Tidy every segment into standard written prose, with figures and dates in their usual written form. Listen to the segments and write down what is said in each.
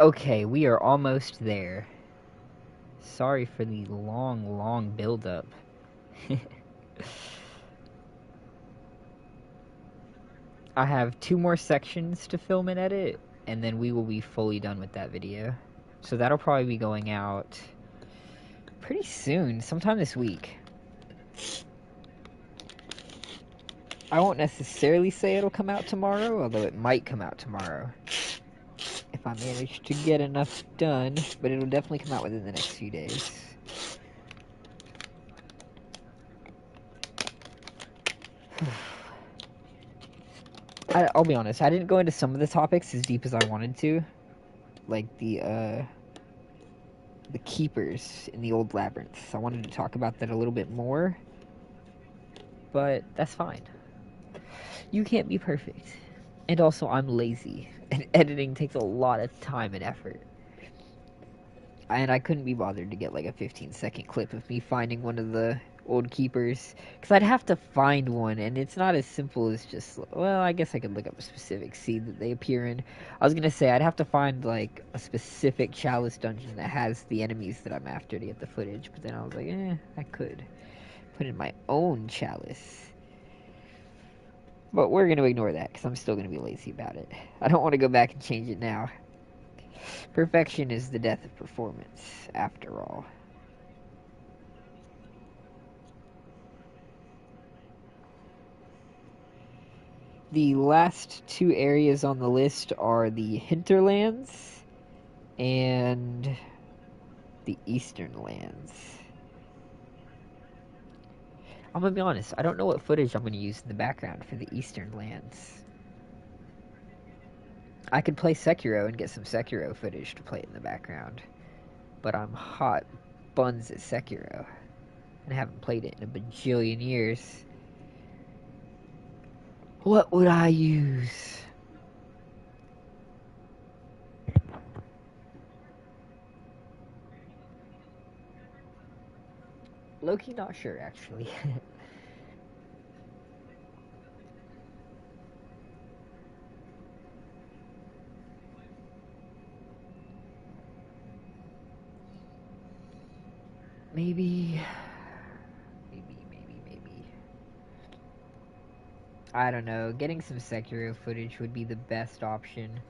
Okay, we are almost there. Sorry for the long build-up. I have 2 more sections to film and edit, and then we will be fully done with that video. So that'll probably be going out pretty soon, sometime this week. I won't necessarily say it'll come out tomorrow, although it might come out tomorrow. If I manage to get enough done, but it'll definitely come out within the next few days. I'll be honest, I didn't go into some of the topics as deep as I wanted to. Like the keepers in the old labyrinths. I wanted to talk about that a little bit more. But that's fine. You can't be perfect. And also, I'm lazy. And editing takes a lot of time and effort. And I couldn't be bothered to get like a 15-second clip of me finding one of the old keepers. Because I'd have to find one, and it's not as simple as just, well, I guess I could look up a specific seed that they appear in. I was going to say, I'd have to find like a specific chalice dungeon that has the enemies that I'm after to get the footage. But then I was like, I could put in my own chalice. But we're going to ignore that because I'm still going to be lazy about it. I don't want to go back and change it now. Perfection is the death of performance, after all. The last 2 areas on the list are the hinterlands and the eastern lands. I'm going to be honest, I don't know what footage I'm going to use in the background for the eastern lands. I could play Sekiro and get some Sekiro footage to play in the background, but I'm hot buns at Sekiro and haven't played it in a bajillion years. What would I use? Low-key not sure, actually. Maybe. I don't know. Getting some Sekiro footage would be the best option.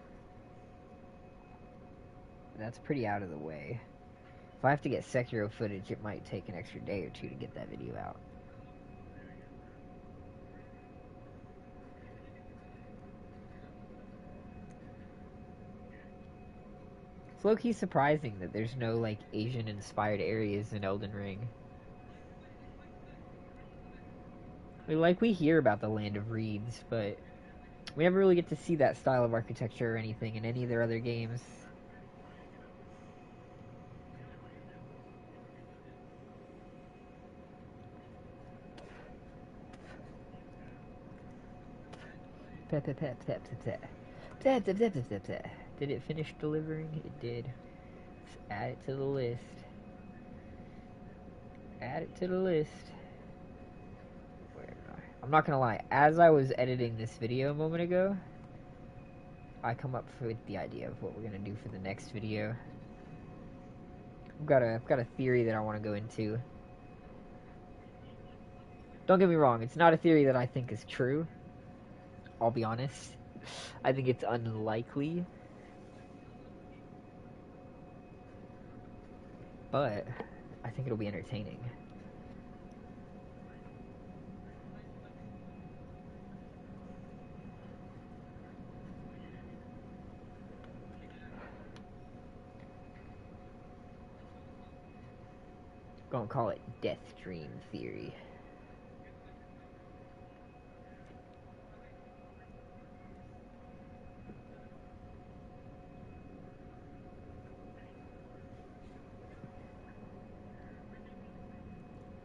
That's pretty out of the way. If I have to get Sekiro footage, it might take an extra day or 2 to get that video out. It's low-key surprising that there's no, like, Asian-inspired areas in Elden Ring. We hear about the Land of Reeds, but we never really get to see that style of architecture or anything in any of their other games. Did it finish delivering? It did. Let's add it to the list. Add it to the list. Where am I? I'm not gonna lie, as I was editing this video a moment ago, I come up with the idea of what we're gonna do for the next video. I've got a theory that I want to go into. Don't get me wrong, it's not a theory that I think is true. I'll be honest. I think it's unlikely. But I think it'll be entertaining. Gonna call it Death Dream Theory.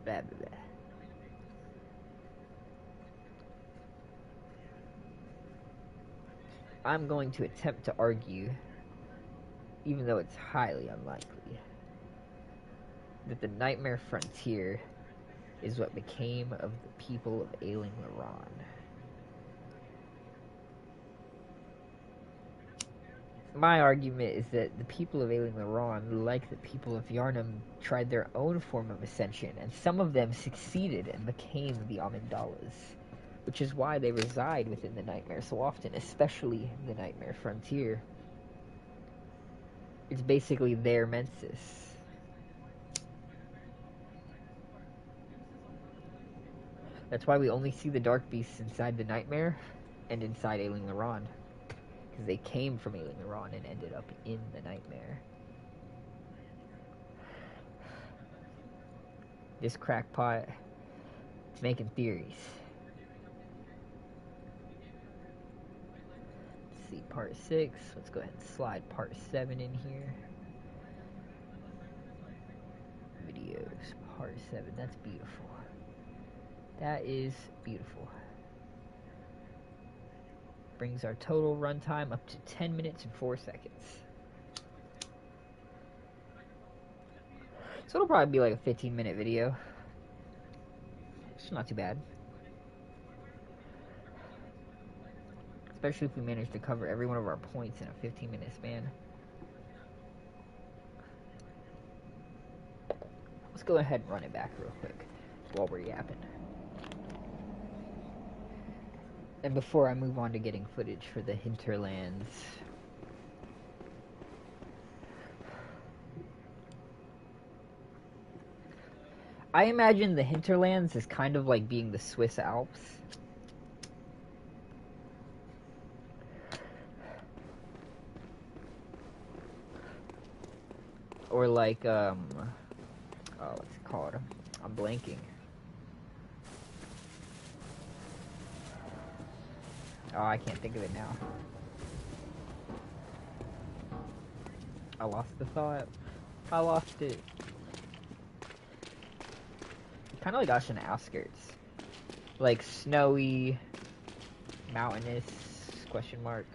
Blah, blah, blah. I'm going to attempt to argue, even though it's highly unlikely, that the Nightmare Frontier is what became of the people of Ailing Laran. My argument is that the people of Ailing Laron, like the people of Yarnum, tried their own form of ascension, and some of them succeeded and became the Amendalas, which is why they reside within the Nightmare so often, especially the Nightmare Frontier. It's basically their mensis. That's why we only see the Dark Beasts inside the Nightmare and inside Ailing Laron. Because they came from Ailing Laron and ended up in the Nightmare. This crackpot is making theories. Let's see, part 6. Let's go ahead and slide part 7 in here. Videos, part 7. That's beautiful. That is beautiful. Brings our total runtime up to 10 minutes and 4 seconds. So it'll probably be like a 15-minute video. It's not too bad. Especially if we manage to cover every one of our points in a 15-minute span. Let's go ahead and run it back real quick while we're yapping. And before I move on to getting footage for the hinterlands, I imagine the hinterlands is kind of like being the Swiss Alps. Or like, oh, what's it called? I'm blanking. Oh, I can't think of it now. I lost the thought. I lost it. Kind of like Ocean outskirts. Like snowy, mountainous, question mark.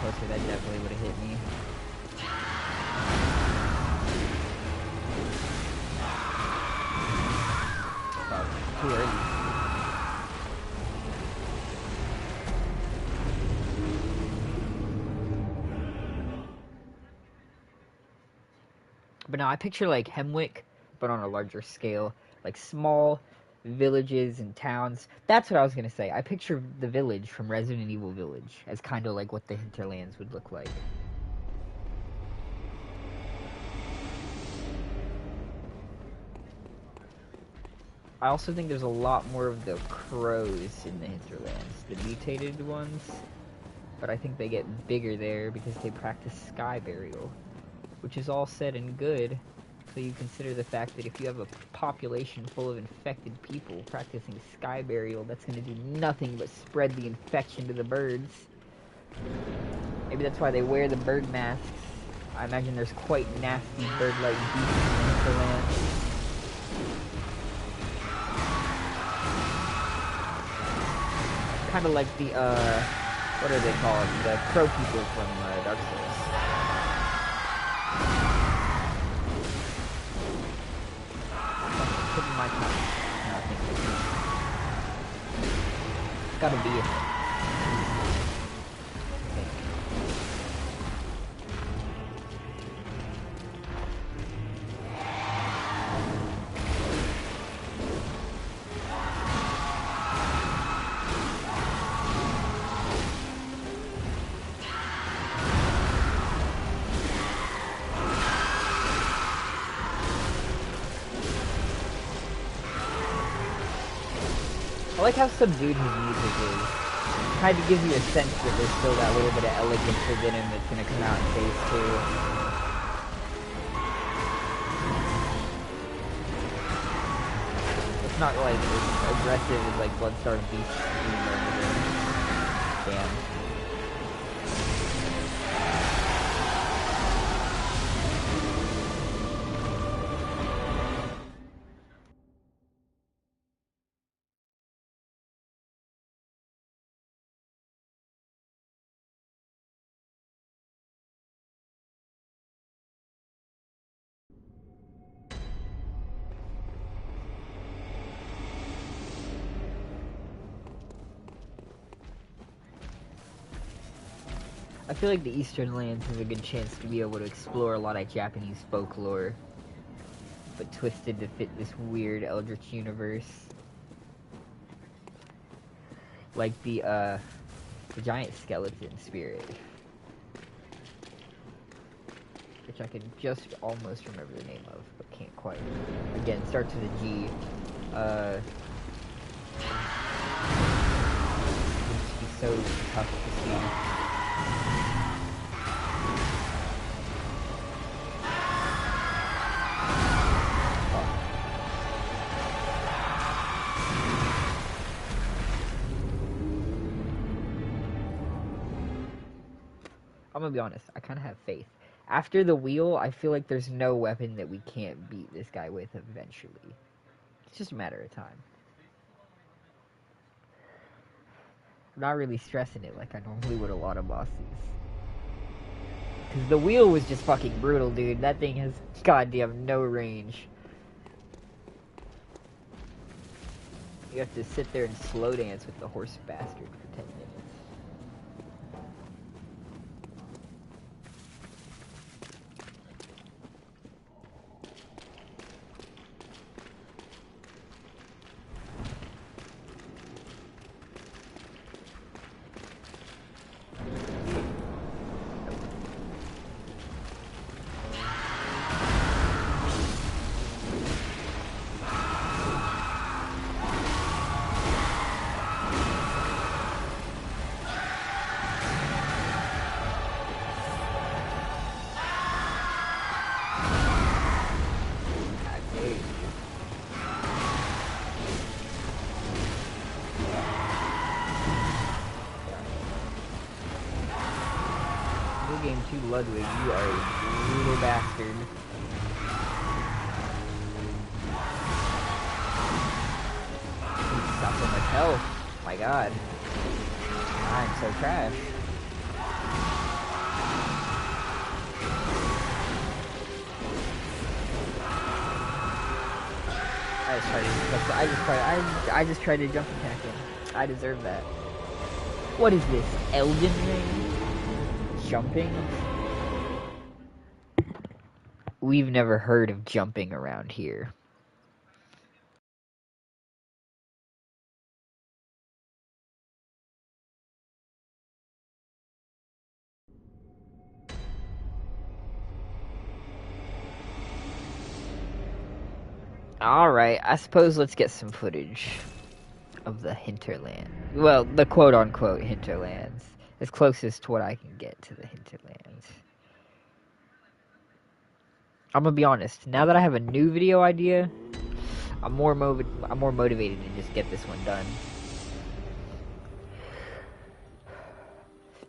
Closer, that definitely would have hit me. Oh, too early. But no, I picture like Hemwick, but on a larger scale. Like small villages and towns. That's what I was gonna say. I picture the village from Resident Evil Village as kind of like what the hinterlands would look like. I also think there's a lot more of the crows in the hinterlands, the mutated ones, but I think they get bigger there because they practice sky burial, which is all said and good. So you consider the fact that if you have a population full of infected people practicing sky burial, that's going to do nothing but spread the infection to the birds. Maybe that's why they wear the bird masks. I imagine there's quite nasty bird-like beasts in the hinterland. Kind of like the, what are they called? The crow people from Dark Souls. Putting my time. No, I think it's gotta be it. I like how subdued his music is. Kind of gives you a sense that there's still that little bit of elegance within him that's gonna come out in phase 2. It's not like as aggressive as like Bloodstar Beast. Damn. I feel like the Eastern Lands has a good chance to be able to explore a lot of Japanese folklore, but twisted to fit this weird Eldritch universe. Like the giant skeleton spirit, which I can just almost remember the name of, but can't quite. Again, starts with a G. It would just be so tough to see. I'm gonna be honest, I kind of have faith. After the wheel, I feel like there's no weapon that we can't beat this guy with eventually. It's just a matter of time. I'm not really stressing it like I normally would a lot of bosses. Because the wheel was just fucking brutal, dude. That thing has goddamn no range. You have to sit there and slow dance with the horse bastard for 10 minutes. Game 2 Ludwig, you are a brutal bastard. He's got so much health. My god. I'm so trash. I just tried to jump attack him. I deserve that. What is this? Elden Ring? Jumping? We've never heard of jumping around here. Alright, I suppose let's get some footage of the hinterland. Well, the quote-unquote hinterlands. As closest to what I can get to the hinterlands. I'm gonna be honest, now that I have a new video idea, I'm more motivated to just get this one done.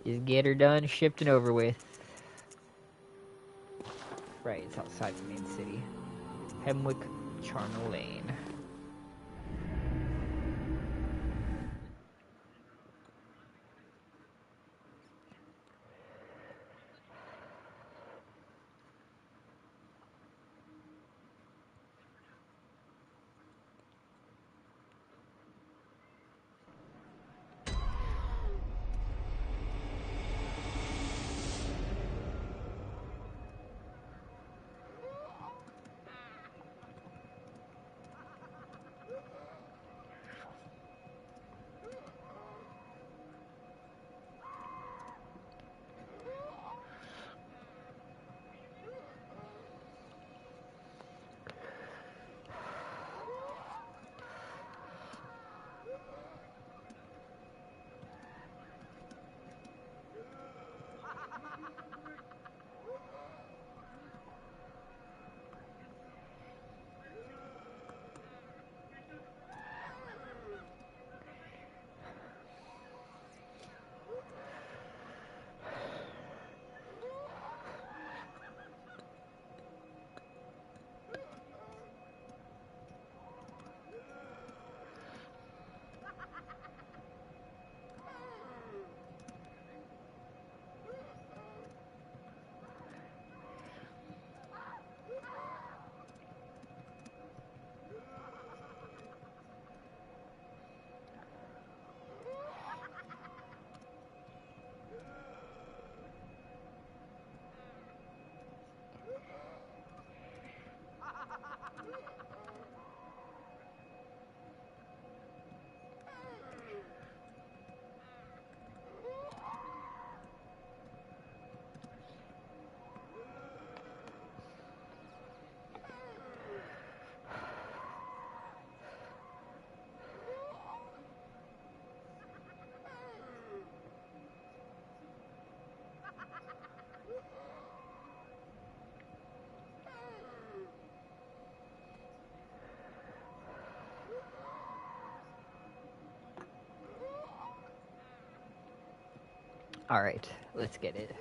Just get her done, shipped and over with. Right, it's outside the main city. Hemwick Charnel Lane. Alright, let's get it.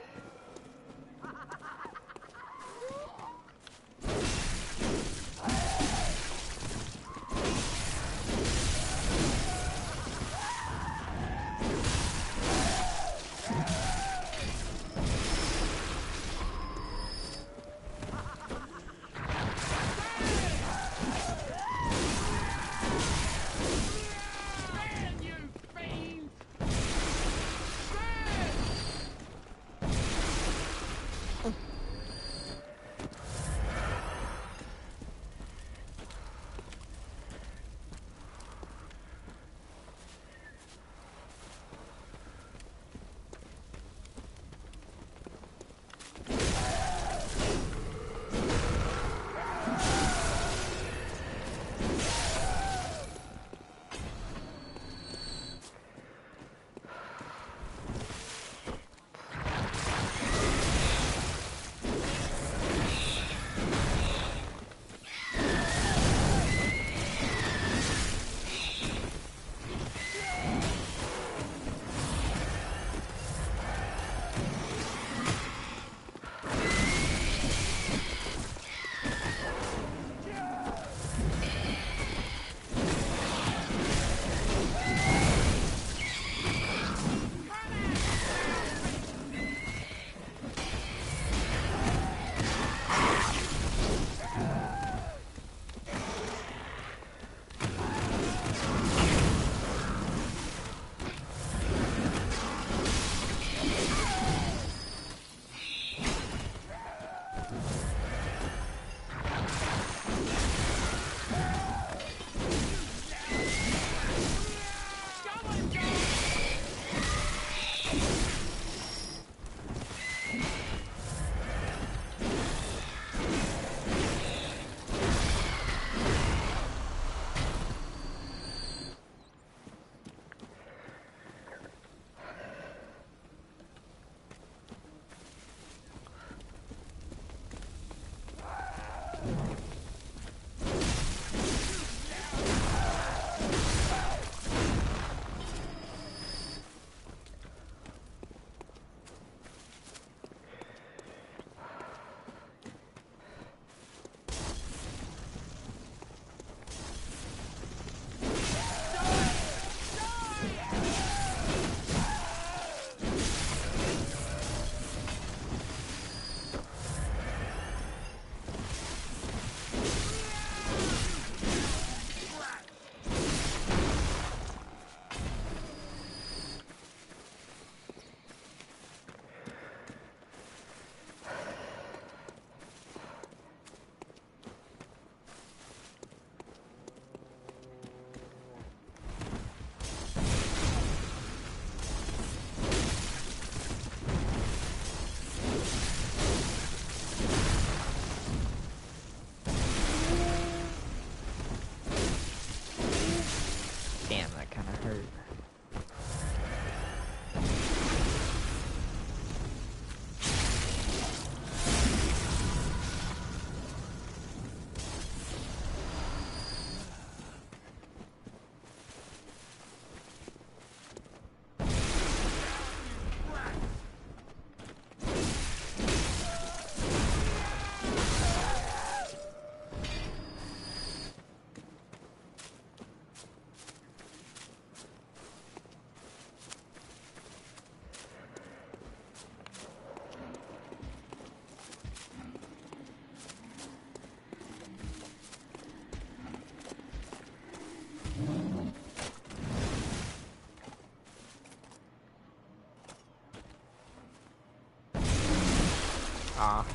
Ah.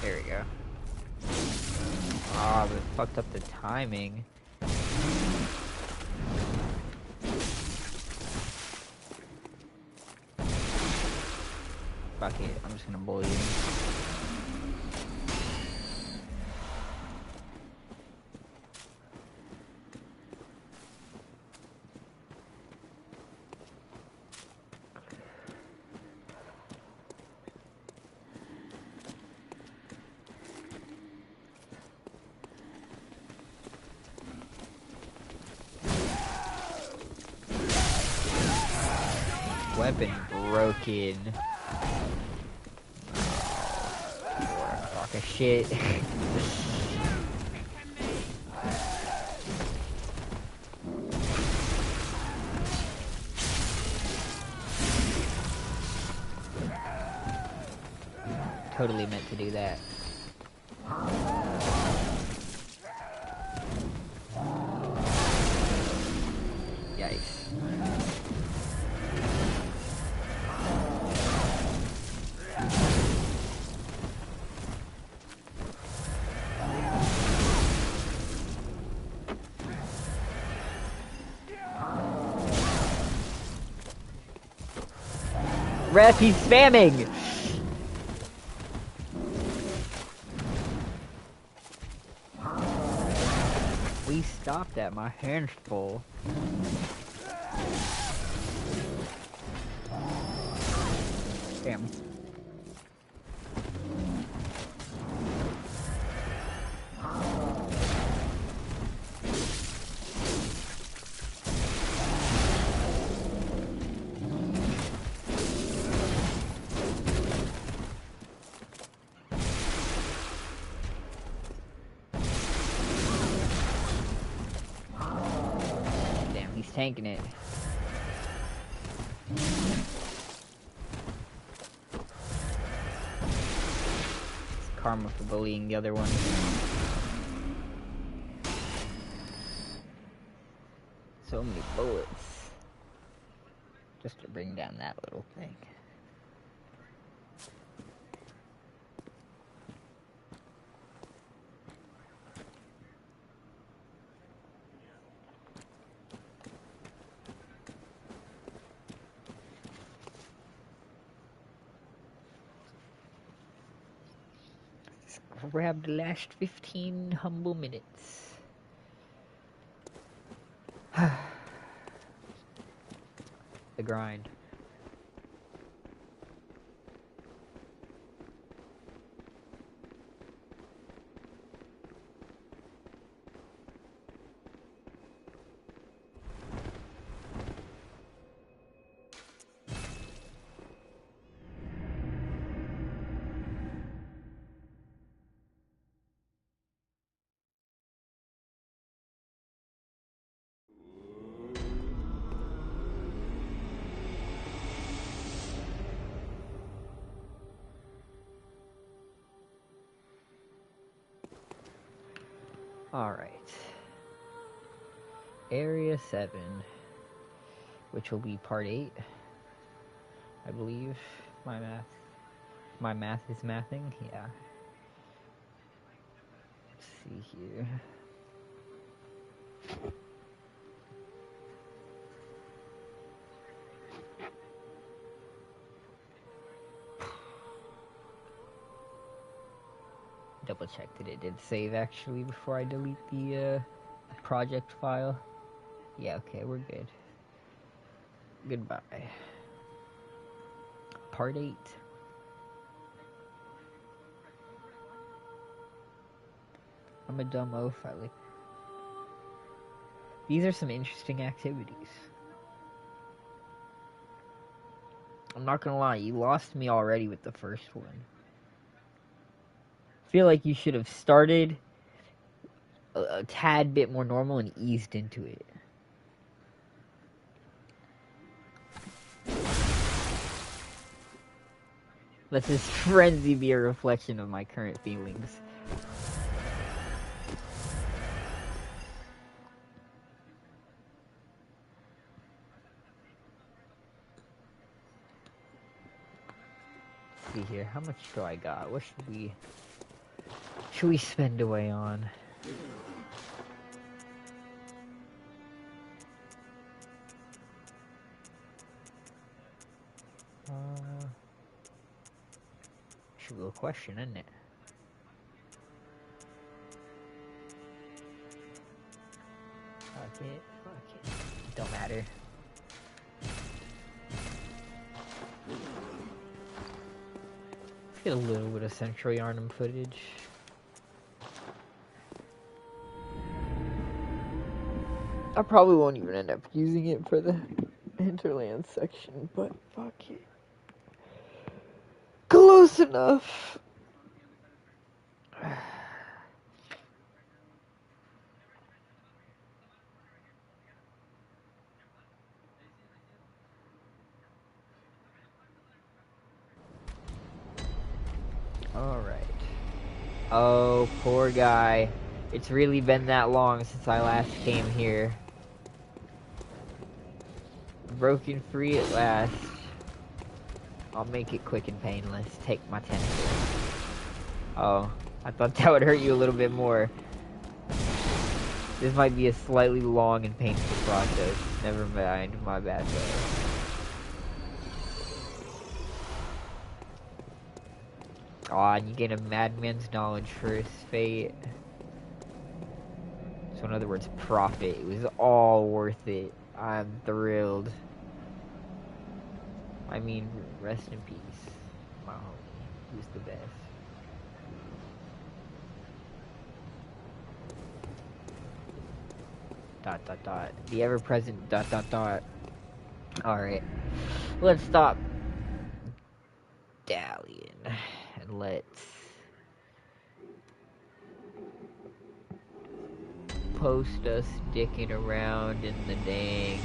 There we go. Ah, but fucked up the timing. Fuck it, I'm just gonna bully you. weapon broken. Oh, fuck a shit. Totally meant to do that. Yikes. Ref, he's spamming! We stopped that, my hand's full. Damn. Tanking it. It's karma for bullying the other one. So many bullets. Just to bring down that little thing. Grab the last 15 humble minutes. The grind. Alright. Area 7, which will be part 8, I believe. My math is mathing, yeah. Let's see here. Double check that it did save actually before I delete the project file. Yeah, okay, we're good. Goodbye. Part 8. I'm a dumb oaf. These are some interesting activities. I'm not gonna lie, you lost me already with the first one. I feel like you should have started a tad bit more normal and eased into it. Let this frenzy be a reflection of my current feelings. Let's see here, how much do I got? What should we spend away on? It's a real question, isn't it? Fuck it. Don't matter. Let's get a little bit of Central Yarnum footage. I probably won't even end up using it for the hinterland section, but fuck it. Close enough. Alright. Oh, poor guy. It's really been that long since I last came here. Broken free at last. I'll make it quick and painless. Take my tentacles. Oh, I thought that would hurt you a little bit more. This might be a slightly long and painful process. Never mind, my bad though. Aw, and you gain a madman's knowledge for his fate. So in other words, profit. It was all worth it. I'm thrilled. I mean, rest in peace, my homie. Who's the best? Dot dot dot. The ever-present dot dot dot. Alright. Let's stop dallying. And let's post us dicking around in the dang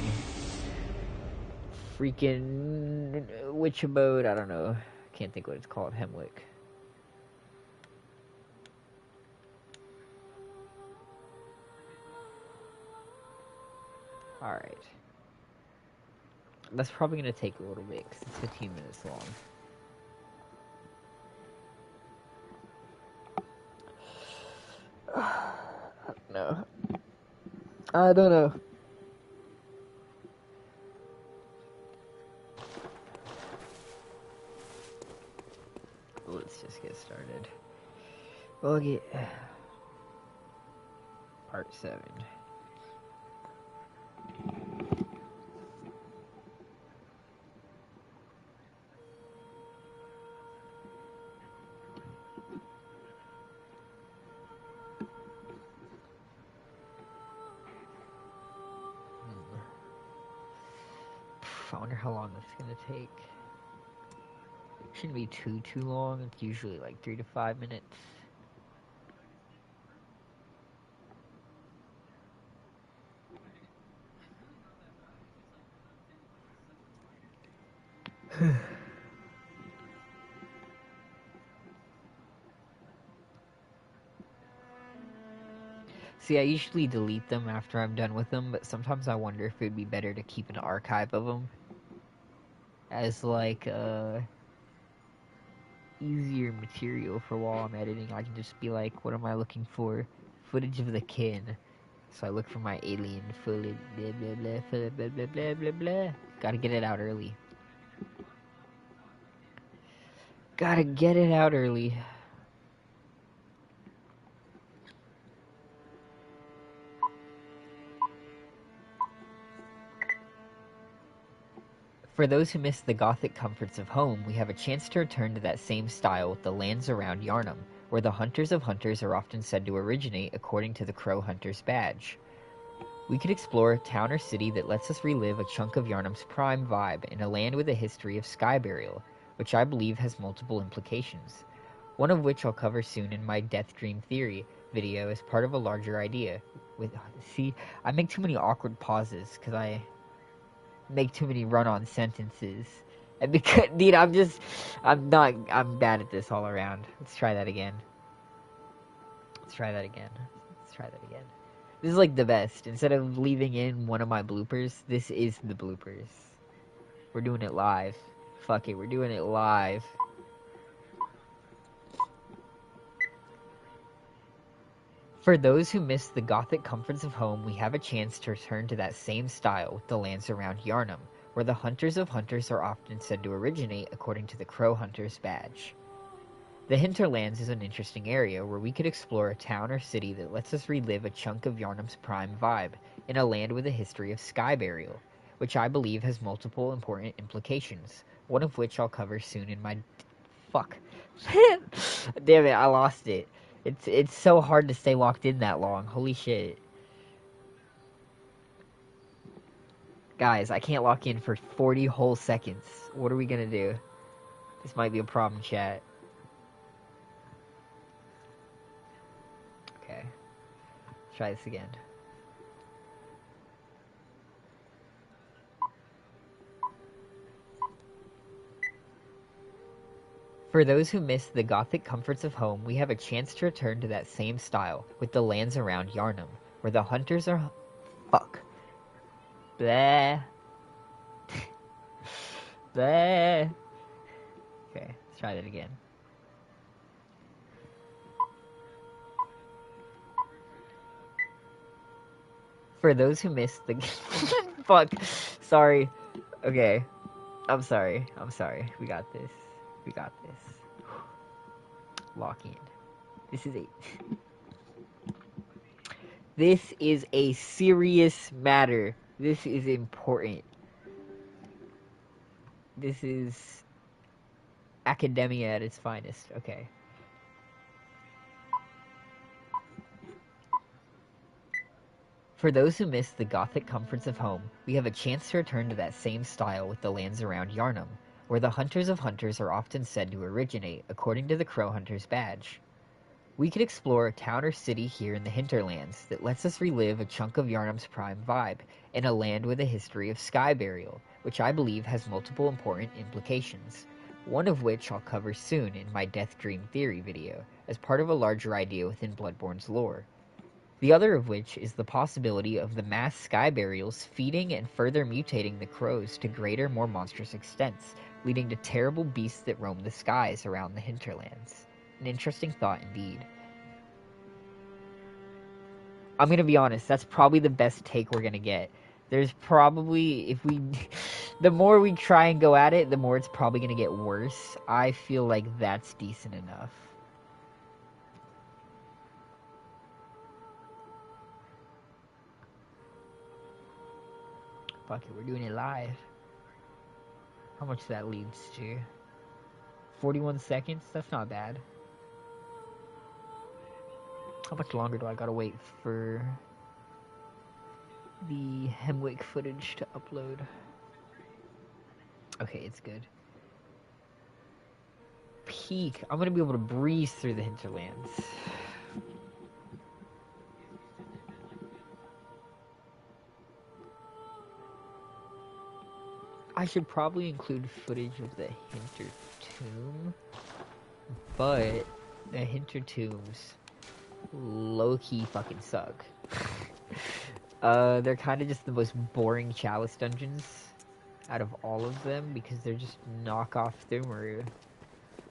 freaking witch abode. I don't know. Can't think what it's called. Hemwick. Alright. That's probably going to take a little bit because it's 15 minutes long. No. I don't know. Let's just get started. We'll get part 7. I wonder how long this is gonna take. It shouldn't be too long. It's usually like 3 to 5 minutes. See, I usually delete them after I'm done with them, but sometimes I wonder if it would be better to keep an archive of them. As like, easier material for while I'm editing. I can just be like, what am I looking for? Footage of the kin. So I look for my alien footage, blah blah blah, blah blah blah blah blah. Gotta get it out early. Gotta get it out early. For those who miss the Gothic comforts of home, we have a chance to return to that same style with the lands around Yharnam, where the Hunters of Hunters are often said to originate according to the Crow Hunter's badge. We could explore a town or city that lets us relive a chunk of Yharnam's prime vibe in a land with a history of sky burial, which I believe has multiple implications, one of which I'll cover soon in my Death Dream Theory video as part of a larger idea. See, I make too many awkward pauses because I make too many run-on sentences. And because, dude, I'm bad at this all around. Let's try that again. This is like the best. Instead of leaving in one of my bloopers, this is the bloopers. We're doing it live. Fuck it, we're doing it live. For those who miss the Gothic comforts of home, we have a chance to return to that same style with the lands around Yharnam, where the Hunters of Hunters are often said to originate according to the Crow Hunter's badge. The Hinterlands is an interesting area where we could explore a town or city that lets us relive a chunk of Yharnam's prime vibe in a land with a history of sky burial, which I believe has multiple important implications, one of which I'll cover soon in my... Fuck. Damn it, I lost it. It's so hard to stay locked in that long. Holy shit. Guys, I can't lock in for 40 whole seconds. What are we gonna do? This might be a problem, chat. Okay. Let's try this again. For those who miss the Gothic comforts of home, we have a chance to return to that same style with the lands around Yarnum, where the hunters are... Fuck. Blah. Blah. Okay, let's try that again. For those who missed the... Fuck. Sorry. Okay. I'm sorry. We got this. Lock in. This is a serious matter. This is important. This is academia at its finest. Okay. For those who miss the Gothic comforts of home, we have a chance to return to that same style with the lands around Yarnum, where the hunters of hunters are often said to originate, according to the Crow Hunter's badge. We could explore a town or city here in the hinterlands that lets us relive a chunk of Yarnum's prime vibe, in a land with a history of sky burial, which I believe has multiple important implications, one of which I'll cover soon in my Death Dream Theory video, as part of a larger idea within Bloodborne's lore. The other of which is the possibility of the mass sky burials feeding and further mutating the crows to greater, more monstrous extents, leading to terrible beasts that roam the skies around the hinterlands. An interesting thought indeed. I'm gonna be honest, that's probably the best take we're gonna get. There's probably, the more we try and go at it, the more it's probably gonna get worse. I feel like that's decent enough. Fuck it, we're doing it live. How much that leads to? 41 seconds? That's not bad. How much longer do I gotta wait for the Hemwick footage to upload? Okay, it's good. Peak. I'm gonna be able to breeze through the hinterlands. I should probably include footage of the Hinter Tomb, but the Hinter Tombs low-key fucking suck. They're kind of just the most boring Chalice dungeons out of all of them, because they're just knockoff Thumaru.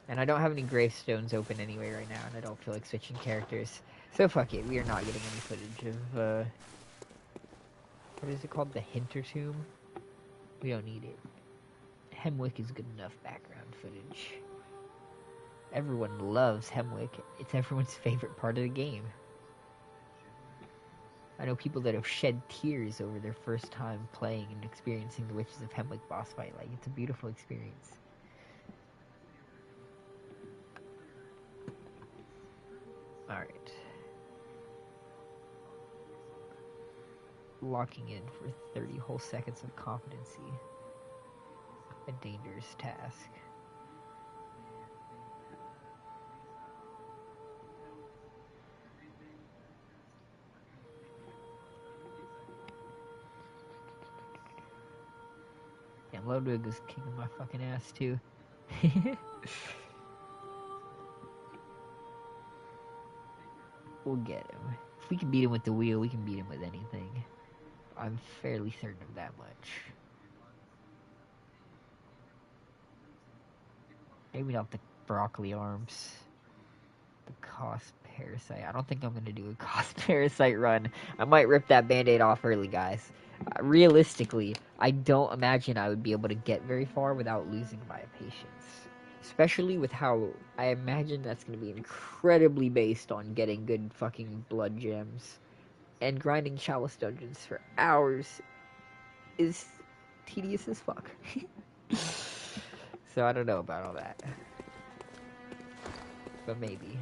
And I don't have any gravestones open anyway right now, and I don't feel like switching characters. So fuck it, we are not getting any footage of, what is it called? The Hinter Tomb? We don't need it. Hemwick is good enough background footage. Everyone loves Hemwick. It's everyone's favorite part of the game. I know people that have shed tears over their first time playing and experiencing the Witches of Hemwick boss fight. Like, it's a beautiful experience. Alright. Locking in for 30 whole seconds of competency. A dangerous task. Damn, Ludwig is kicking my fucking ass too. We'll get him. If we can beat him with the wheel, we can beat him with anything. I'm fairly certain of that much. Maybe not the broccoli arms. The cost parasite. I don't think I'm gonna do a cost parasite run. I might rip that band-aid off early, guys. Realistically, I don't imagine I would be able to get very far without losing my patience. Especially with how I imagine that's gonna be incredibly based on getting good fucking blood gems. And grinding Chalice dungeons for hours is tedious as fuck. So I don't know about all that. But maybe.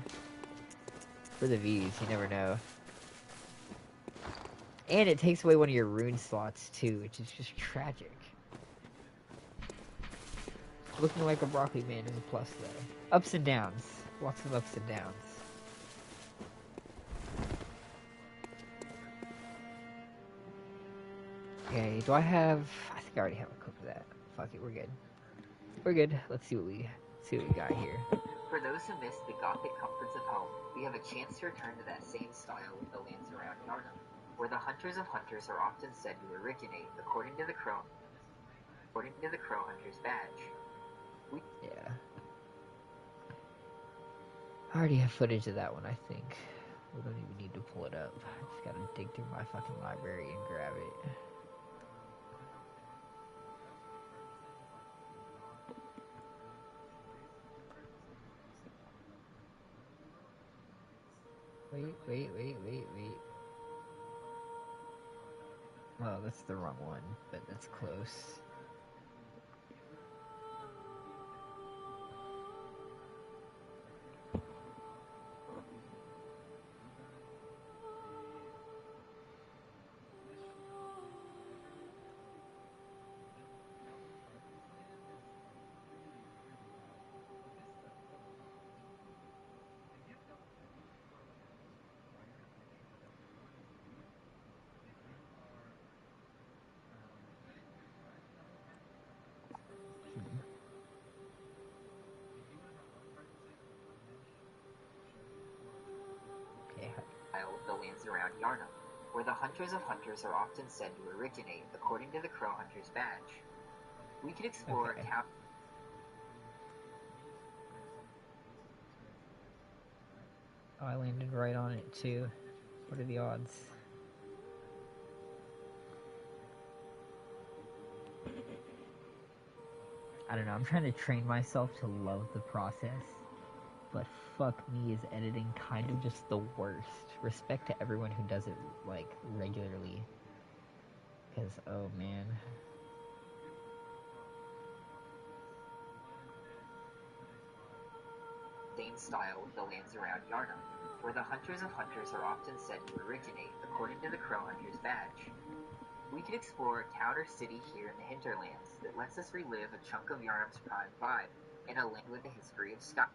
For the views, you never know. And it takes away one of your rune slots too, which is just tragic. Looking like a broccoli man is a plus though. Ups and downs. Lots of ups and downs. Okay, do I have... I think I already have a cook of that. Fuck it, we're good. We're good. Let's see what we got here. For those who missed the Gothic comforts of home, we have a chance to return to that same style with the lands around Yarnum, where the hunters of hunters are often said to originate, according to the crow hunter's badge. Yeah. I already have footage of that one, I think. We don't even need to pull it up. I just gotta dig through my fucking library and grab it. Wait. Well, that's the wrong one, but that's close. The lands around Yarnum, where the hunters of hunters are often said to originate, according to the crow hunter's badge. We could explore town. Oh, I landed right on it too. What are the odds? I don't know, I'm trying to train myself to love the process. But fuck me, is editing kind of just the worst. Respect to everyone who does it, like, regularly. Because, oh man. Same style with the lands around Yarnum, where the hunters of hunters are often said to originate, according to the crow hunter's badge. We could explore a town or city here in the hinterlands that lets us relive a chunk of Yarnum's prime vibe in a land with a history of sky.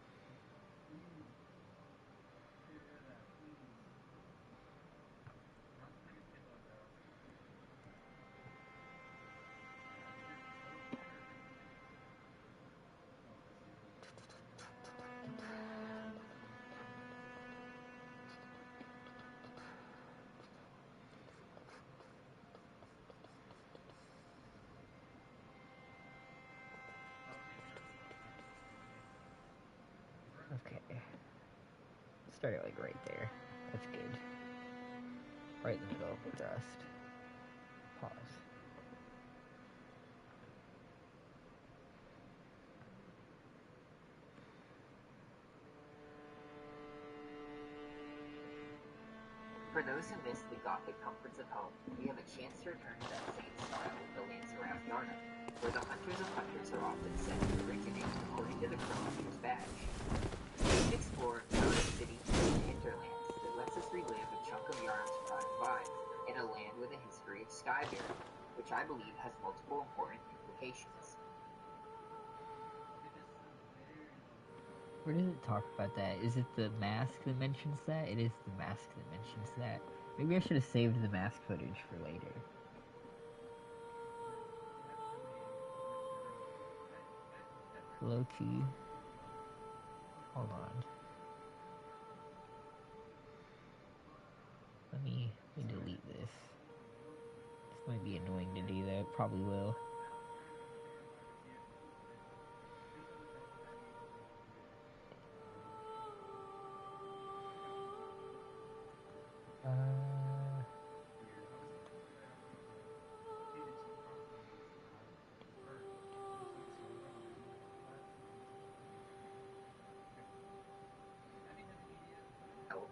Okay. Start it like right there. That's good. Right in the middle of the dust. Pause. For those who missed the Gothic comforts of home, we have a chance to return to that same style with the lands around Yarnum, where the hunters of hunters are often said to originate, according to the crow hunter's badge. We can explore town or city in the hinterlands that lets us relive a chunk of Yarnum's prime vibe in a land with a history of skybearing, which I believe has multiple important implications. Where does it talk about that? Is it the mask that mentions that? It is the mask that mentions that. Maybe I should have saved the mask footage for later. Low key. Hold on. Let me delete this. This might be annoying to do though. It probably will.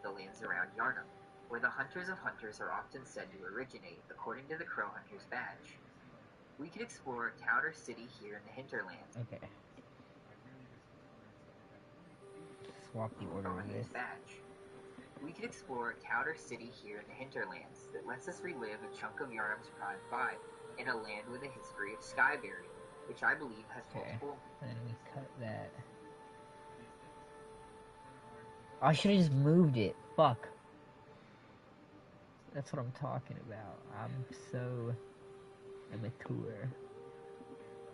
The lands around Yarnum, where the hunters of hunters are often said to originate, according to the crow hunter's badge. We could explore a town or city here in the hinterlands. Okay. Swap the order of this. Badge. We could explore a counter city here in the hinterlands that lets us relive a chunk of Yarnum's Prime 5 in a land with a history of sky burial, which I believe has multiple... Then we cut that. Oh, I should have just moved it. Fuck. That's what I'm talking about. I'm so immature.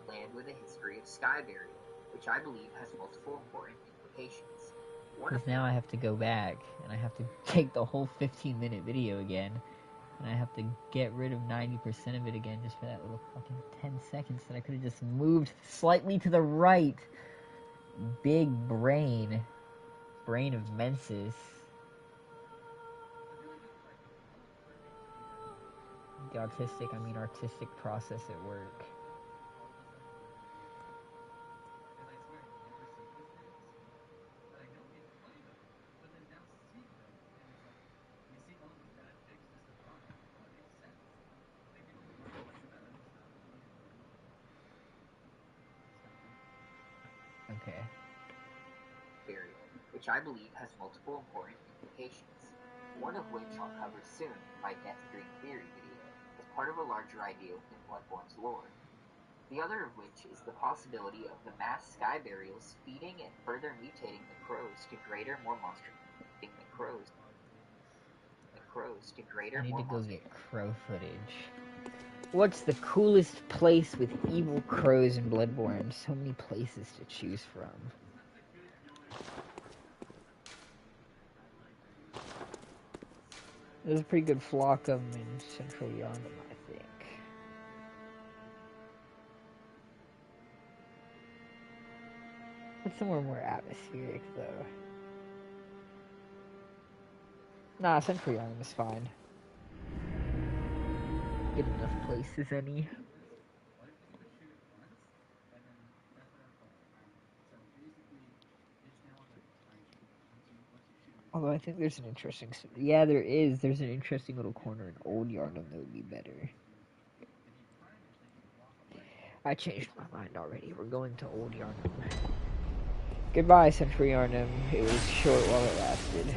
Land with a history of sky burial, which I believe has multiple important implications. Because now I have to go back, and I have to take the whole 15-minute video again, and I have to get rid of 90% of it again just for that little fucking 10 seconds that I could have just moved slightly to the right. Big brain. Brain of Mensis. The artistic process at work. Okay. Burial, which I believe has multiple important implications, one of which I'll cover soon in my Death Dream Theory video, as part of a larger idea within Bloodborne's lore. The other of which is the possibility of the mass sky burials feeding and further mutating the crows to greater, more monstrous... I need to go get crow footage. What's the coolest place with evil crows in Bloodborne? So many places to choose from. There's a pretty good flock of them in Central Yarnum, I think. It's somewhere more atmospheric, though. Nah, Central Yarnum is fine. Get enough places, any. Although I think there's an interesting... Yeah, there is. There's an interesting little corner in Old Yarnum that would be better. I changed my mind already. We're going to Old Yarnum. Goodbye, Central Yarnum. It was short while it lasted.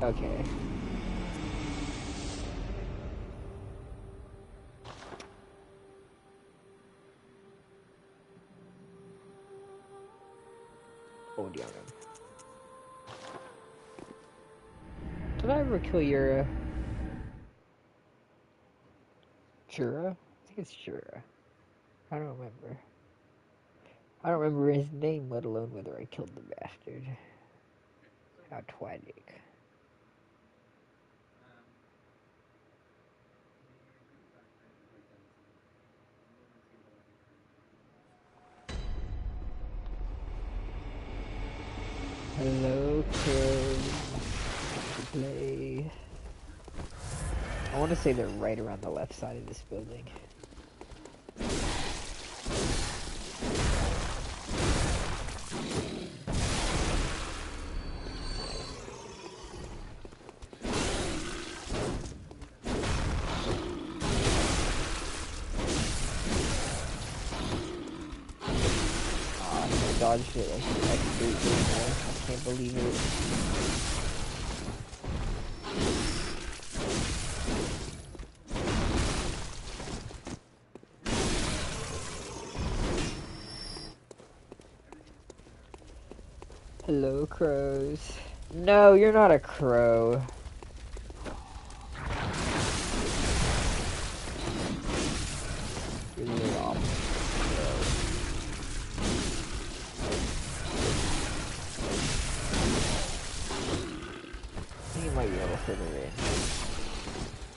Okay. Old Yarnum. Did I ever kill Jura? Jura? I think it's Jura. I don't remember. I don't remember his name, let alone whether I killed the bastard. How twattig. Hello, kids. Play. I want to say they're right around the left side of this building. Dodged it like I can't believe it. Hello, crows. No, you're not a crow. You're the opposite. Might be a little further in.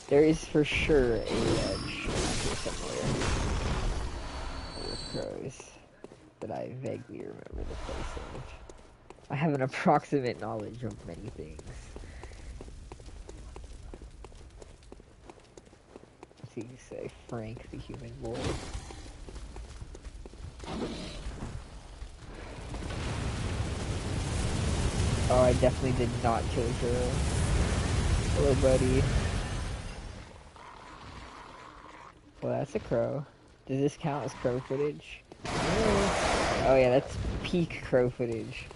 There is for sure a ledge around here somewhere with crows that I vaguely remember the place of. I have an approximate knowledge of many things. So you say Frank the human boy. Oh, I definitely did not kill Juro. Hello, buddy. Well, that's a crow. Does this count as crow footage? Oh yeah, that's peak crow footage.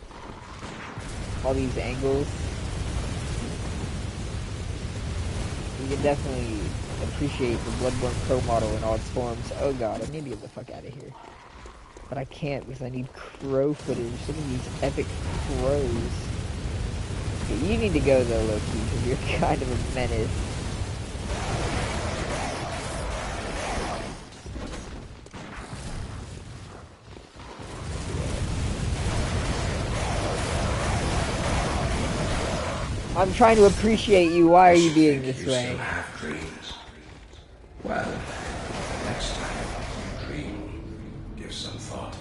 All these angles. You can definitely appreciate the Bloodborne crow model in all its forms. Oh god, I need to get the fuck out of here. But I can't because I need crow footage. Look at these epic crows. Okay, you need to go though, Loki, because you're kind of a menace. I'm trying to appreciate you. Why are you being this way? You still have dreams. Well, next time you dream, give some thought.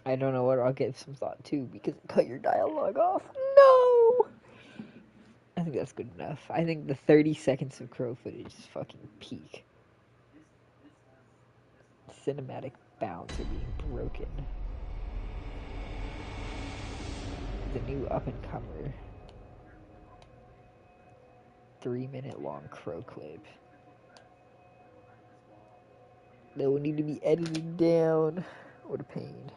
I don't know what I'll give some thought to because it cut your dialogue off. No! I think that's good enough. I think the 30 seconds of crow footage is fucking peak. Cinematic bounds are being broken. The new up-and-comer 3-minute long crow clip. That will need to be edited down. What a pain.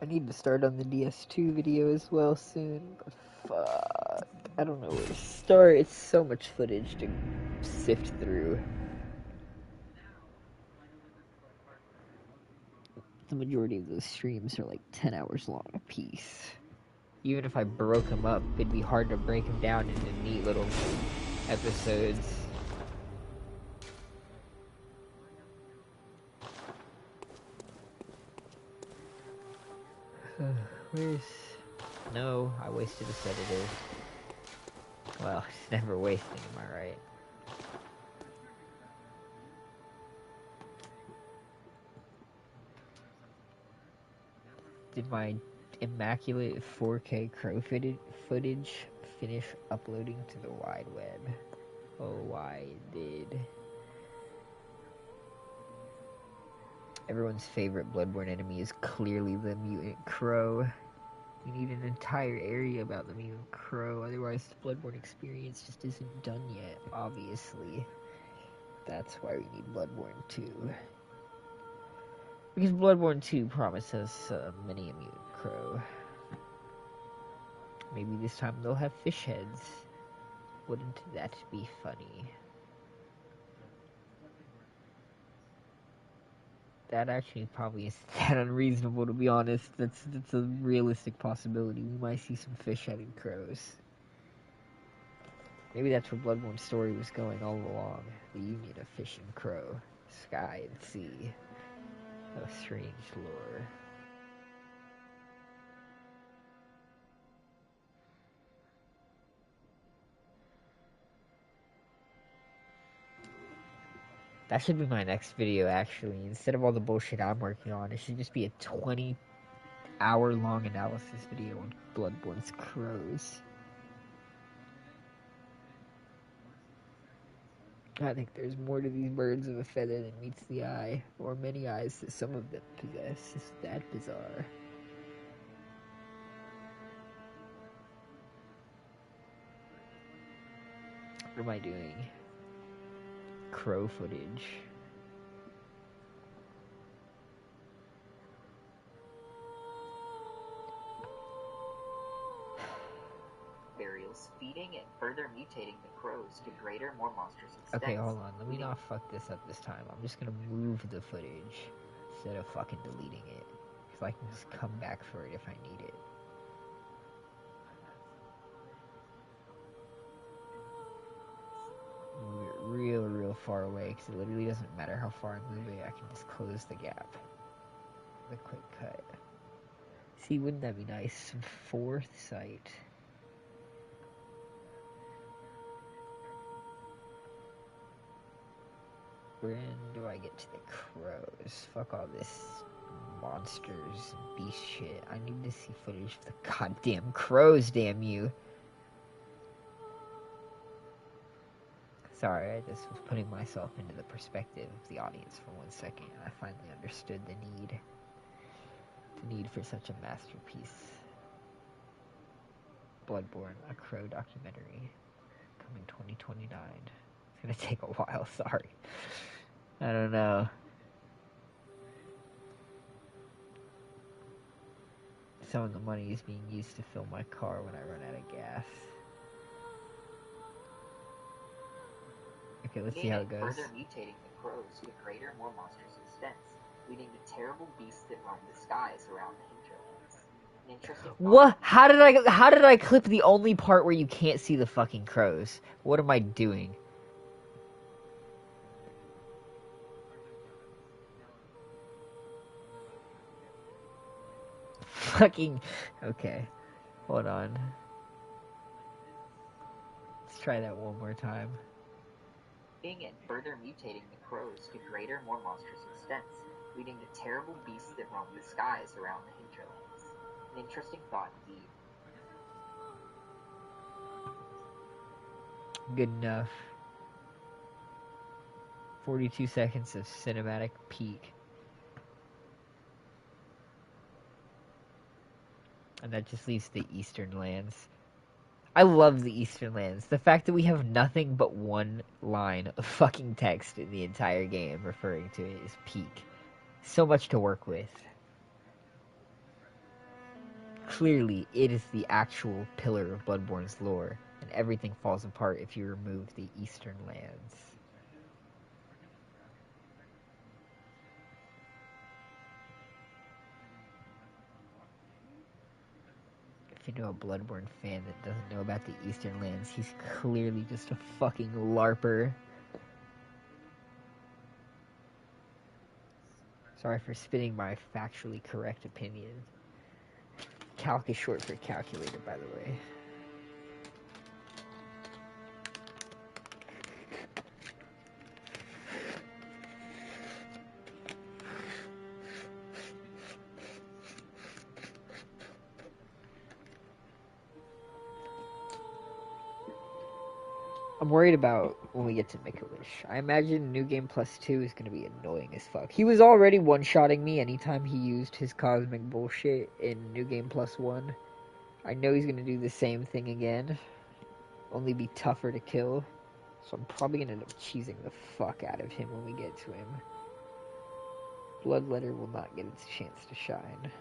I need to start on the DS2 video as well soon, but fuck. I don't know where to start. It's so much footage to sift through. The majority of those streams are like 10 hours long a piece. Even if I broke them up, it'd be hard to break them down into neat little episodes. Where's... No, I wasted a sedative. Well, it's never wasting, am I right? Did my immaculate 4K crow footage finish uploading to the wide web? Oh, why it did. Everyone's favorite Bloodborne enemy is clearly the mutant crow. We need an entire area about the mutant crow, otherwise the Bloodborne experience just isn't done yet, obviously. That's why we need Bloodborne 2. Because Bloodborne 2 promises many a mutant crow. Maybe this time they'll have fish heads. Wouldn't that be funny? That actually probably isn't that unreasonable, to be honest. That's a realistic possibility. We might see some fish-headed crows. Maybe that's where Bloodborne's story was going all along. The union of fish and crow. Sky and sea. A strange lore. That should be my next video, actually. Instead of all the bullshit I'm working on, it should just be a 20-hour-long analysis video on Bloodborne's crows. I think there's more to these birds of a feather than meets the eye, or many eyes that some of them possess. It's that bizarre. What am I doing? Crow footage. Burials feeding and further mutating the crows to greater, more monstrous extents. Okay, hold on. Let me not fuck this up this time. I'm just gonna move the footage instead of fucking deleting it. So I can just come back for it if I need it. Real far away, because it literally doesn't matter how far I'm moving, I can just close the gap. The quick cut. See, wouldn't that be nice? Some fourth sight. When do I get to the crows? Fuck all this monsters and beast shit. I need to see footage of the goddamn crows, damn you. Sorry, I just was putting myself into the perspective of the audience for 1 second, and I finally understood the need for such a masterpiece. Bloodborne, a Crow documentary, coming 2029. It's gonna take a while, sorry. I don't know. Some of the money is being used to fill my car when I run out of gas. Okay, let's see how it goes. Further mutating the crows to greater, more monstrous extents, leading to terrible beasts that roam the skies around the hinterlands. An interesting What? How did I clip the only part where you can't see the fucking crows? What am I doing? Fucking okay. Hold on. Let's try that one more time. And further mutating the crows to greater, more monstrous extents, leading to terrible beasts that roam the skies around the hinterlands. An interesting thought indeed. Good enough. 42 seconds of cinematic peak. And that just leaves the Eastern Lands. I love the Eastern Lands. The fact that we have nothing but one line of fucking text in the entire game referring to it is peak. So much to work with. Clearly, it is the actual pillar of Bloodborne's lore, and everything falls apart if you remove the Eastern Lands. If you know a Bloodborne fan that doesn't know about the Eastern Lands, he's clearly just a fucking LARPer. Sorry for spitting my factually correct opinion. Calc is short for calculator, by the way. I'm worried about when we get to Make-A-Wish. I imagine New Game Plus 2 is going to be annoying as fuck. He was already one-shotting me anytime he used his cosmic bullshit in New Game Plus 1. I know he's going to do the same thing again. Only be tougher to kill. So I'm probably going to end up cheesing the fuck out of him when we get to him. Bloodletter will not get its chance to shine.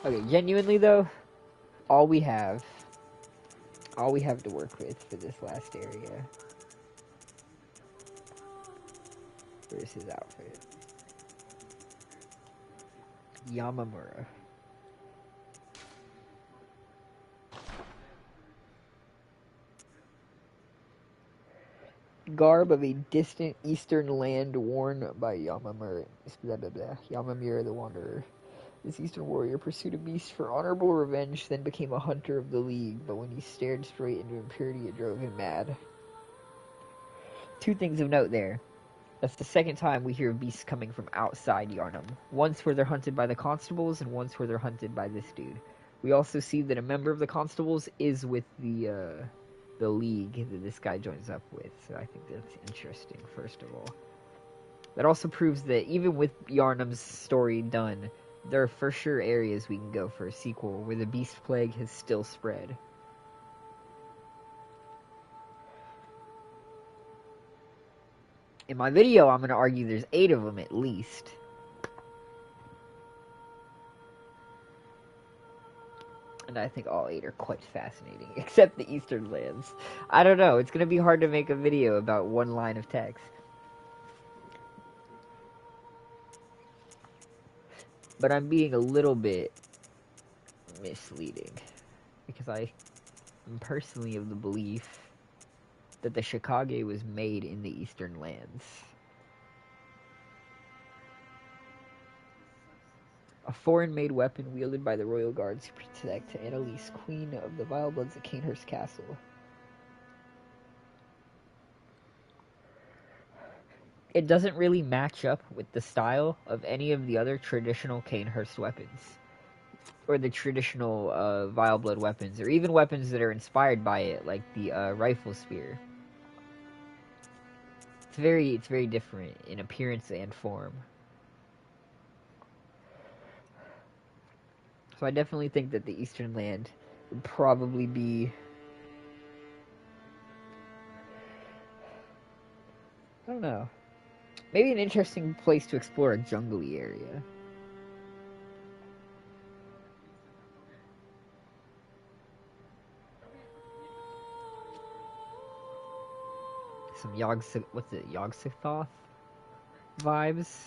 Okay, genuinely though, all we have to work with for this last area. Where's his outfit? Yamamura. Garb of a distant eastern land worn by Yamamura. Blah, blah, blah. Yamamura the Wanderer. This eastern warrior pursued a beast for honorable revenge, then became a hunter of the League, but when he stared straight into impurity, it drove him mad. Two things of note there. That's the second time we hear of beasts coming from outside Yharnam. Once where they're hunted by the constables, and once where they're hunted by this dude. We also see that a member of the constables is with the League that this guy joins up with, so I think that's interesting, first of all. That also proves that even with Yharnam's story done, there are for sure areas we can go for a sequel where the beast plague has still spread. In my video, I'm going to argue there's 8 of them at least. And I think all 8 are quite fascinating, except the Eastern Lands. I don't know, it's going to be hard to make a video about one line of text. But I'm being a little bit misleading, because I am personally of the belief that the Chicago was made in the Eastern Lands. A foreign-made weapon wielded by the royal guards to protect Annalise, queen of the Vilebloods at Canehurst Castle. It doesn't really match up with the style of any of the other traditional Canehurst weapons, or the traditional Vileblood weapons, or even weapons that are inspired by it, like the rifle spear. It's very different in appearance and form. So I definitely think that the Eastern Land would probably be, I don't know, maybe an interesting place to explore a jungly area. Some Yogg-Sothoth vibes.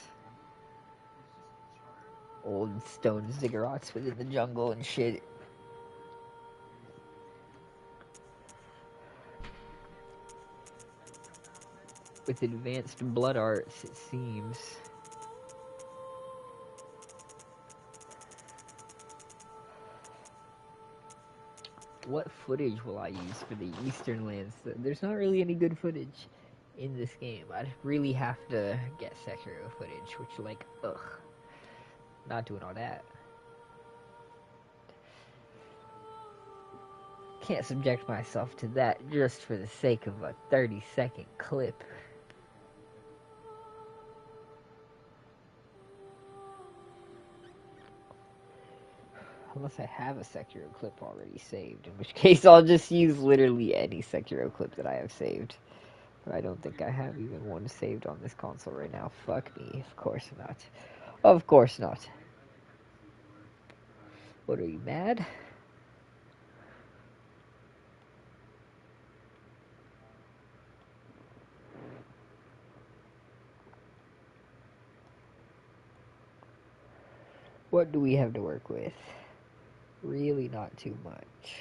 Old stone ziggurats within the jungle and shit. With advanced blood arts, it seems. What footage will I use for the Eastern Lands? There's not really any good footage in this game. I'd really have to get Sekiro footage, which, like, ugh. Not doing all that. Can't subject myself to that just for the sake of a 30-second clip. Unless I have a Sekiro clip already saved, in which case I'll just use literally any Sekiro clip that I have saved. But I don't think I have even one saved on this console right now. Fuck me. Of course not. Of course not. What, are you mad? What do we have to work with? Really not too much.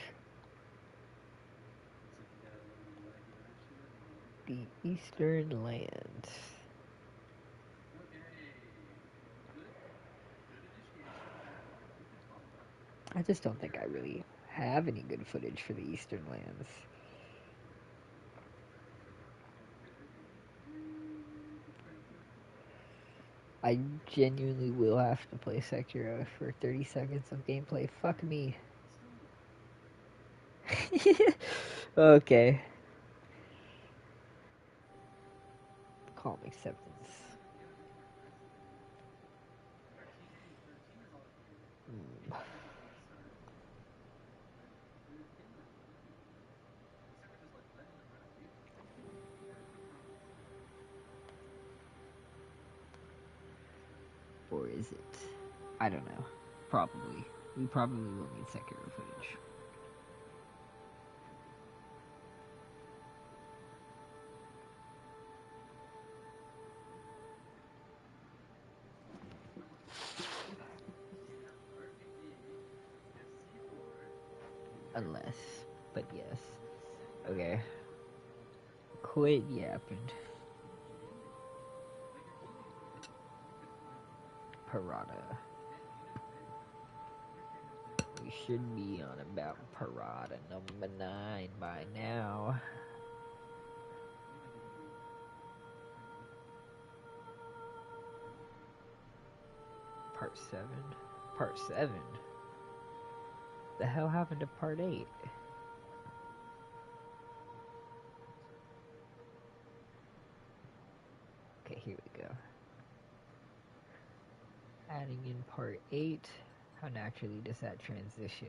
The Eastern Lands. I just don't think I really have any good footage for the Eastern Lands. I genuinely will have to play Sekiro for 30 seconds of gameplay. Fuck me. Okay. Calm acceptance. Or is it? I don't know. Probably. We probably will need Sekiro footage. Unless. But yes. Okay. Quit yapping. Parada. We should be on about Parada number 9 by now. Part 7? Part 7? The hell happened to Part 8? Okay, here we go. Adding in Part 8. How naturally does that transition?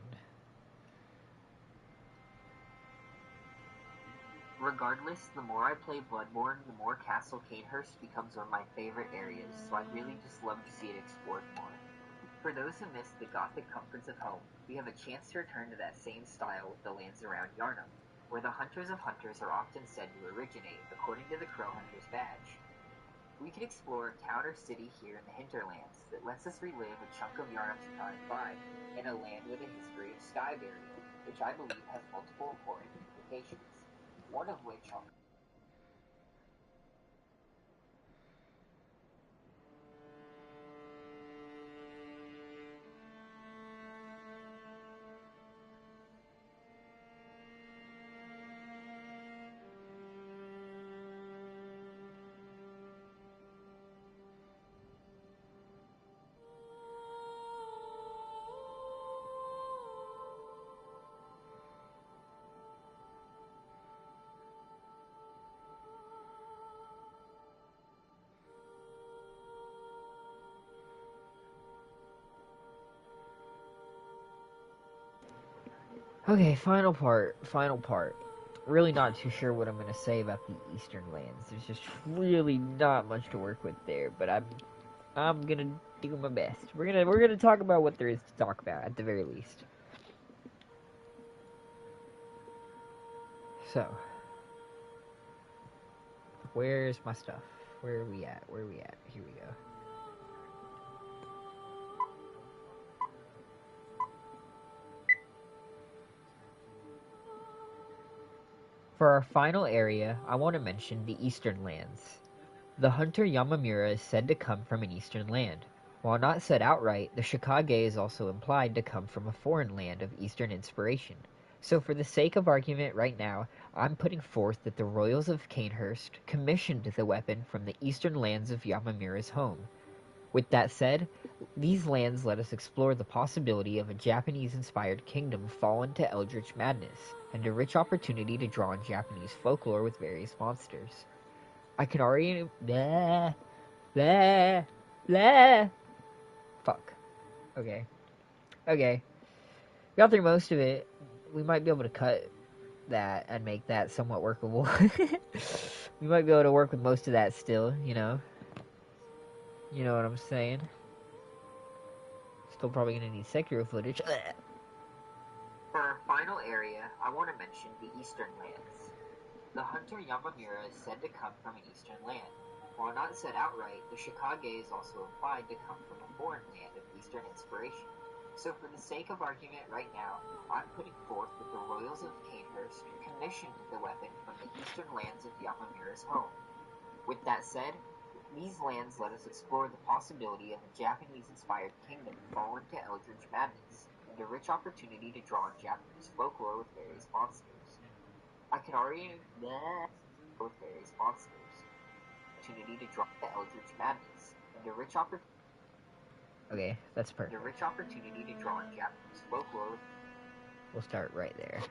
Regardless, the more I play Bloodborne, the more Castle Canehurst becomes one of my favorite areas, so I'd really just love to see it explored more. For those who miss the gothic comforts of home, we have a chance to return to that same style with the lands around Yharnam, where the Hunters of Hunters are often said to originate, according to the Crow Hunter's badge. We could explore a town or city here in the hinterlands that lets us relive a chunk of Yharnam's prime vibe in a land with a history of sky burial, which I believe has multiple important implications, one of which I'll Okay, final part. Really not too sure what I'm gonna say about the Eastern Lands. There's just really not much to work with there, but I'm gonna do my best. We're gonna talk about what there is to talk about at the very least. So, where's my stuff? Where are we at? Here we go. For our final area, I want to mention the Eastern Lands. The hunter Yamamura is said to come from an eastern land. While not said outright, the Shikage is also implied to come from a foreign land of eastern inspiration. So for the sake of argument right now, I'm putting forth that the royals of Canehurst commissioned the weapon from the eastern lands of Yamamura's home. With that said, these lands let us explore the possibility of a Japanese-inspired kingdom fallen to eldritch madness, and a rich opportunity to draw on Japanese folklore with various monsters. I can already... Blah, blah, blah. Fuck. Okay. Got through most of it. We might be able to cut that and make that somewhat workable. We might be able to work with most of that still, you know? You know what I'm saying? Still probably gonna need Sekiro footage. For our final area, I want to mention the Eastern Lands. The hunter Yamamura is said to come from an eastern land. While not said outright, the Shikage is also implied to come from a foreign land of eastern inspiration. So for the sake of argument right now, I'm putting forth that the royals of Canehurst commissioned the weapon from the eastern lands of Yamamura's home. With that said, these lands let us explore the possibility of a Japanese-inspired kingdom fallen to eldritch madness, and a rich opportunity to draw on Japanese folklore with various monsters. I can already with various monsters. Opportunity to draw the eldritch madness, and a rich opportunity. Okay, that's perfect. And a rich opportunity to draw on Japanese folklore. We'll start right there.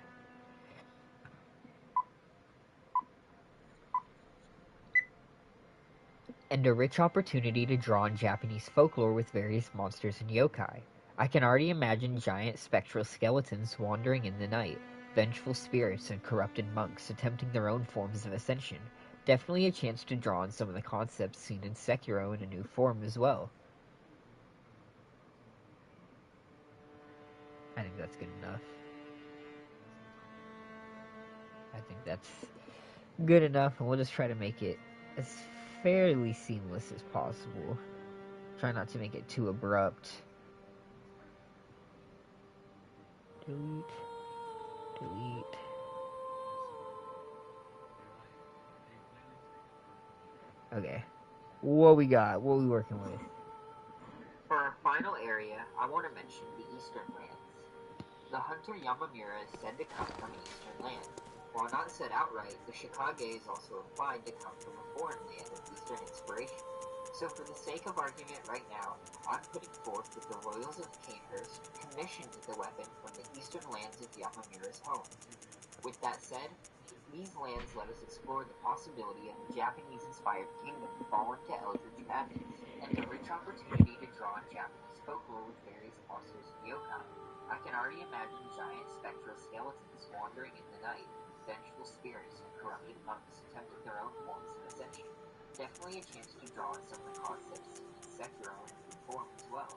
And a rich opportunity to draw on Japanese folklore with various monsters and yokai. I can already imagine giant spectral skeletons wandering in the night, vengeful spirits and corrupted monks attempting their own forms of ascension. Definitely a chance to draw on some of the concepts seen in Sekiro in a new form as well. I think that's good enough. I think that's good enough, and we'll just try to make it as fairly seamless as possible. Try not to make it too abrupt. Delete. Okay. What we got? What we working with? For our final area, I want to mention the Eastern Lands. The hunter Yamamura is said to come from an eastern land. While not said outright, the Shikage is also implied to come from a foreign land of eastern inspiration. So for the sake of argument right now, I'm putting forth that the royals of Canehurst commissioned the weapon from the eastern lands of Yamamura's home. With that said, these lands let us explore the possibility of a Japanese-inspired kingdom fallen to eldritch madness, and a rich opportunity to draw on Japanese folklore with various monsters and yokai. I can already imagine giant spectral skeletons wandering in the night, vengeful spirits and corrupted monks attempting their own forms of ascension. Definitely a chance to draw on some of the concepts in Sekiro in a new form as well.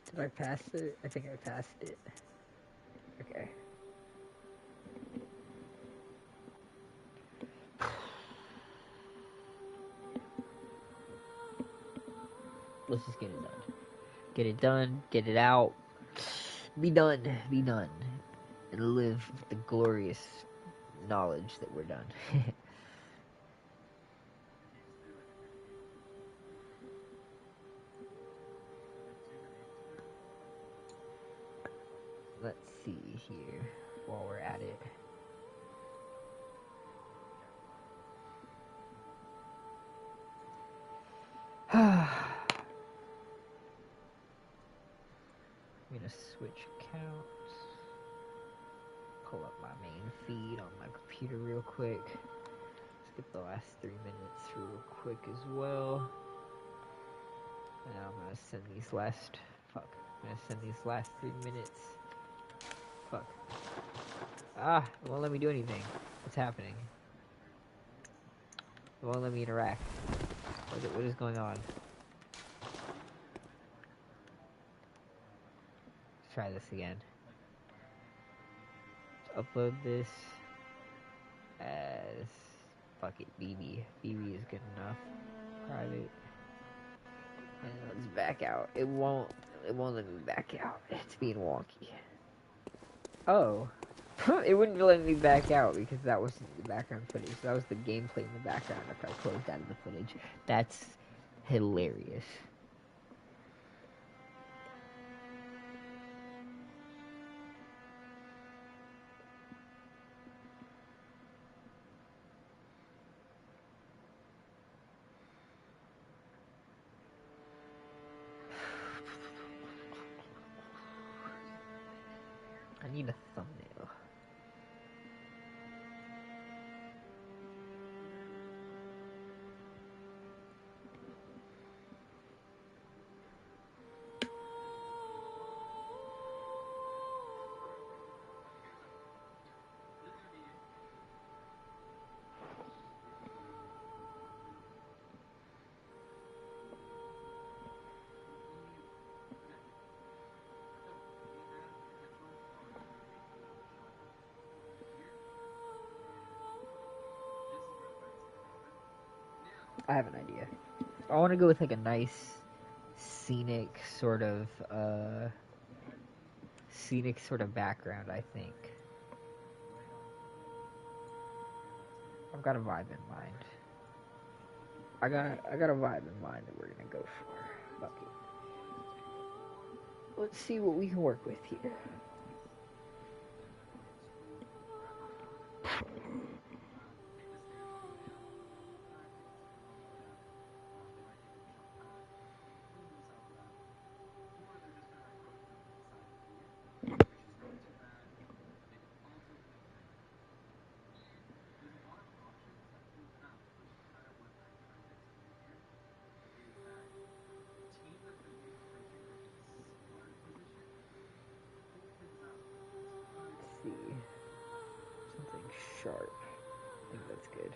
Did I pass it? I think I passed it. Okay. Let's just get it done. Get it done, get it out. Be done, and live with the glorious knowledge that we're done. Let's see here while we're at it. I'm gonna switch accounts. pull up my main feed on my computer real quick. Skip the last 3 minutes real quick as well. And I'm gonna send these last. Fuck. I'm gonna send these last 3 minutes. Fuck. Ah, it won't let me do anything. What's happening? It won't let me interact. What is going on? Let's try this again. Let's upload this as fuck it, BB. BB is good enough. Private. And let's back out. It won't let me back out. It's being wonky. Oh. It wouldn't let me back out because that wasn't the background footage. That was the gameplay in the background after I closed out of the footage. That's hilarious. I need a thumbnail. I have an idea. I want to go with like a nice scenic sort of background, I think. I've got a vibe in mind. I got a vibe in mind that we're gonna go for. Fuck it. Let's see what we can work with here. See, something sharp. I think that's good.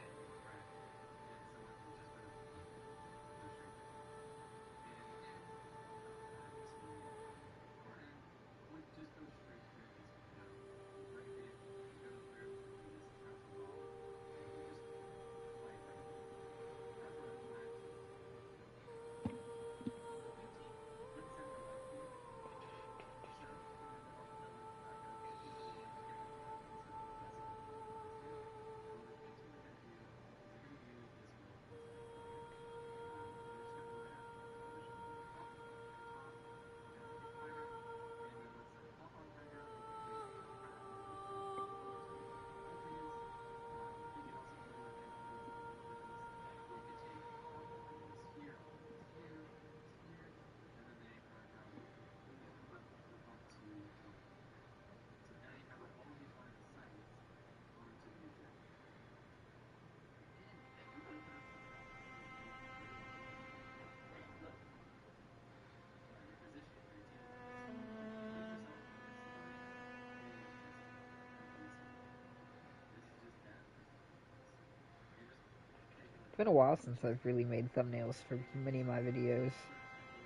It's been a while since I've really made thumbnails for many of my videos.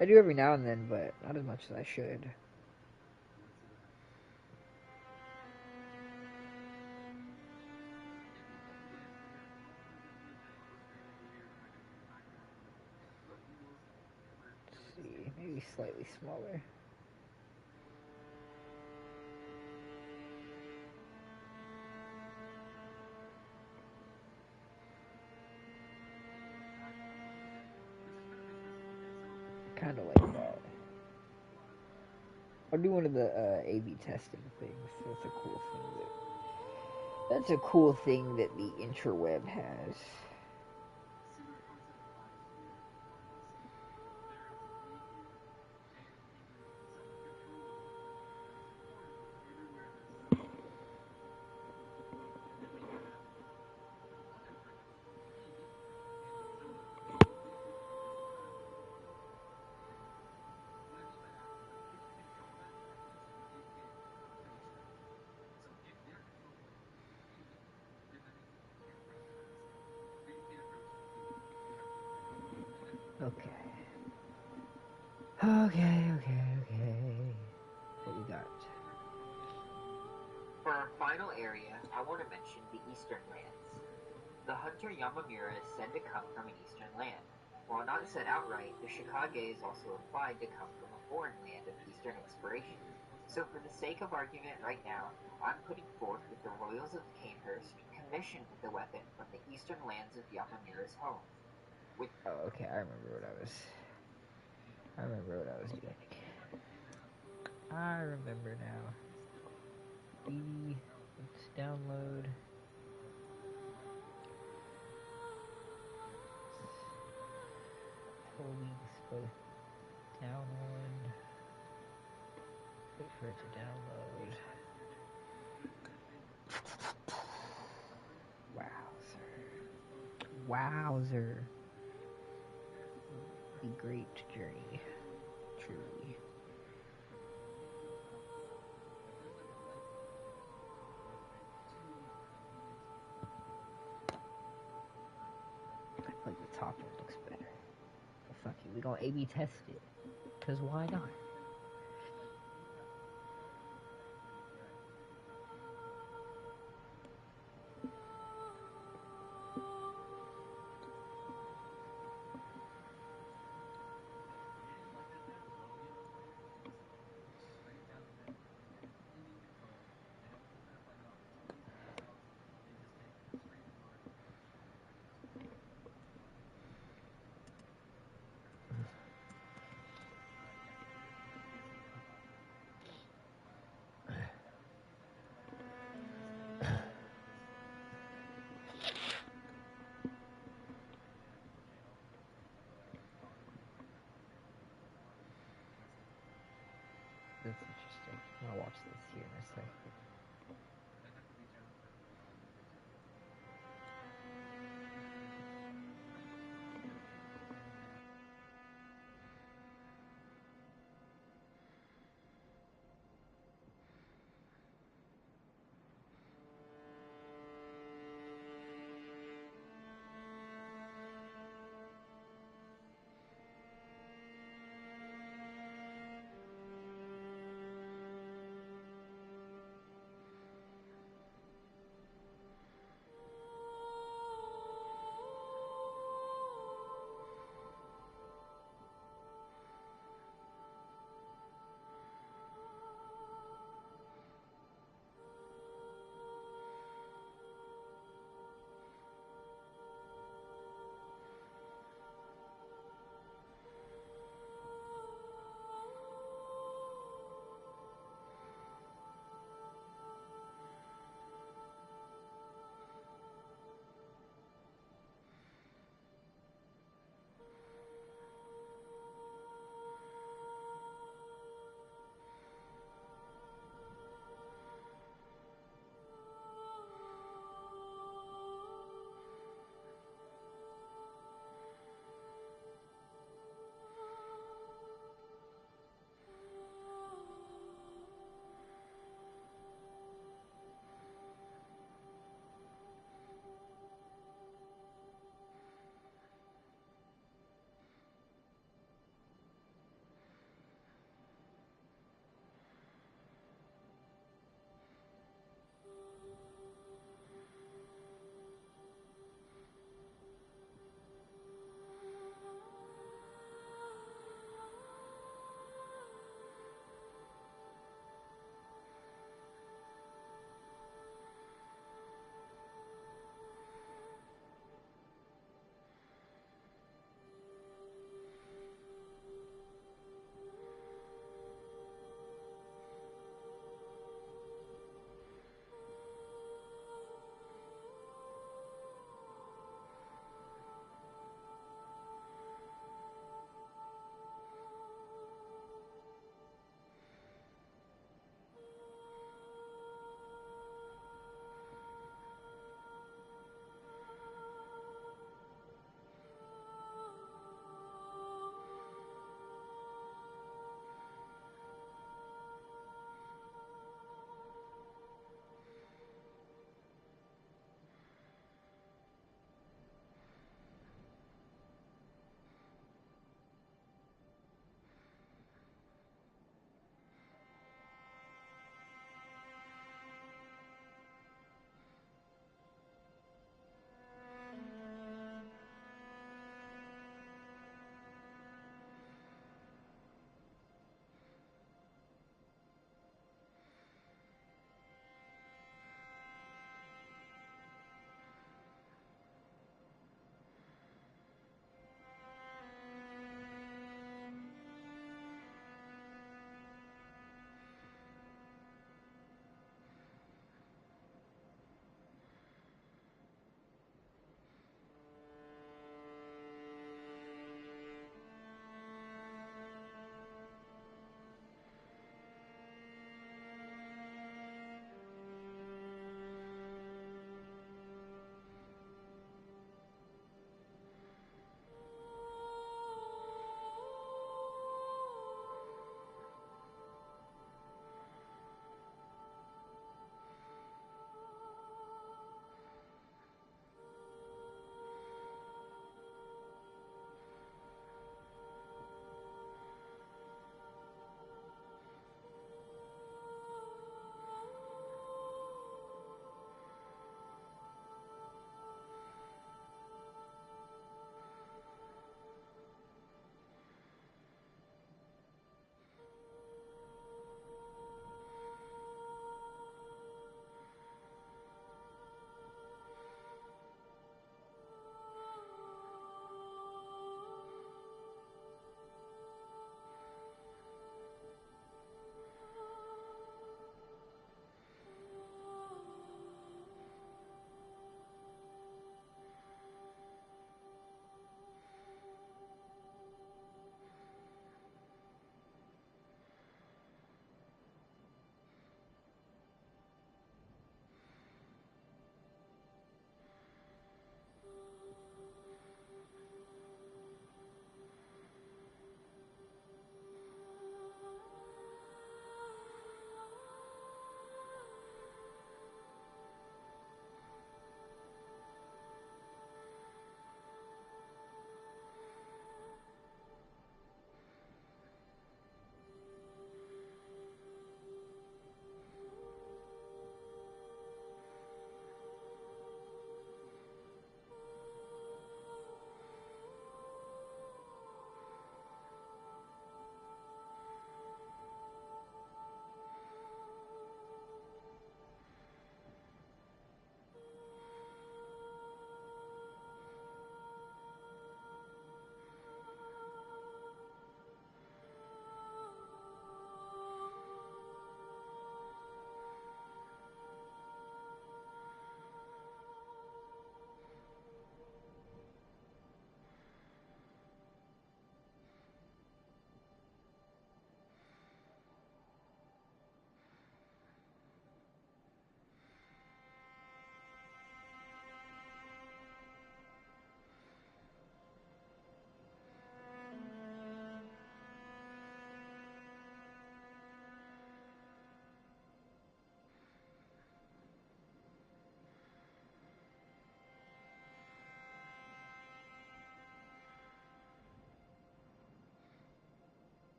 I do every now and then, but not as much as I should. Let's see, maybe slightly smaller. Kind of like that. I'll do one of the A/B testing things. That's a cool thing. That's a cool thing that the interweb has. Okay. What we got? For our final area, I want to mention the Eastern Lands. The hunter Yamamura is said to come from an Eastern land. While not said outright, the Shikage is also implied to come from a foreign land of Eastern inspiration. So for the sake of argument right now, I'm putting forth that the Royals of Canehurst commissioned the weapon from the Eastern lands of Yamamura's home. Oh, okay, I remember what I was doing. I remember now. Let's download. Holdings both down one. Wait for it to download. Wowzer. The great journey. Truly. I feel like the top one looks better. But fuck it, we gonna A/B test it. Cause why not? That's interesting. I'm gonna watch this here in a second.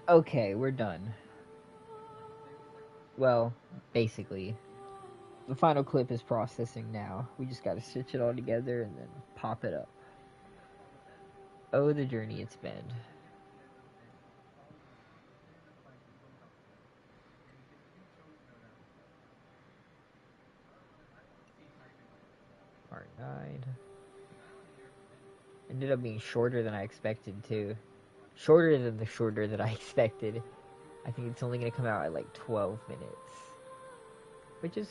Okay, we're done. Well, basically. The final clip is processing now. We just gotta stitch it all together and then pop it up. Oh, the journey it's been. Part 9. Ended up being shorter than I expected too. Shorter than the shorter that I expected. I think it's only gonna come out at like 12 minutes. Which is,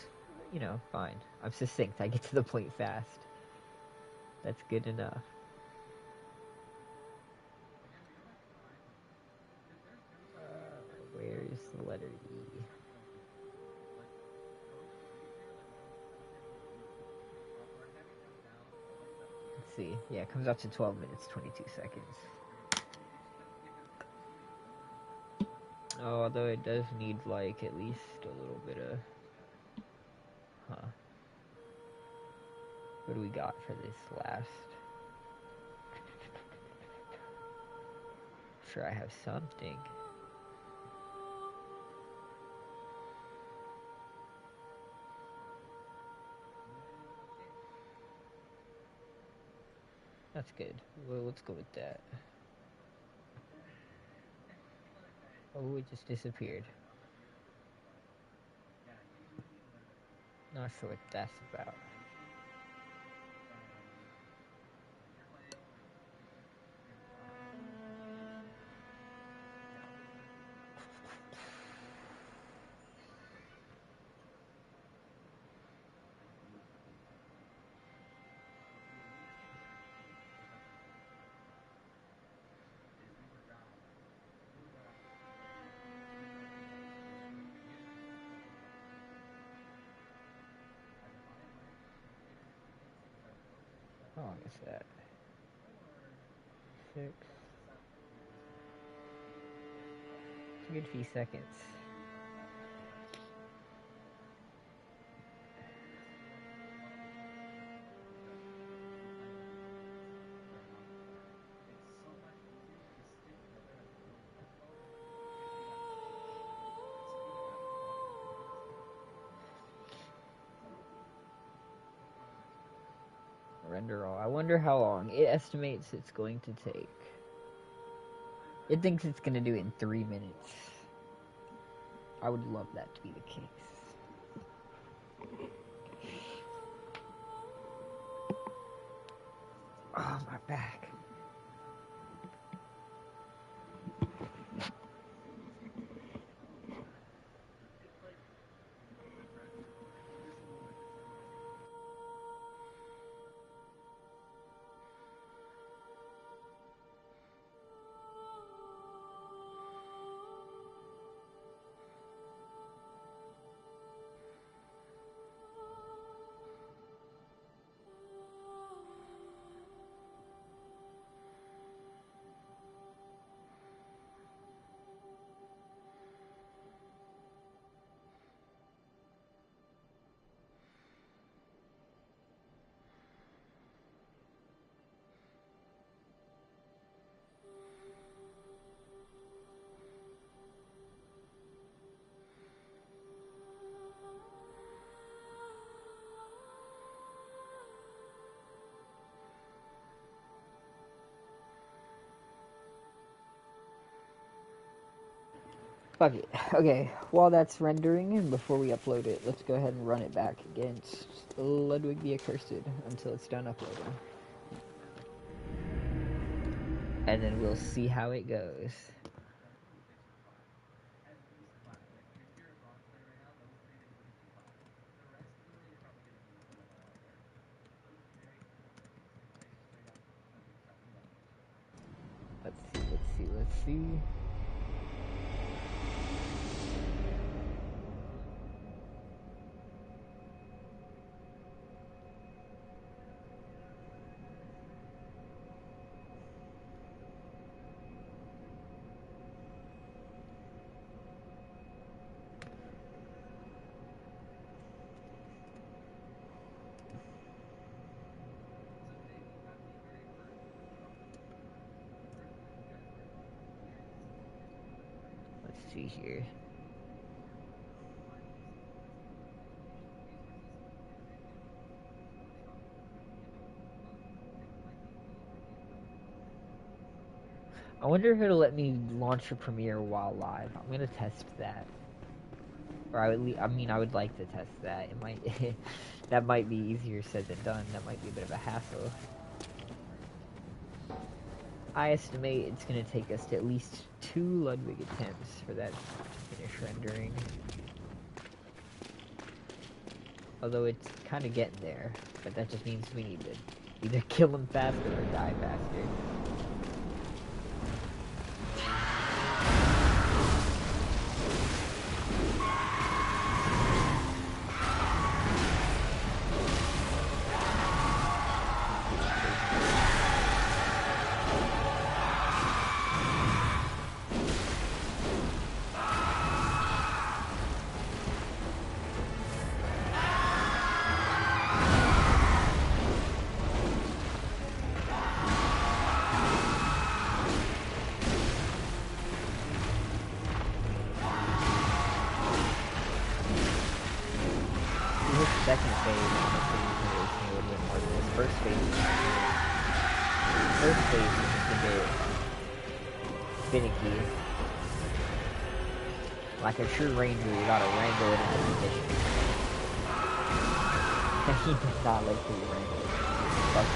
you know, fine. I'm succinct. I get to the point fast. That's good enough. Where's the letter E? Let's see. Yeah, it comes out to 12 minutes, 22 seconds. Oh, although it does need, like, at least a little bit of... Huh. What do we got for this last? Sure, I have something. That's good. Well, let's go with that. Oh, it just disappeared. Not sure what that's about. How long is that? 6. It's a good few seconds. Render all. I wonder how long it estimates it's going to take. It thinks it's going to do it in 3 minutes. I would love that to be the case. Oh, my back. Fuck it. Okay, while that's rendering and before we upload it, let's go ahead and run it back against Ludwig the Accursed until it's done uploading. And then we'll see how it goes. Let's see. see here. I wonder if it'll let me launch a premiere while live. I'm gonna test that. Or I would like to test that. It might, that might be easier said than done. That might be a bit of a hassle. I estimate it's gonna take us to at least 2 Ludwig attempts for that to finish rendering. Although it's kind of getting there, but that just means we need to either kill him faster or die faster. Second phase, honestly, you can race me a little bit more than this. First phase is just a bit finicky. Like a true ranger, you gotta wrangle it into position. He does not like to be wrangled. Fuck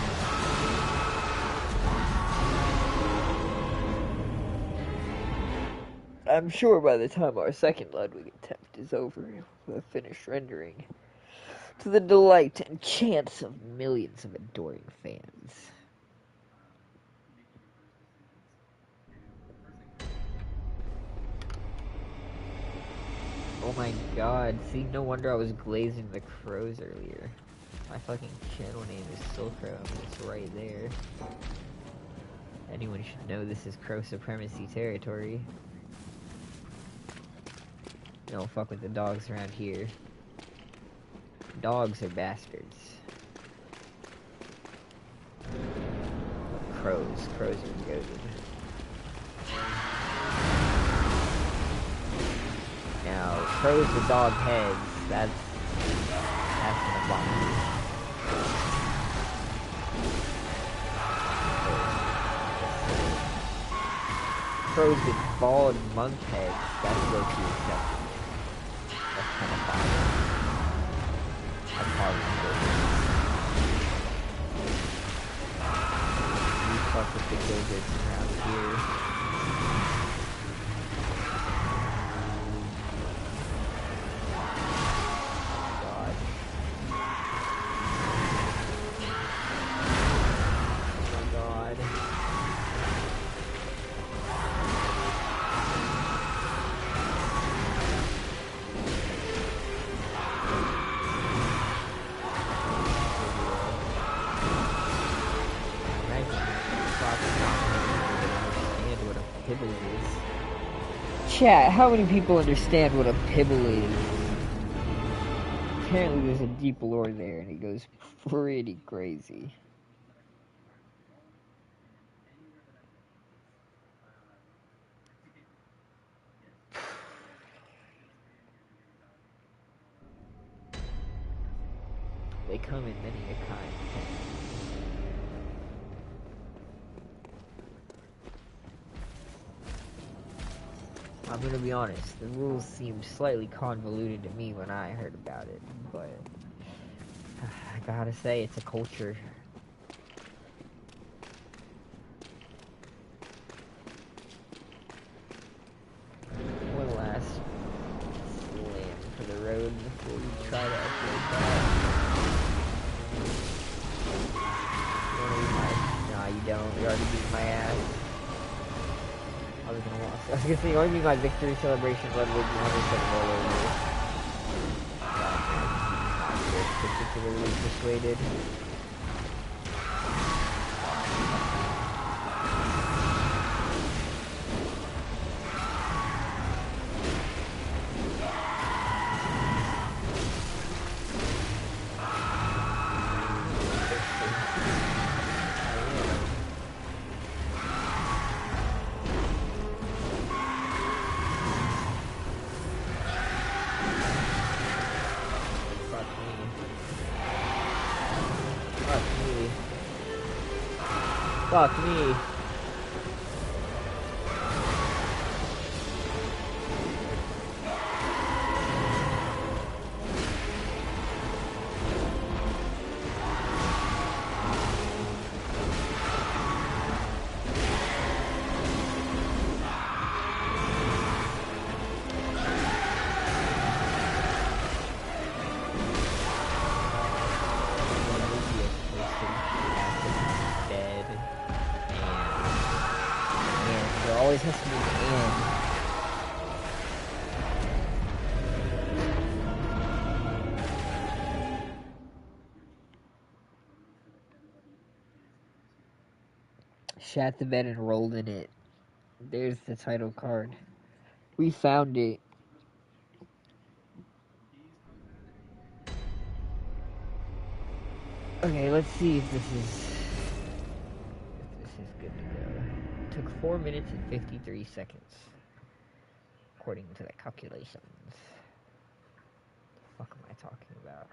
me. I'm sure by the time our second Ludwig attempt is over, we'll have finished rendering. To the delight and chance of millions of adoring fans. Oh my god, see, no wonder I was glazing the crows earlier. My fucking channel name is Soulcrow, it's right there. Anyone should know this is crow supremacy territory. Don't fuck with the dogs around here. Dogs are bastards. Crows are goated. Now, crows with dog heads, that's gonna bother me. Crows with bald monk heads, that's low-key acceptable. That's kind of bothering. You fuck with the go-goods around here. God. Oh my god. Chat, how many people understand what a pibble is? Apparently there's a deep lore there and it goes pretty crazy. They come in many a kind. I'm gonna be honest, the rules seemed slightly convoluted to me when I heard about it, but I gotta say, it's a culture. One last slam for the road before we try to upload that. Nah, you don't. You already beat my ass. I was gonna say, only be my victory celebration Bloodwood 100% roll over. Not particularly persuaded. Fuck me. Always has to be an and. Shat the bed and rolled in it. There's the title card. We found it. Okay, let's see if this is good to go. It took 4 minutes and 53 seconds. According to the calculations. What the fuck am I talking about?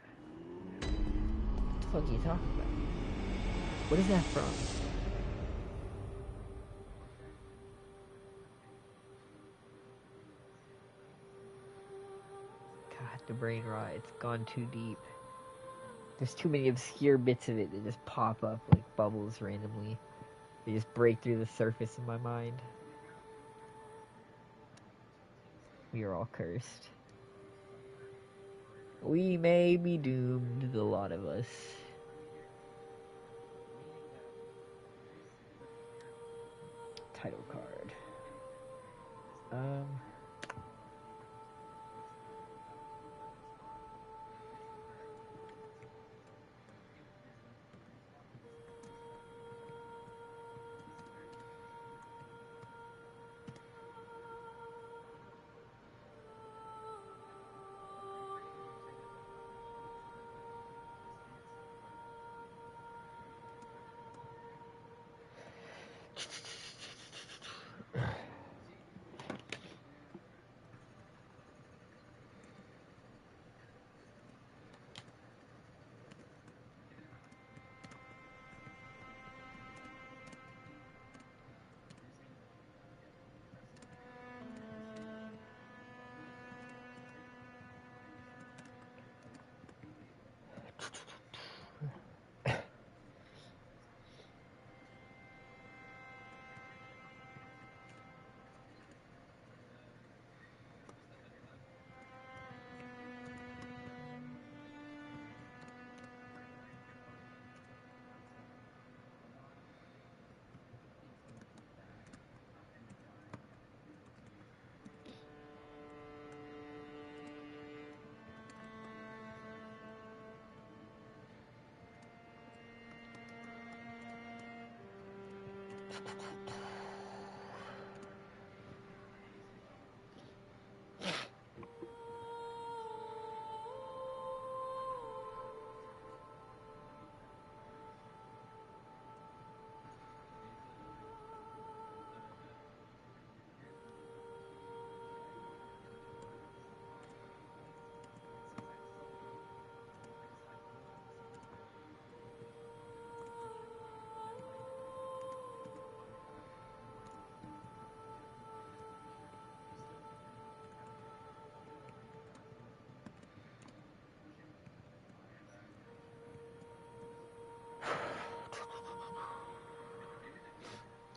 What the fuck are you talking about? What is that from? God, the brain rot. It's gone too deep. There's too many obscure bits of it that just pop up like bubbles randomly. They just break through the surface in my mind. We are all cursed. We may be doomed, the lot of us. Title card.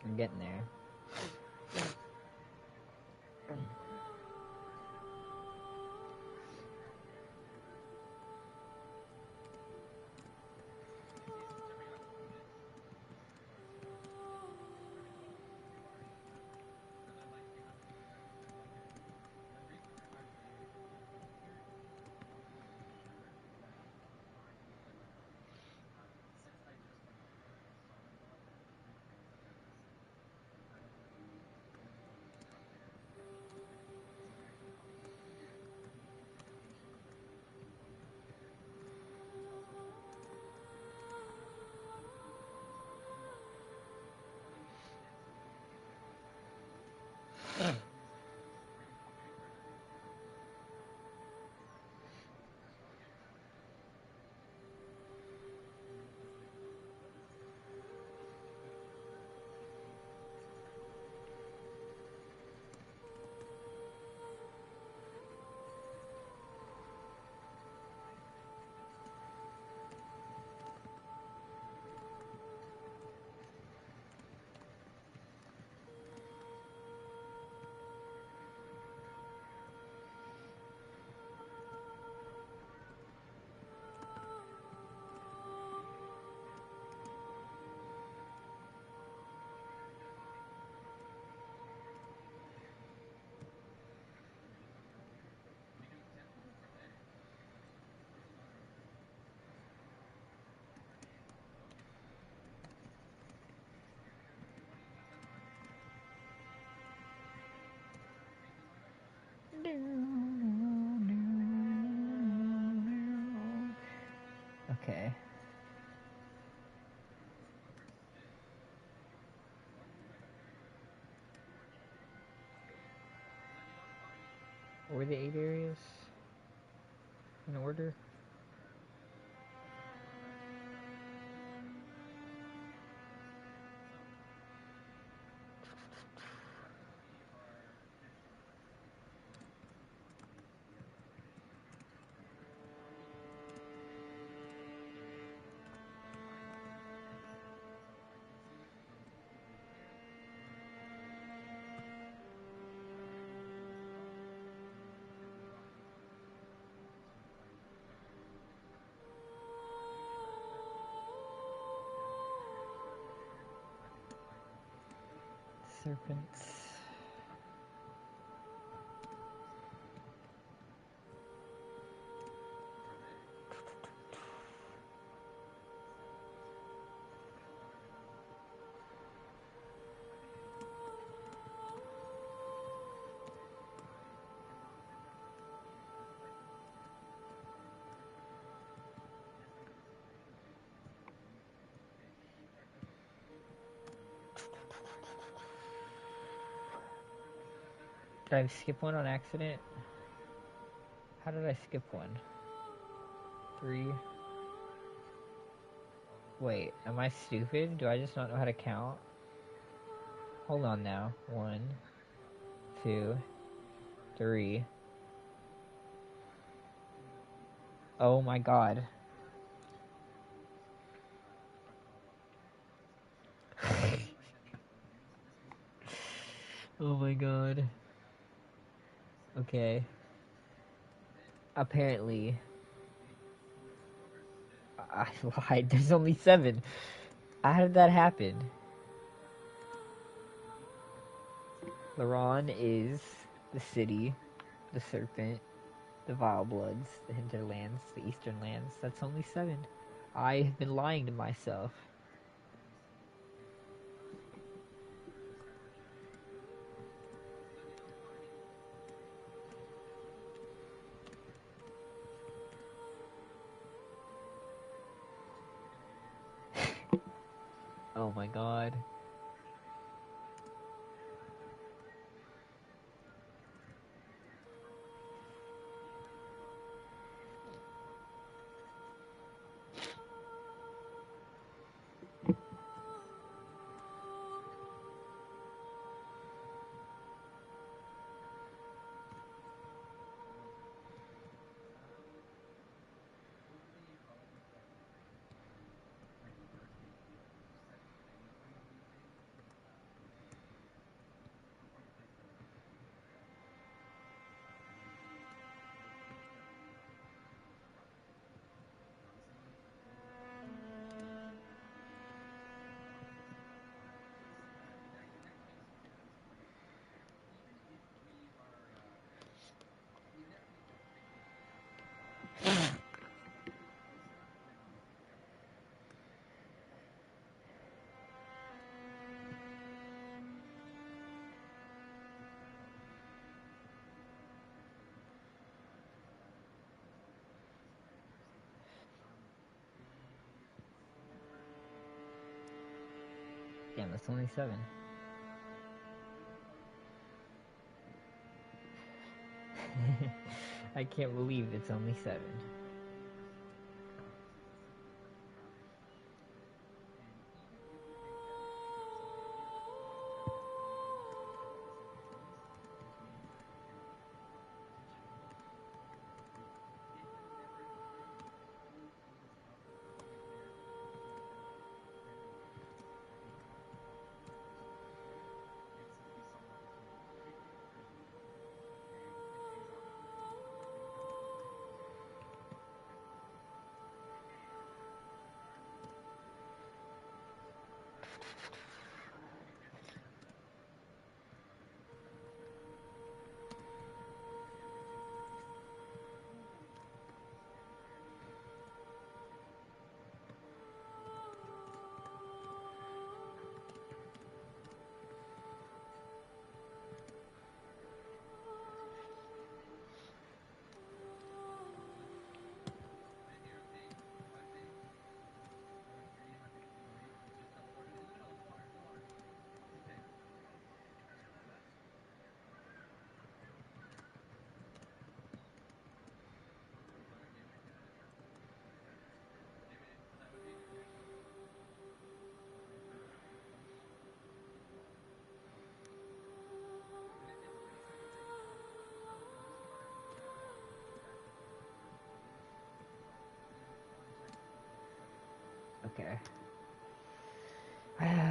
I'm getting there. Okay. What were the 8 areas? In order? Serpents. Did I skip one on accident? How did I skip one? 3. Wait, am I stupid? Do I just not know how to count? Hold on now. 1, 2, 3. Oh my god. Oh my god. Okay. Apparently, I lied. There's only 7. How did that happen? Laron is the city, the serpent, the vile bloods, the hinterlands, the eastern lands. That's only 7. I have been lying to myself. Oh my god. Damn, that's only 7. I can't believe it's only 7.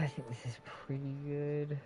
think this is pretty good.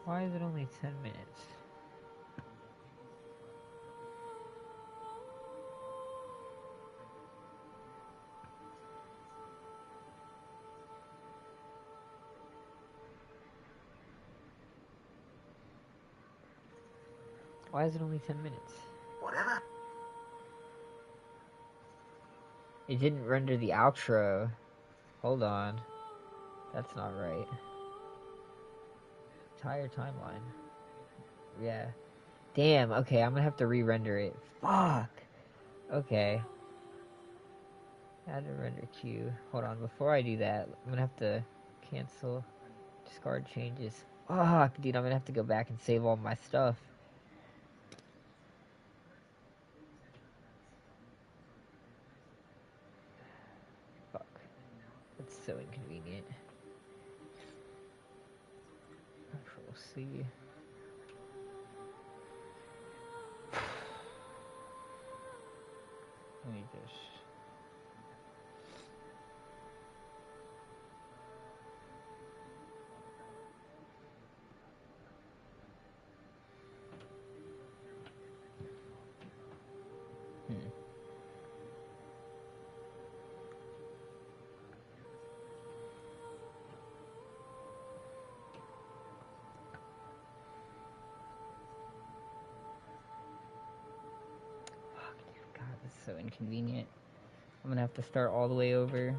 Why is it only 10 minutes? Why is it only 10 minutes? Whatever. It didn't render the outro. Hold on. That's not right. Entire timeline. Yeah. Damn, okay, I'm gonna have to re-render it. Fuck! Okay. Add a render queue. Hold on, before I do that, I'm gonna have to cancel discard changes. Fuck, dude, I'm gonna have to go back and save all my stuff. Fuck. That's so inconvenient. Control C. Let me just... God, that's so inconvenient. I'm gonna have to start all the way over.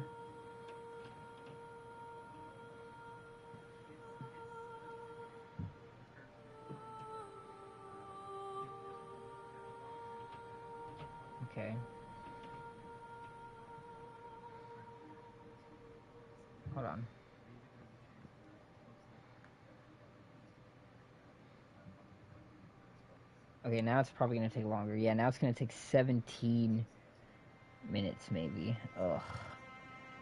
Okay. Hold on. Okay, now it's probably gonna take longer. Yeah, now it's gonna take 17 minutes maybe. Ugh.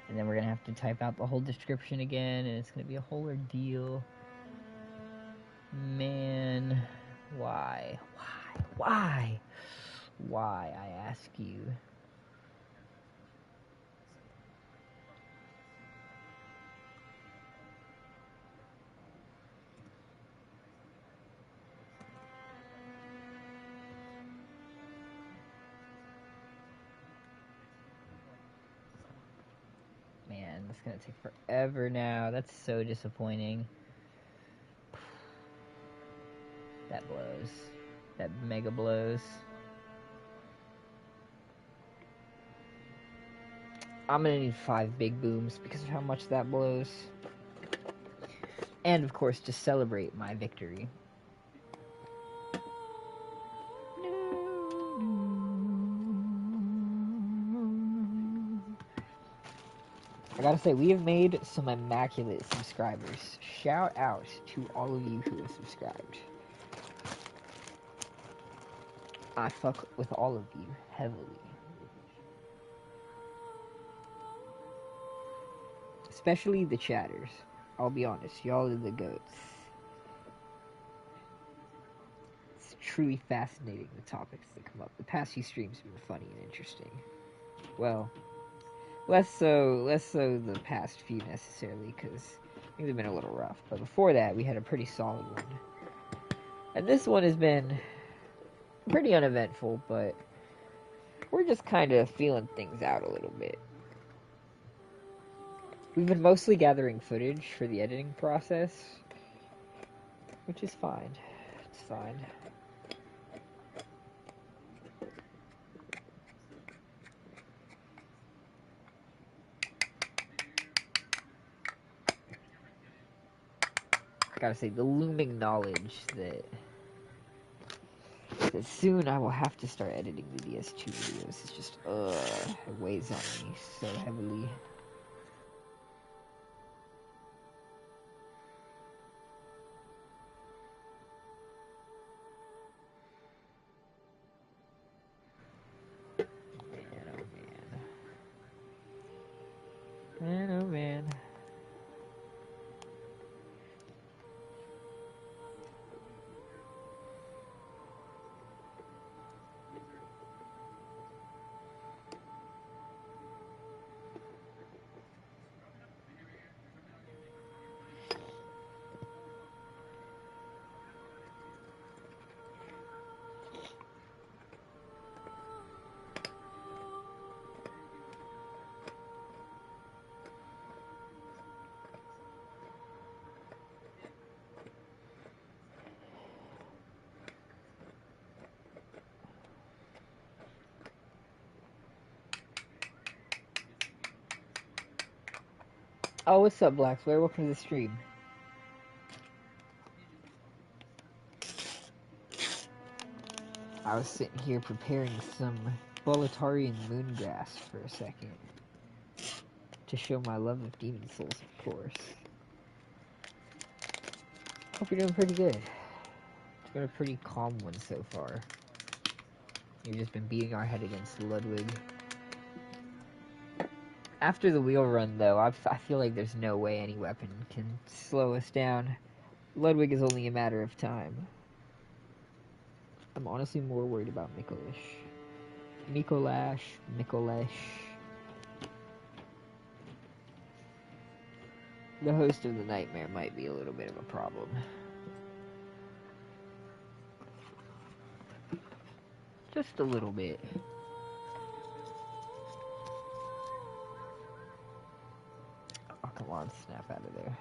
And then we're gonna have to type out the whole description again, and it's gonna be a whole ordeal. Man, why? Why? Why, I ask you? Man, that's gonna take forever now. That's so disappointing. That blows. That mega blows. I'm gonna need 5 big booms because of how much that blows. And of course, to celebrate my victory. I gotta say, we have made some immaculate subscribers. Shout out to all of you who have subscribed. I fuck with all of you heavily. Especially the chatters. I'll be honest, y'all are the goats. It's truly fascinating, the topics that come up. The past few streams have been funny and interesting. Well, less so the past few necessarily, because things have been a little rough. But before that, we had a pretty solid one. And this one has been pretty uneventful, but we're just kind of feeling things out a little bit. We've been mostly gathering footage for the editing process, which is fine. It's fine. I gotta say, the looming knowledge that soon I will have to start editing the DS2 videos is just, it weighs on me so heavily. Man, oh man. Oh, what's up, Blackswear? Welcome to the stream. I was sitting here preparing some Boletarian moongrass for a second. To show my love of Demon Souls, of course. Hope you're doing pretty good. It's been a pretty calm one so far. We've just been beating our head against Ludwig. After the wheel run, though, I feel like there's no way any weapon can slow us down. Ludwig is only a matter of time. I'm honestly more worried about Mikolash. The host of the nightmare might be a little bit of a problem. Just a little bit. Oh, come on, snap out of there.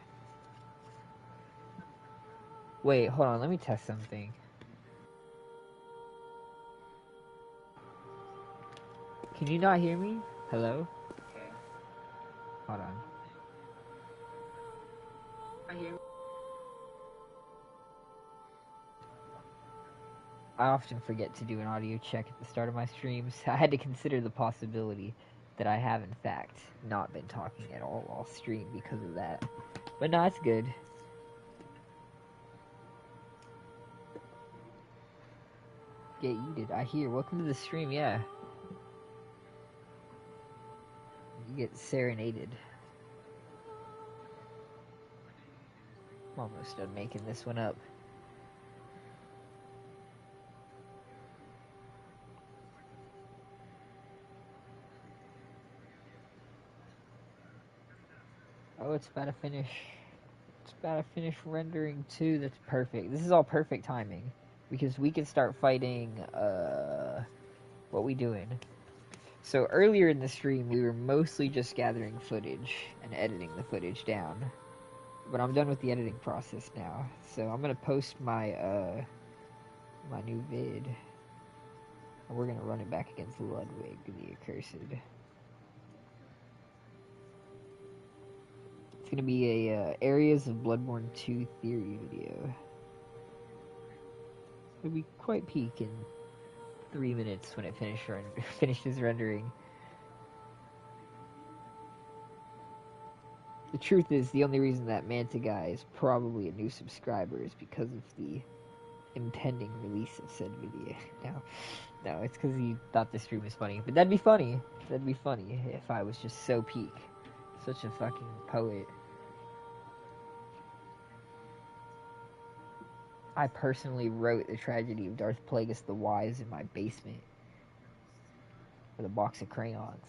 Wait, hold on, let me test something. Can you not hear me? Hello? Okay. Hold on. I hear. I often forget to do an audio check at the start of my streams. I had to consider the possibility that I have, in fact, not been talking at all stream because of that. But no, it's good. Get yeeted. I hear. Welcome to the stream, yeah. You get serenaded. I'm almost done making this one up. Oh, it's about to finish. It's about to finish rendering too. That's perfect. This is all perfect timing. Because we can start fighting, what we doing? So earlier in the stream, we were mostly just gathering footage and editing the footage down. But I'm done with the editing process now. So I'm gonna post my, my new vid. And we're gonna run it back against Ludwig, the Accursed. It's gonna be a areas of Bloodborne 2 theory video. It'll be quite peak in 3 minutes when it finishes rendering. The truth is, the only reason that Manta guy is probably a new subscriber is because of the impending release of said video. No, it's because he thought the stream was funny. But that'd be funny. That'd be funny if I was just so peak. Such a fucking poet. I personally wrote the tragedy of Darth Plagueis the Wise in my basement with a box of crayons.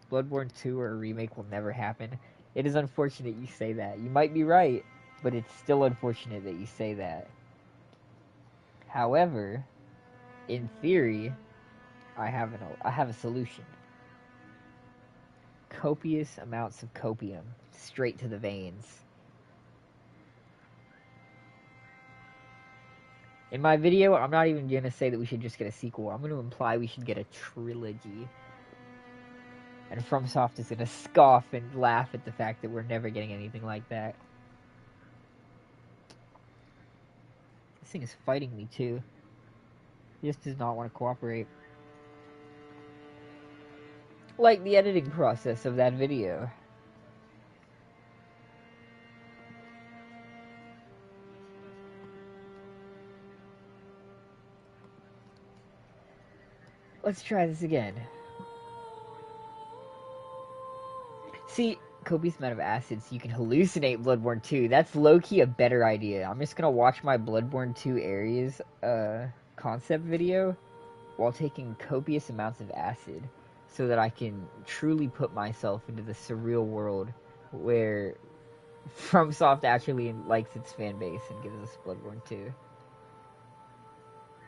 Bloodborne 2 or a remake will never happen. It is unfortunate you say that. You might be right, but it's still unfortunate that you say that. However, in theory, I have a solution. Copious amounts of copium, straight to the veins. In my video, I'm not even going to say that we should just get a sequel. I'm going to imply we should get a trilogy. And FromSoft is going to scoff and laugh at the fact that we're never getting anything like that. This thing is fighting me, too. He just does not want to cooperate. Like the editing process of that video. Let's try this again. See, copious amount of acid so you can hallucinate Bloodborne 2. That's low-key a better idea. I'm just gonna watch my Bloodborne 2 areas concept video while taking copious amounts of acid so that I can truly put myself into the surreal world where FromSoft actually likes its fan base and gives us Bloodborne 2.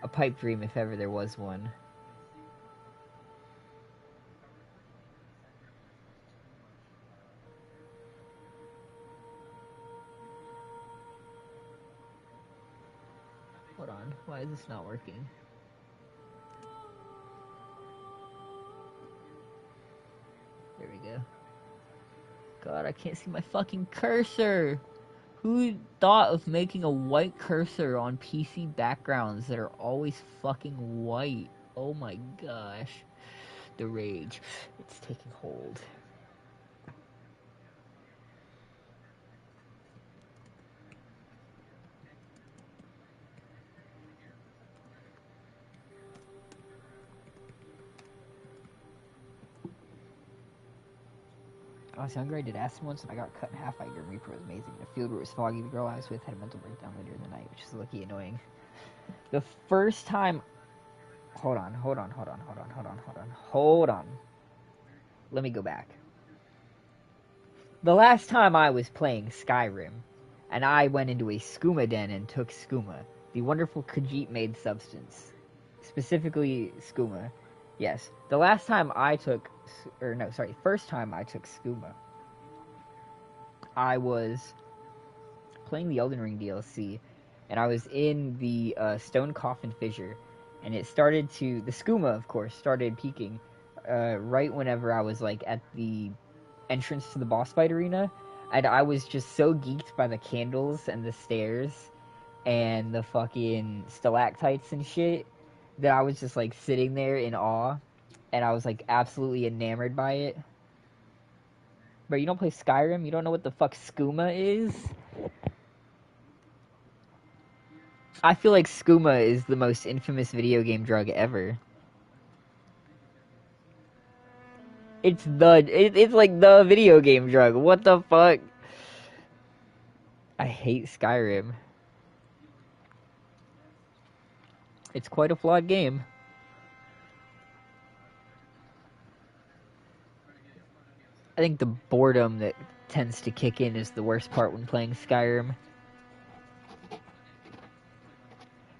A pipe dream if ever there was one. Hold on, why is this not working? There we go. God, I can't see my fucking cursor! Who thought of making a white cursor on PC backgrounds that are always fucking white? Oh my gosh. The rage. It's taking hold. I was younger, I did acid once, and I got cut in half by a Grim Reaper. It was amazing. The field where it was foggy, the girl I was with had a mental breakdown later in the night, which is lucky annoying. The first time... Hold on. Let me go back. The last time I was playing Skyrim, and I went into a skooma den and took skooma, the wonderful Khajiit-made substance. Specifically, skooma. Yes, the last time I took, first time I took skooma, I was playing the Elden Ring DLC, and I was in the Stone Coffin Fissure, and it started to, the skooma, of course, started peaking right whenever I was, like, at the entrance to the boss fight arena, and I was just so geeked by the candles and the stairs and the fucking stalactites and shit, that I was just, like, sitting there in awe, and I was, like, absolutely enamored by it. But you don't play Skyrim? You don't know what the fuck skooma is? I feel like skooma is the most infamous video game drug ever. It's like the video game drug. What the fuck? I hate Skyrim. It's quite a flawed game. I think the boredom that tends to kick in is the worst part when playing Skyrim.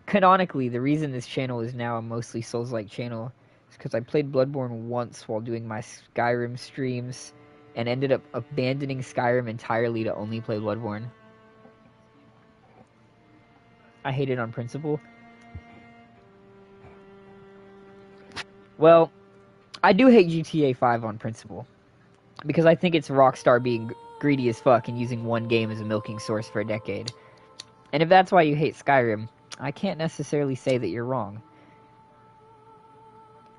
Canonically, the reason this channel is now a mostly Souls-like channel is because I played Bloodborne once while doing my Skyrim streams and ended up abandoning Skyrim entirely to only play Bloodborne. I hate it on principle. Well, I do hate GTA 5 on principle. because I think it's Rockstar being greedy as fuck and using one game as a milking source for a decade. And if that's why you hate Skyrim, I can't necessarily say that you're wrong.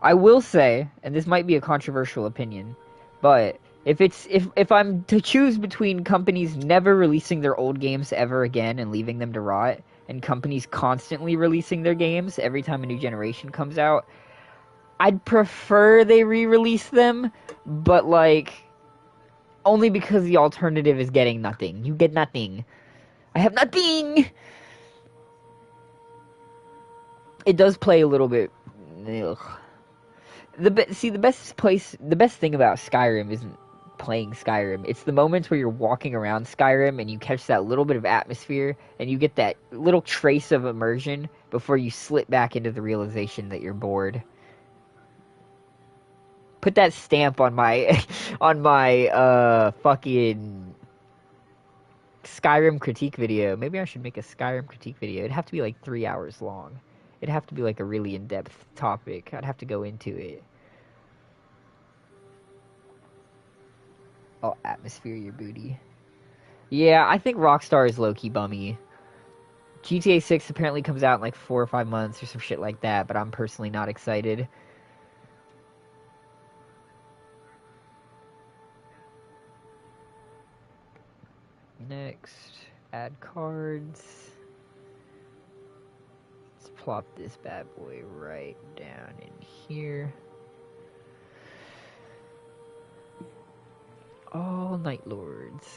I will say, and this might be a controversial opinion, but if I'm to choose between companies never releasing their old games ever again and leaving them to rot, and companies constantly releasing their games every time a new generation comes out, I'd prefer they re-release them, but like only because the alternative is getting nothing. You get nothing. I have nothing. It does play a little bit. Ugh. The best thing about Skyrim isn't playing Skyrim. It's the moments where you're walking around Skyrim and you catch that little bit of atmosphere and you get that little trace of immersion before you slip back into the realization that you're bored. Put that stamp on my on my fucking Skyrim critique video. Maybe I should make a Skyrim critique video. It'd have to be like 3 hours long. It'd have to be like a really in-depth topic. I'd have to go into it. Oh, atmosphere your booty. Yeah, I think Rockstar is low-key bummy. GTA 6 apparently comes out in like 4 or 5 months or some shit like that, but I'm personally not excited. Next, add cards. Let's plop this bad boy right down in here. All Night Lords.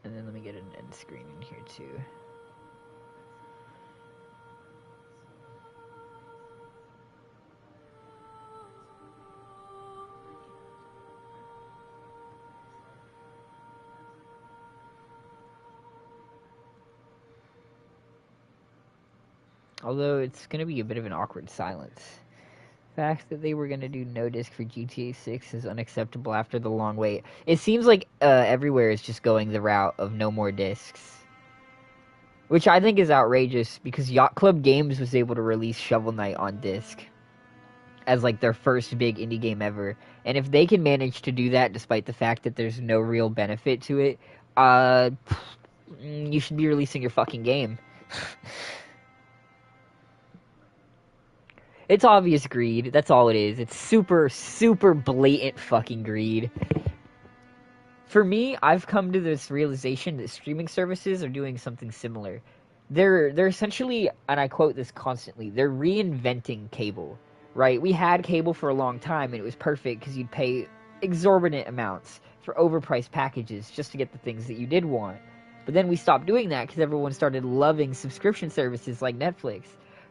And then let me get an end screen in here too. Although it's going to be a bit of an awkward silence. The fact that they were going to do no disc for GTA 6 is unacceptable after the long wait. It seems like everywhere is just going the route of no more discs. Which I think is outrageous because Yacht Club Games was able to release Shovel Knight on disc as like their first big indie game ever. And if they can manage to do that despite the fact that there's no real benefit to it, you should be releasing your fucking game. It's obvious greed. That's all it is. It's super, super blatant fucking greed. For me, I've come to this realization that streaming services are doing something similar. They're essentially, and I quote this constantly, they're reinventing cable, right? We had cable for a long time, and it was perfect because you'd pay exorbitant amounts for overpriced packages just to get the things that you did want. But then we stopped doing that because everyone started loving subscription services like Netflix.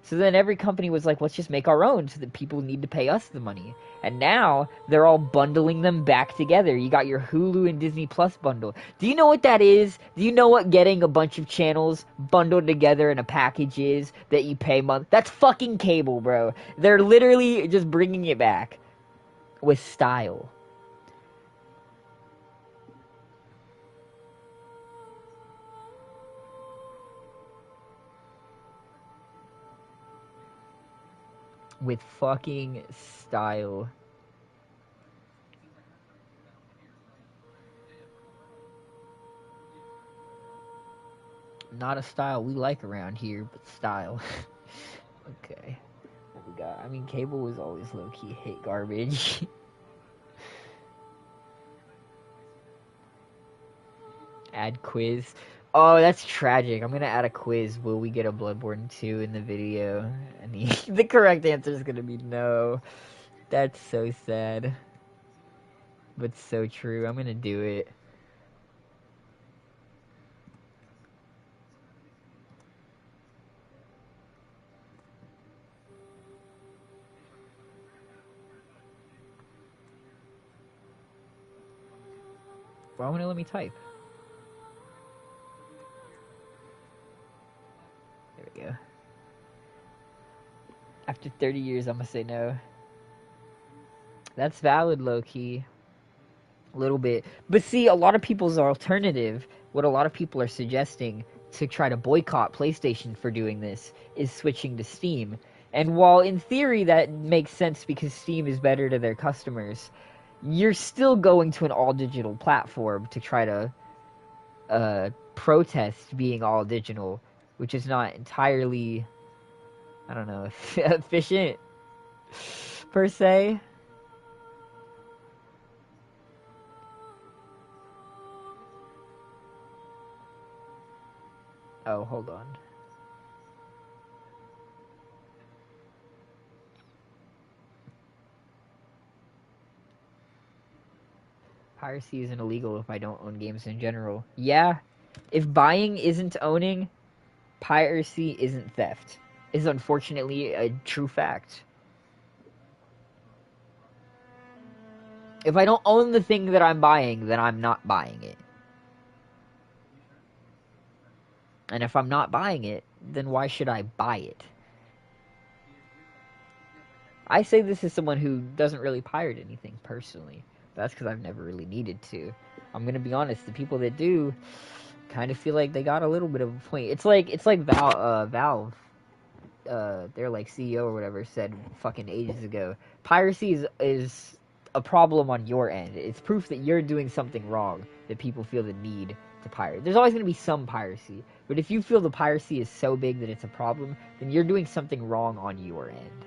So then every company was like, let's just make our own so that people need to pay us the money. And now they're all bundling them back together. You got your Hulu and Disney Plus bundle. Do you know what that is? Do you know what getting a bunch of channels bundled together in a package is that you pay month? That's fucking cable, bro. They're literally just bringing it back with style. With fucking style. Not a style we like around here, but style. Okay. What we got? I mean, cable was always low-key hate garbage. Add quiz. Oh, that's tragic. I'm gonna add a quiz. Will we get a Bloodborne 2 in the video? And the correct answer is gonna be no. That's so sad. But so true. I'm gonna do it. Why won't it let me type? There we go. After 30 years, I'm gonna say no. That's valid, low-key. A little bit. But see, a lot of people's alternative, what a lot of people are suggesting, to try to boycott PlayStation for doing this is switching to Steam. And while in theory that makes sense because Steam is better to their customers, you're still going to an all-digital platform to try to protest being all-digital, which is not entirely, I don't know, efficient, per se. Oh, hold on. Piracy isn't illegal if I don't own games in general. Yeah, if buying isn't owning, piracy isn't theft. Is unfortunately a true fact. If I don't own the thing that I'm buying, then I'm not buying it. And if I'm not buying it, then why should I buy it? I say this as someone who doesn't really pirate anything personally. That's because I've never really needed to. I'm gonna be honest. The people that do, kind of feel like they got a little bit of a point. It's like Valve. Their like CEO or whatever said fucking ages ago. Piracy is a problem on your end. It's proof that you're doing something wrong that people feel the need to pirate. There's always going to be some piracy, but if you feel the piracy is so big that it's a problem, then you're doing something wrong on your end.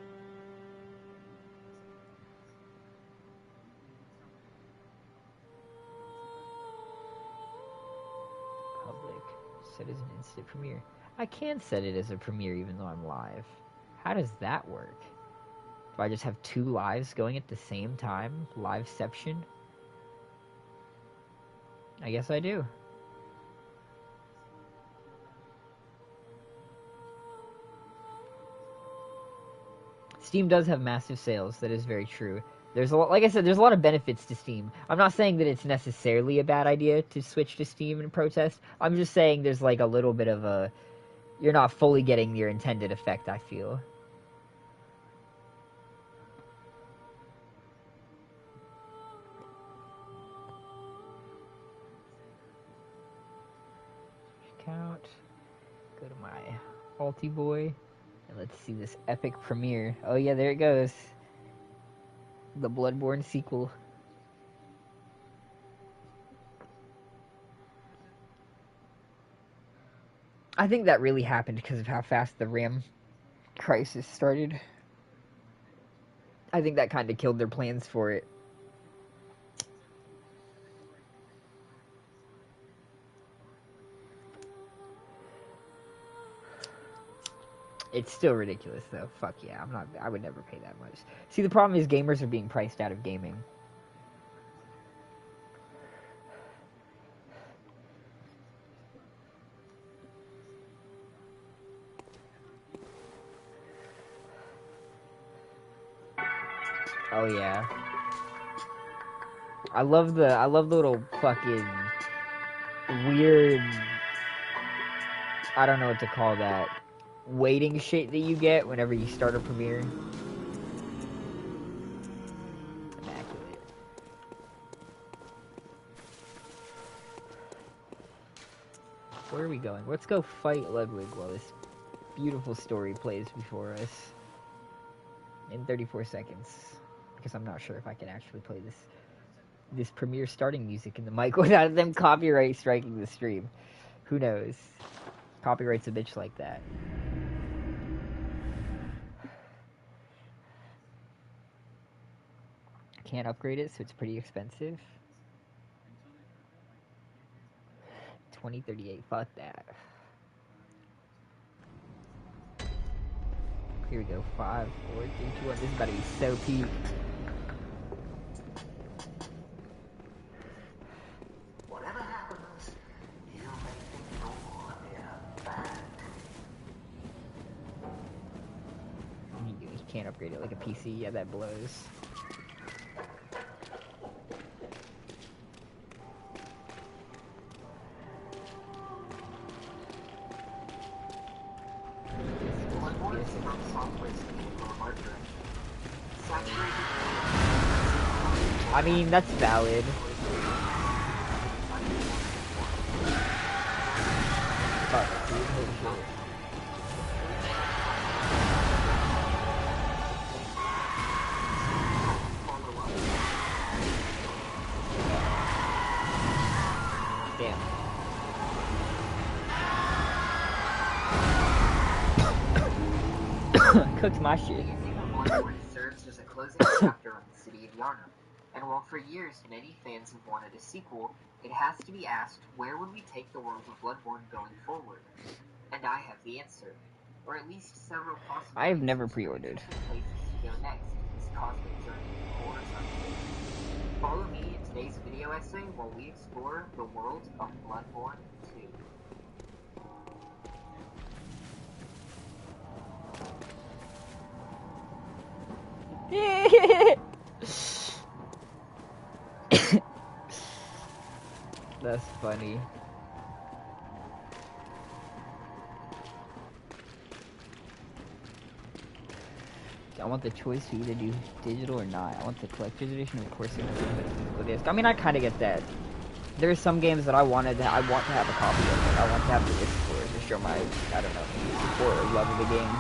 Public. Set as an instant premiere. I can set it as a premiere even though I'm live. How does that work? Do I just have 2 lives going at the same time? Liveception? I guess I do. Steam does have massive sales. That is very true. There's a lot, like I said, there's a lot of benefits to Steam. I'm not saying that it's necessarily a bad idea to switch to Steam and protest. I'm just saying there's like a little bit of a, you're not fully getting your intended effect, I feel. Count. Go to my Alti Boy. And let's see this epic premiere. Oh yeah, there it goes. The Bloodborne sequel. I think that really happened because of how fast the RAM crisis started. I think that kind of killed their plans for it. It's still ridiculous though. Fuck yeah, I would never pay that much. See, the problem is gamers are being priced out of gaming. Oh yeah. I love the little fucking weird, I don't know what to call that, waiting shit that you get whenever you start a premiere. Immaculate. Where are we going? Let's go fight Ludwig while this beautiful story plays before us in 34 seconds. Because I'm not sure if I can actually play this premiere starting music in the mic without them copyright striking the stream. Who knows? Copyright's a bitch like that. Can't upgrade it, so it's pretty expensive. 2038, fuck that. Here we go, 5, 4, 3, 2, 1. This is about to be so peak. Whatever happens, you may ignore their bad. You can't upgrade it like a PC, yeah, that blows. I mean, that's valid. fuck, dude. Holy shit. Damn. Cooked my shit. Bloodborne serves as a closing chapter on the city of Yarnum, and while for years many fans have wanted a sequel, it has to be asked, where would we take the world of Bloodborne going forward? And I have the answer, or at least several possible I have never answers for pre-ordered. interesting places to go next in this cosmic journey of horror science. Follow me in today's video essay while we explore the world of Bloodborne 2. That's funny. I want the choice to either do digital or not. I want the collector's edition, of course, it physical disc. I mean, I kind of get that. There's some games that I want to have a copy of it. I want to have the disc for it to show my, I don't know, support or love of the game.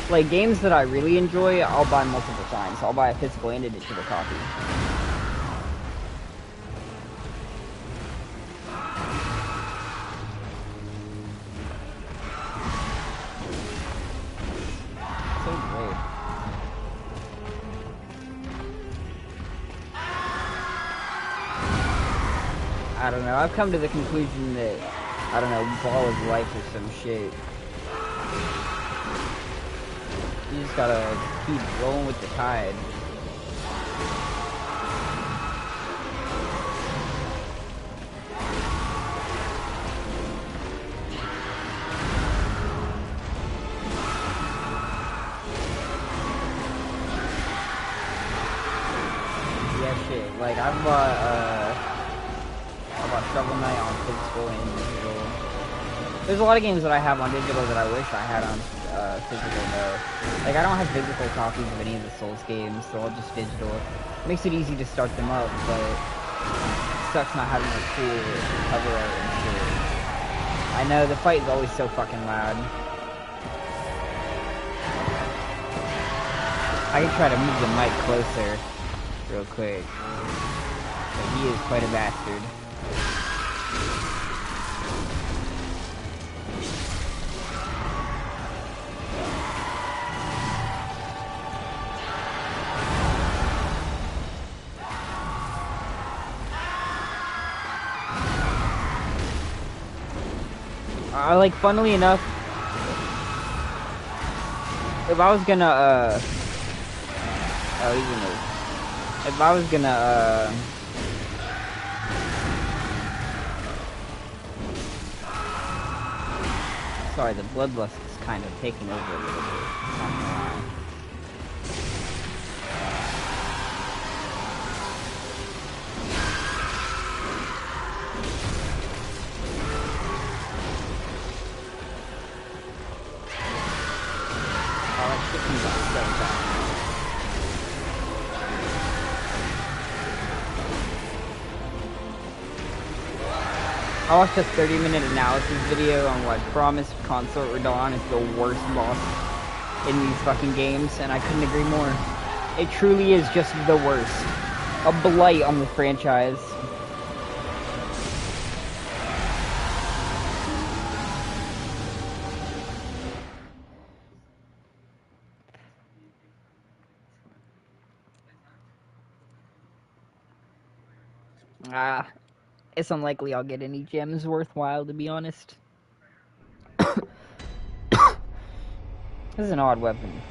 Like, games that I really enjoy, I'll buy multiple times. I'll buy a physical and a digital copy. So great. I don't know, I've come to the conclusion that, I don't know, ball is life or some shit. You just gotta keep rolling with the tide. Yeah, shit. Like, I bought Shovel Knight on physical and digital. There's a lot of games that I have on digital that I wish I had on physical though. Like, I don't have physical copies of any of the Souls games, so I'll just digital. Makes it easy to start them up, but it sucks not having a cool cover art and shit. I know, the fight is always so fucking loud. I can try to move the mic closer real quick. But he is quite a bastard. Like, funnily enough, if I was gonna, if I was gonna, sorry, the bloodlust is kind of taking over a little bit. Not gonna lie. I watched a 30-minute analysis video on what Promised Consort Radon is the worst boss in these fucking games, and I couldn't agree more. It truly is just the worst. A blight on the franchise. It's unlikely I'll get any gems worthwhile, to be honest. This is an odd weapon.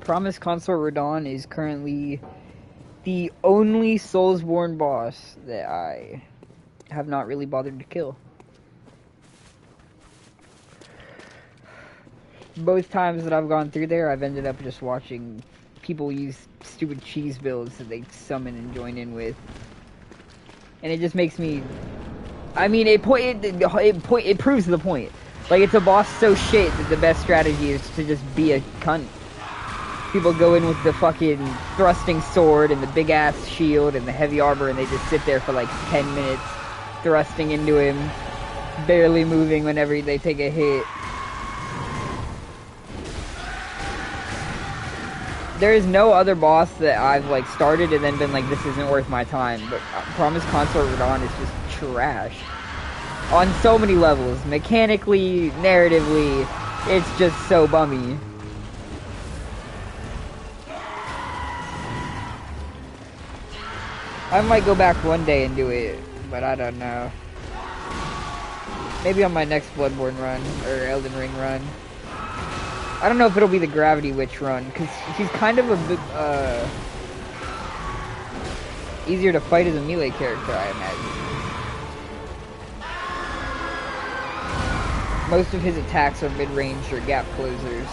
Promised Consort Radon is currently the only Soulsborne boss that I have not really bothered to kill. Both times that I've gone through there, I've ended up just watching people use stupid cheese builds that they summon and join in with. And it just makes me... I mean, it proves the point. Like, it's a boss so shit that the best strategy is to just be a cunt. People go in with the fucking thrusting sword and the big-ass shield and the heavy armor, and they just sit there for like 10 minutes, thrusting into him, barely moving whenever they take a hit. There is no other boss that I've like started and then been like, this isn't worth my time, but Promise Consort Radon is just trash. On so many levels, mechanically, narratively, it's just so bummy. I might go back one day and do it, but I don't know. Maybe on my next Bloodborne run, or Elden Ring run. I don't know if it'll be the Gravity Witch run, because she's kind of a bit, easier to fight as a melee character, I imagine. Most of his attacks are mid-range or gap closers.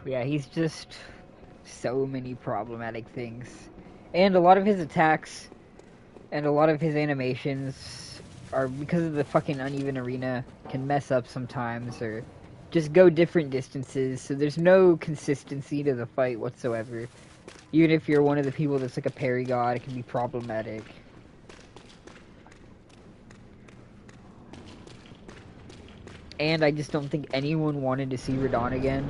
Yeah, he's just so many problematic things. And a lot of his attacks and a lot of his animations are, because of the fucking uneven arena, can mess up sometimes or just go different distances, so there's no consistency to the fight whatsoever. Even if you're one of the people that's like a parry god, it can be problematic. And I just don't think anyone wanted to see Radon again.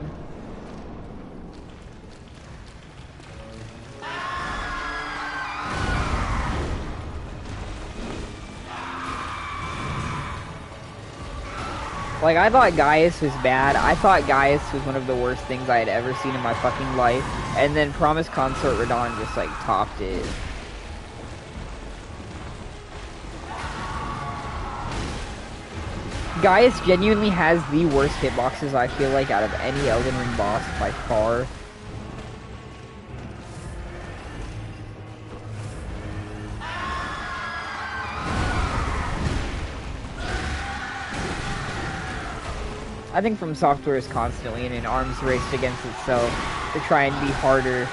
Like, I thought Gaius was bad. I thought Gaius was one of the worst things I had ever seen in my fucking life. And then Promise Consort Radon just, like, topped it. Gaius genuinely has the worst hitboxes, I feel like, out of any Elden Ring boss by far. I think From Software is constantly in an arms race against itself to try and be harder.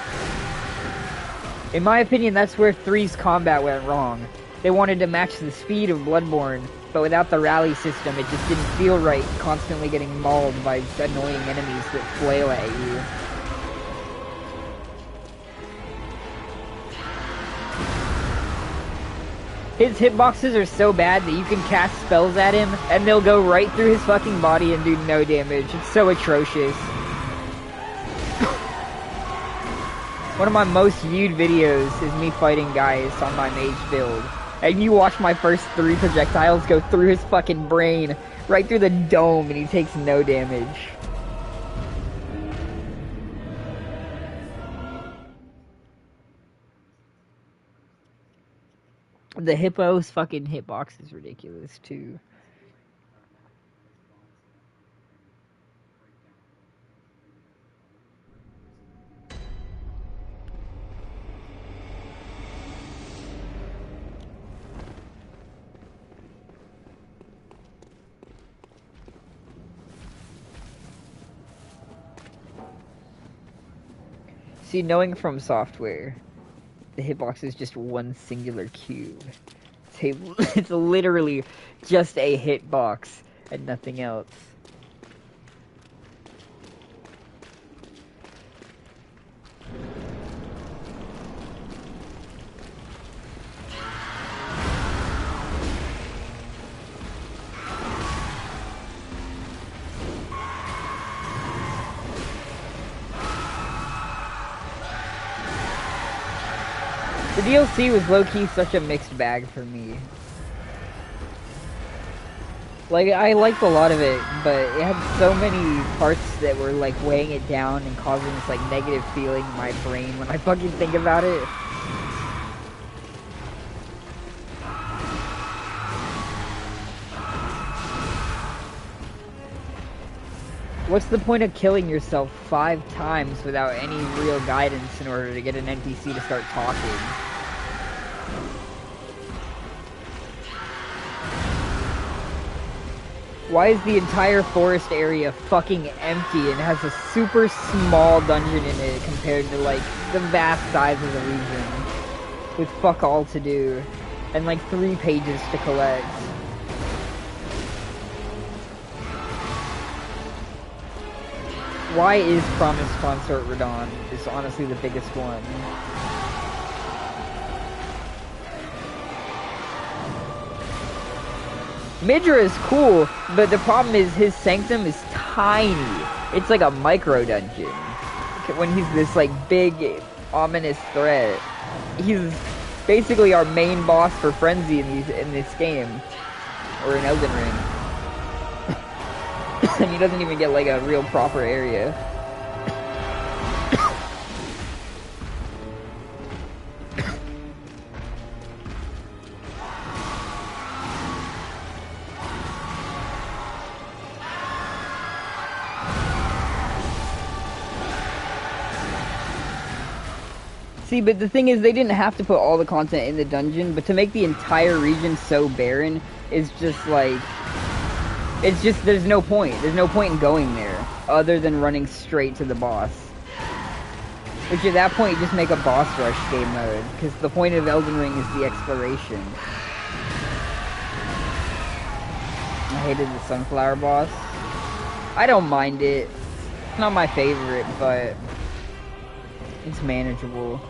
In my opinion, that's where 3's combat went wrong. They wanted to match the speed of Bloodborne, but without the rally system, it just didn't feel right, constantly getting mauled by annoying enemies that flail at you. His hitboxes are so bad that you can cast spells at him, and they'll go right through his fucking body and do no damage. It's so atrocious. One of my most viewed videos is me fighting Gaius on my mage build. And you watch my first 3 projectiles go through his fucking brain, right through the dome, and he takes no damage. The hippo's fucking hitbox is ridiculous, too. See, knowing From Software, the hitbox is just one singular cube. It's literally just a hitbox and nothing else. DLC was low-key such a mixed bag for me. Like, I liked a lot of it, but it had so many parts that were, like, weighing it down and causing this, like, negative feeling in my brain when I fucking think about it. What's the point of killing yourself 5 times without any real guidance in order to get an NPC to start talking? Why is the entire forest area fucking empty and has a super small dungeon in it compared to, like, the vast size of the region? With fuck all to do. And, like, 3 pages to collect. Why is Promised Consort Radon is honestly the biggest one. Midra is cool, but the problem is his sanctum is tiny. It's like a micro dungeon. When he's this like big, ominous threat, he's basically our main boss for Frenzy in this game, or in Elden Ring. And he doesn't even get like a real proper area. See, but the thing is, they didn't have to put all the content in the dungeon, but to make the entire region so barren is just like... It's just, there's no point. There's no point in going there, other than running straight to the boss. Which at that point, you just make a boss rush game mode, because the point of Elden Ring is the exploration. I hated the sunflower boss. I don't mind it. It's not my favorite, but it's manageable.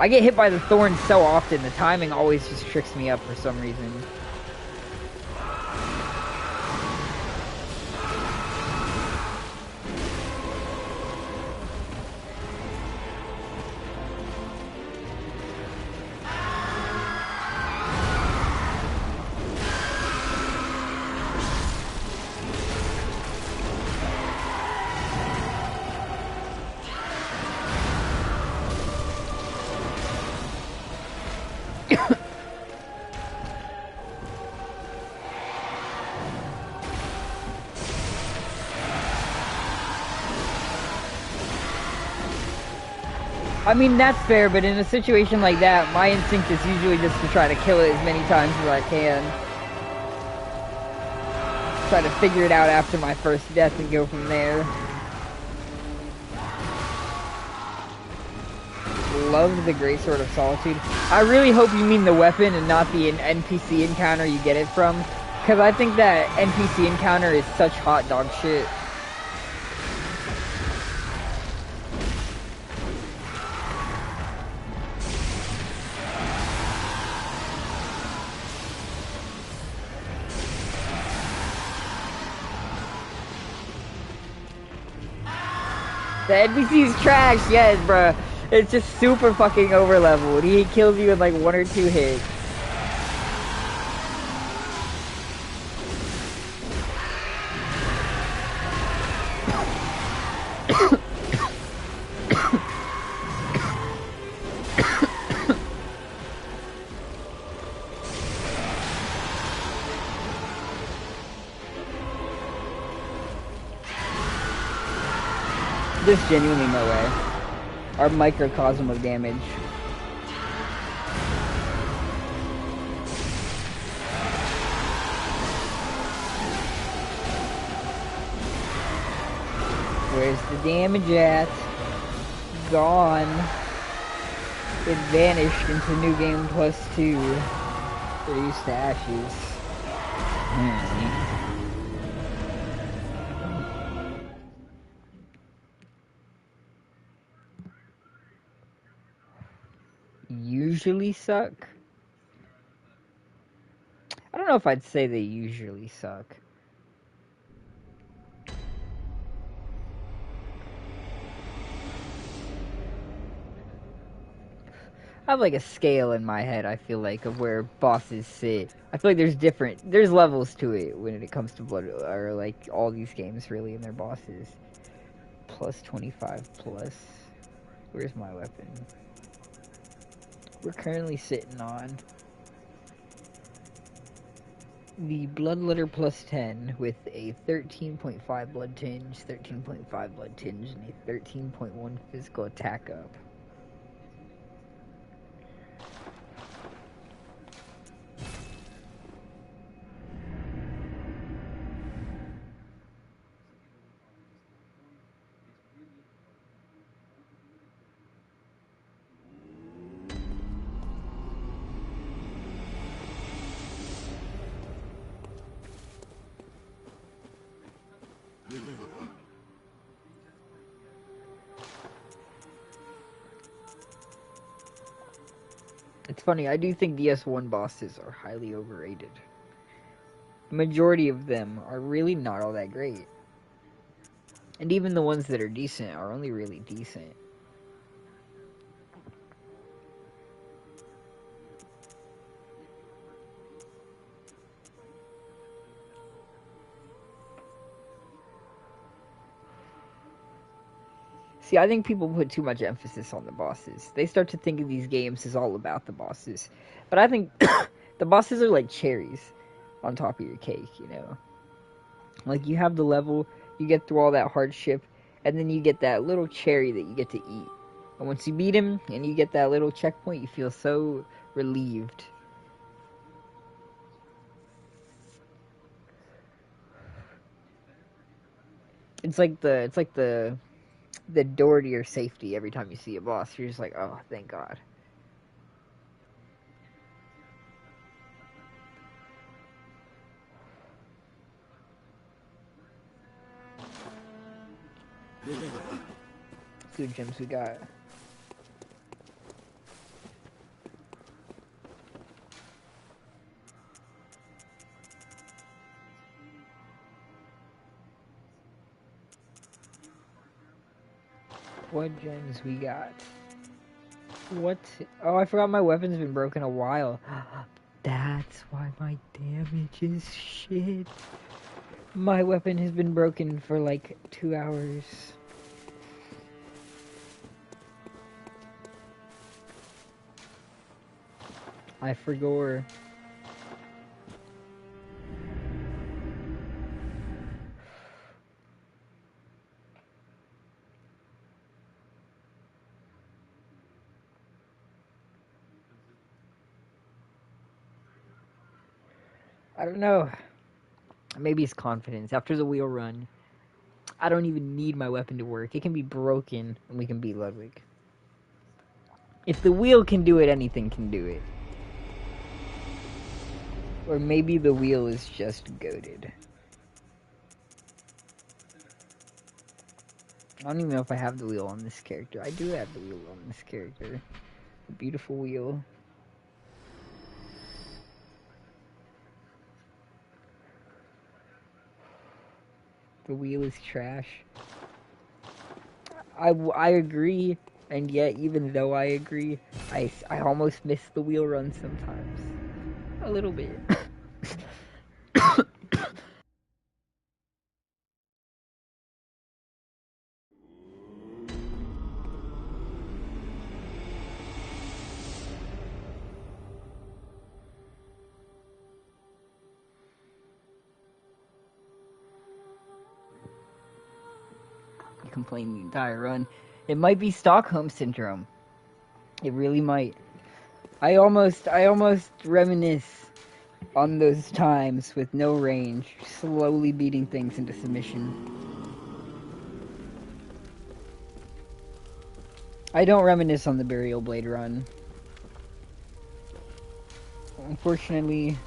I get hit by the thorns so often, the timing always just tricks me up for some reason. I mean, that's fair, but in a situation like that, my instinct is usually just to try to kill it as many times as I can. Try to figure it out after my first death and go from there. Love the Great Sword of Solitude. I really hope you mean the weapon and not the NPC encounter you get it from, because I think that NPC encounter is such hot dog shit. The NPC is trash, yes, bruh. It's just super fucking overleveled. He kills you in like 1 or 2 hits. There's genuinely no way. Our microcosm of damage. Where's the damage at? Gone. It vanished into New Game +2. Reduced to ashes. Usually suck? I don't know if I'd say they usually suck. I have like a scale in my head, I feel like, of where bosses sit. I feel like there's levels to it when it comes to Blood, or like all these games really, and their bosses. Plus 25 plus. Where's my weapon? We're currently sitting on the Bloodletter plus 10 with a 13.5 blood tinge, 13.5 blood tinge, and a 13.1 physical attack up. It's funny, I do think the S1 bosses are highly overrated. The majority of them are really not all that great. And even the ones that are decent are only really decent. See, I think people put too much emphasis on the bosses. They start to think of these games as all about the bosses. But I think the bosses are like cherries on top of your cake, you know? Like, you have the level, you get through all that hardship, and then you get that little cherry that you get to eat. And once you beat him, and you get that little checkpoint, you feel so relieved. It's like the door to your safety every time you see a boss. You're just like, oh, thank God. See what gems we got. What gems we got? What? Oh, I forgot my weapon's been broken a while. That's why my damage is shit. My weapon has been broken for like 2 hours. I forgot. I don't know. Maybe it's confidence. After the wheel run, I don't even need my weapon to work. It can be broken and we can beat Ludwig. If the wheel can do it, anything can do it. Or maybe the wheel is just goated. I don't even know if I have the wheel on this character. I do have the wheel on this character. A beautiful wheel. The wheel is trash. I agree, and yet even though I agree, I almost miss the wheel run sometimes. A little bit. Complain the entire run. It might be Stockholm Syndrome. It really might. I almost reminisce on those times with no range, slowly beating things into submission. I don't reminisce on the Burial Blade run. Unfortunately,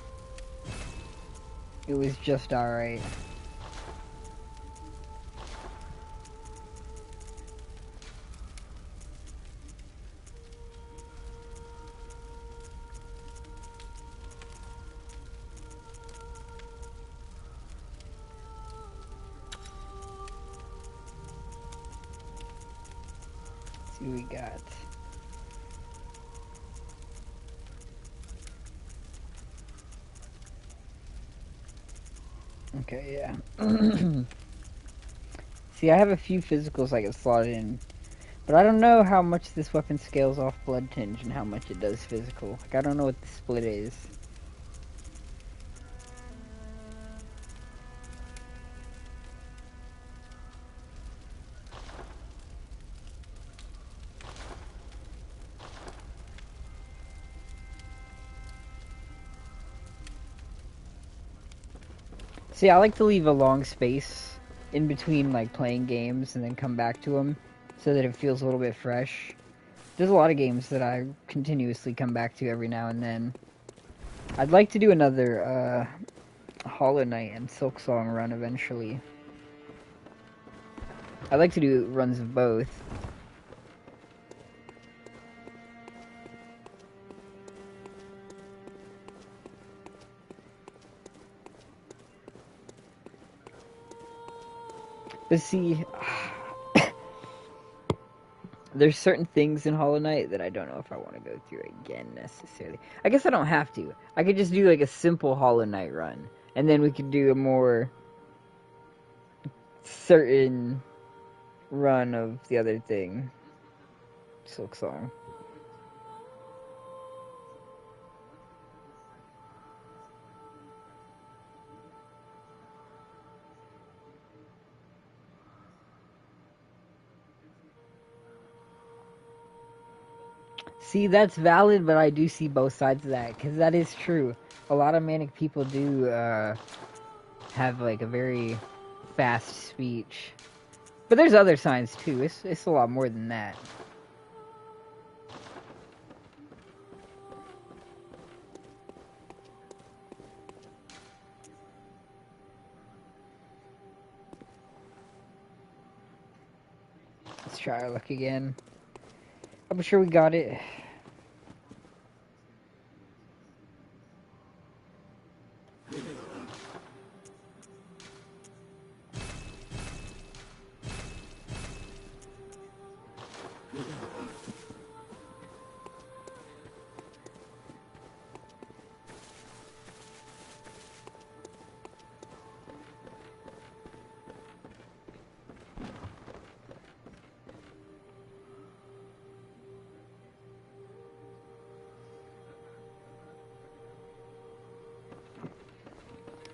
it was just alright. See what we got. Okay, yeah. See, I have a few physicals I can slot in, but I don't know how much this weapon scales off Blood Tinge and how much it does physical. Like, I don't know what the split is. See, I like to leave a long space in between, like, playing games and then come back to them so that it feels a little bit fresh. There's a lot of games that I continuously come back to every now and then. I'd like to do another, Hollow Knight and Silksong run eventually. I'd like to do runs of both. But see, there's certain things in Hollow Knight that I don't know if I want to go through again necessarily. I guess I don't have to. I could just do like a simple Hollow Knight run, and then we could do a more certain run of the other thing, Silksong. See, that's valid, but I do see both sides of that, because that is true. A lot of manic people do have like a very fast speech. But there's other signs too. It's a lot more than that. Let's try our luck again. I'm sure we got it.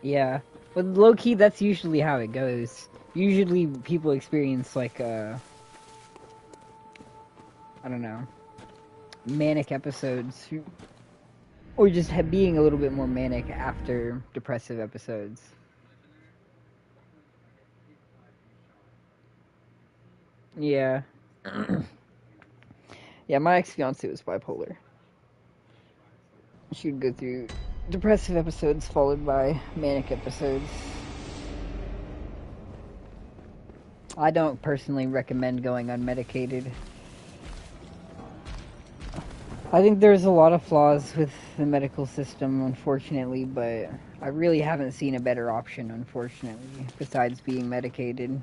Yeah. But low key, that's usually how it goes. Usually people experience like I don't know, manic episodes, or just being a little bit more manic after depressive episodes. Yeah. Yeah, my ex-fiance was bipolar. She would go through depressive episodes followed by manic episodes. I don't personally recommend going unmedicated. I think there's a lot of flaws with the medical system, unfortunately, but I really haven't seen a better option, unfortunately, besides being medicated.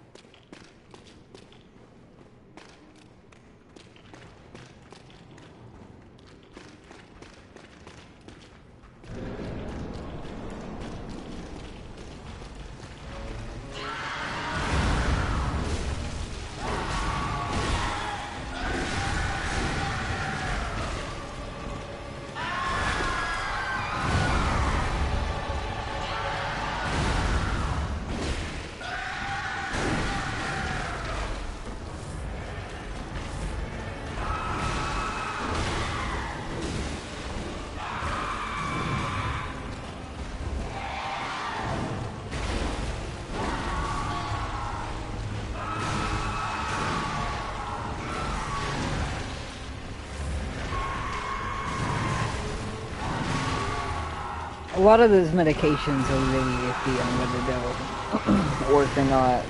A lot of those medications are really iffy on whether they'll work or not.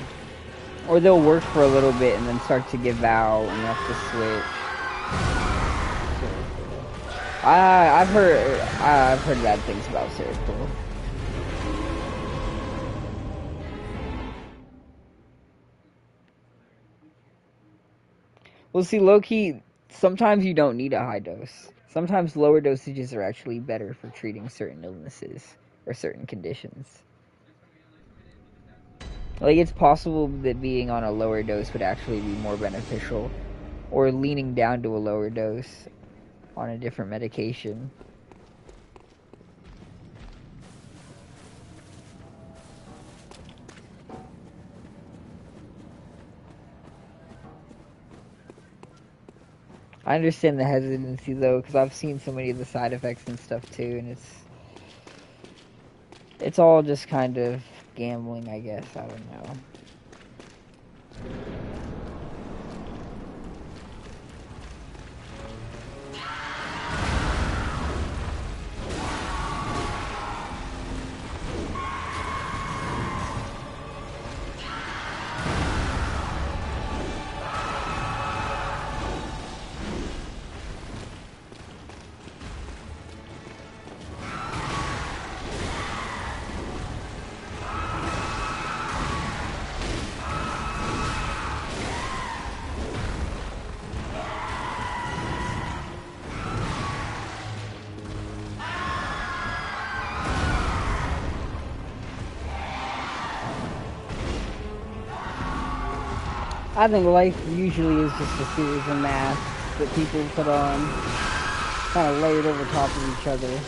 Or they'll work for a little bit and then start to give out and you have to switch. I've heard bad things about Seroquel. Well, see, low-key, sometimes you don't need a high dose. Sometimes lower dosages are actually better for treating certain illnesses or certain conditions. Like, it's possible that being on a lower dose would actually be more beneficial, or leaning down to a lower dose on a different medication. I understand the hesitancy though, because I've seen so many of the side effects and stuff too, and it's all just kind of gambling, I guess. I don't know. I think life usually is just a series of masks that people put on, kind of layered over top of each other.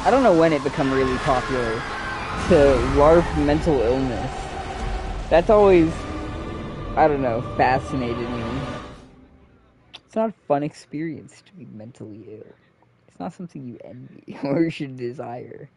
I don't know when it became really popular to LARP mental illness. That's always, I don't know, fascinated me. It's not a fun experience to be mentally ill. It's not something you envy or should desire.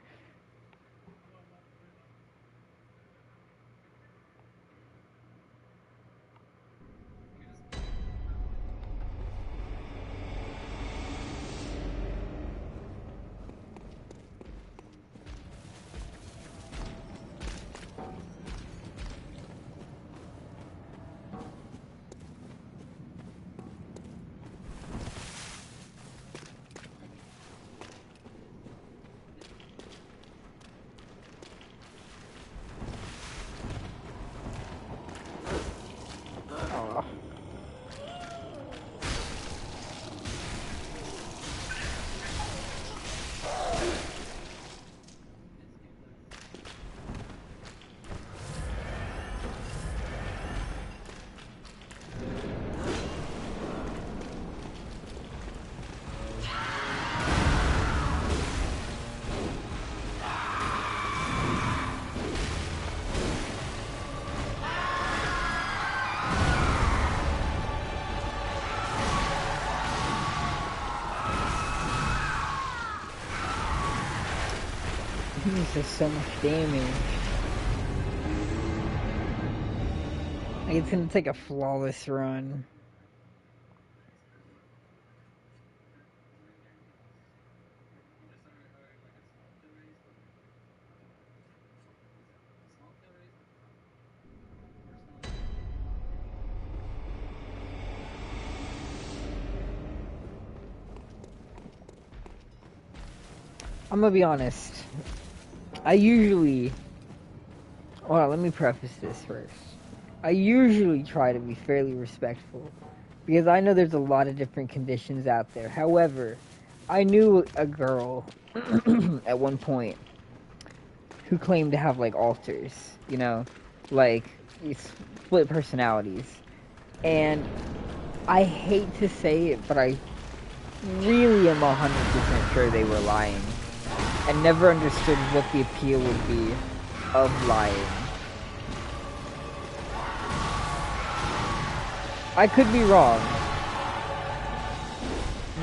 This is so much damage. Like, it's gonna take a flawless run. I'm gonna be honest. Hold on, let me preface this first. I usually try to be fairly respectful, because I know there's a lot of different conditions out there. However, I knew a girl at one point who claimed to have, like, alters, you know? Like, split personalities. And I hate to say it, but I really am 100% sure they were lying. And never understood what the appeal would be of lying. I could be wrong.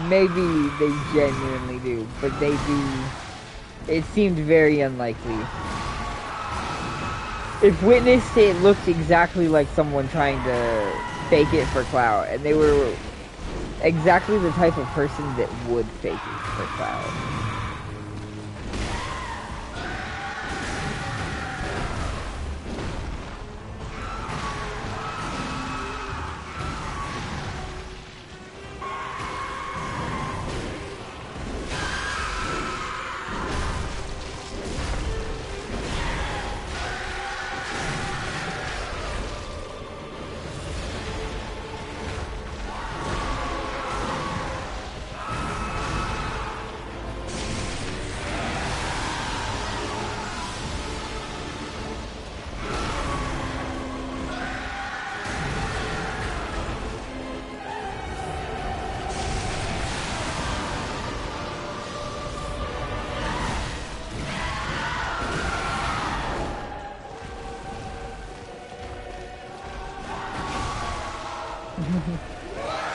Maybe they genuinely do, but they do. It seemed very unlikely. If witnessed, it looked exactly like someone trying to fake it for clout, and they were exactly the type of person that would fake it for clout.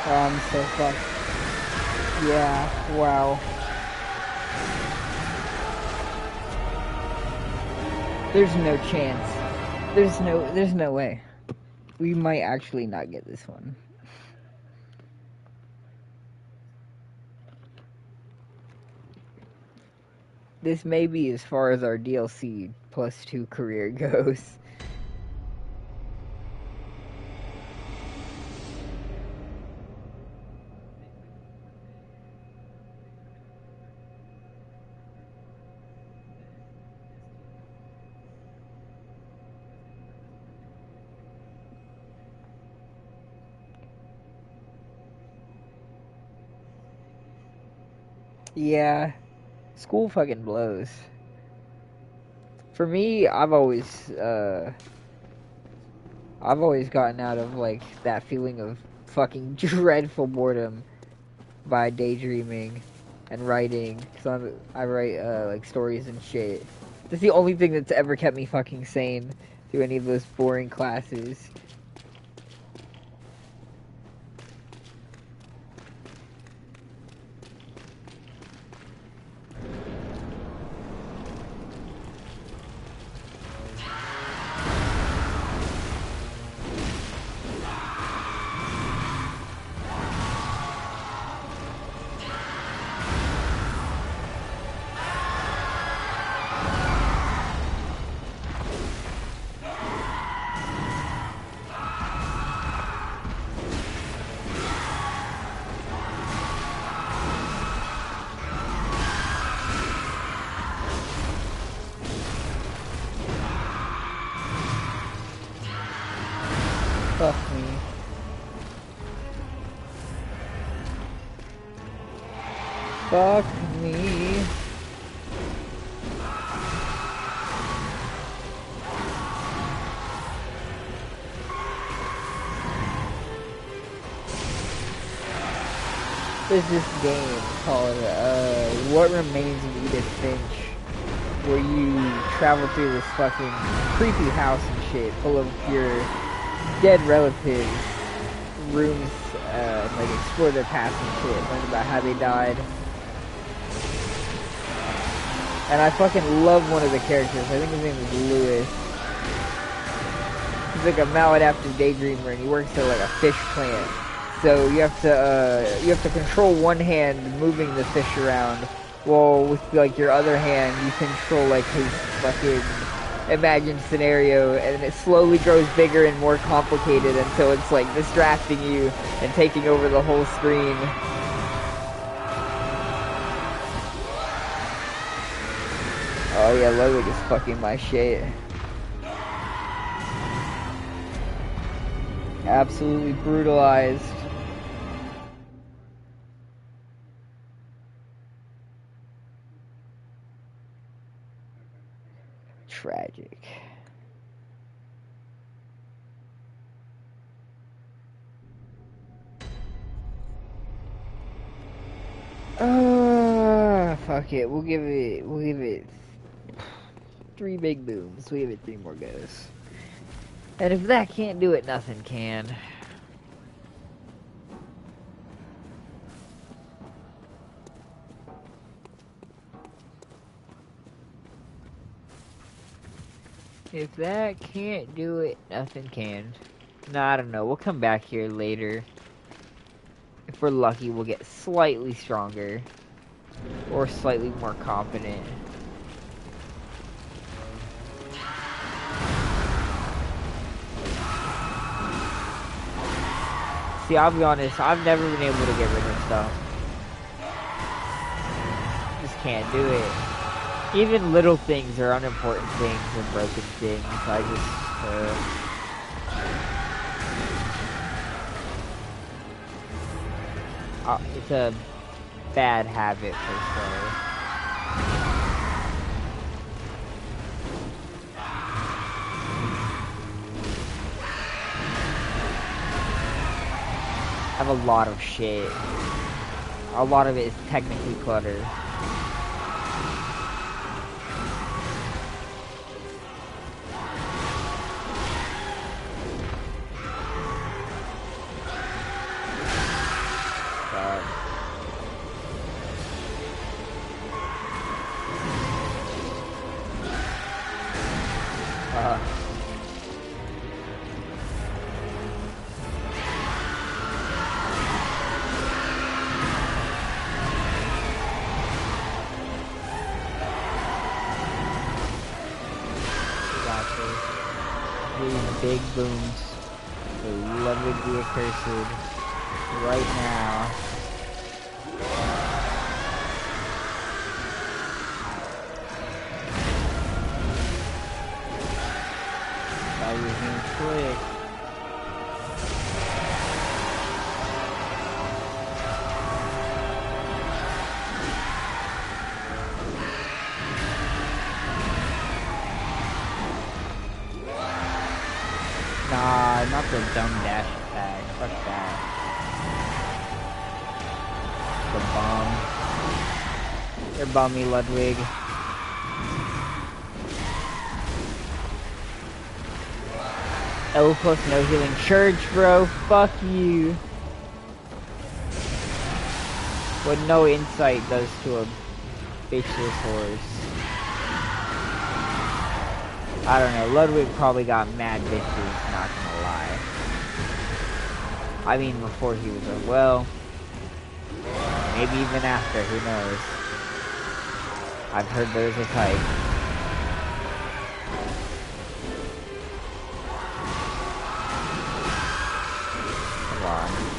Oh, I'm so fucked. Yeah, wow. There's no chance. There's no way. We might actually not get this one. This may be as far as our DLC +2 career goes. Yeah, school fucking blows. For me, I've always gotten out of like that feeling of fucking dreadful boredom by daydreaming and writing. Cause I write like stories and shit. That's the only thing that's ever kept me fucking sane through any of those boring classes. Fuck me. Fuck me. There's this game called What Remains of Edith Finch, where you travel through this fucking creepy house and shit full of your dead relatives' rooms, like explore their past and shit, learn about how they died. And I fucking love one of the characters. I think his name is Lewis. He's like a maladaptive daydreamer, and he works at like a fish plant. So you have to control one hand moving the fish around, while with like your other hand you control like his fucking imagined scenario, and it slowly grows bigger and more complicated until it's like distracting you and taking over the whole screen. Oh yeah, Ludwig is fucking my shit. Absolutely brutalized. Tragic. Fuck it. We'll give it 3 big booms. We'll give it 3 more goes. And if that can't do it, nothing can. If that can't do it, nothing can. No, I don't know. We'll come back here later. If we're lucky, we'll get slightly stronger. Or slightly more confident. See, I'll be honest, I've never been able to get rid of stuff. Just can't do it. Even little things are unimportant things and broken things. I just, it's a bad habit for sure. I have a lot of shit. A lot of it is technically clutter. god. These big booms. So Ludwig the Accursed right now. Gotta use him quick. Nah, not the dumb dash attack. Fuck that. The bomb. You're bummy, Ludwig. L plus no healing church, bro. Fuck you. What no insight does to a bitchless horse. I don't know, Ludwig probably got mad bitches, not gonna lie. I mean, before he was well, maybe even after, who knows. I've heard there's a type.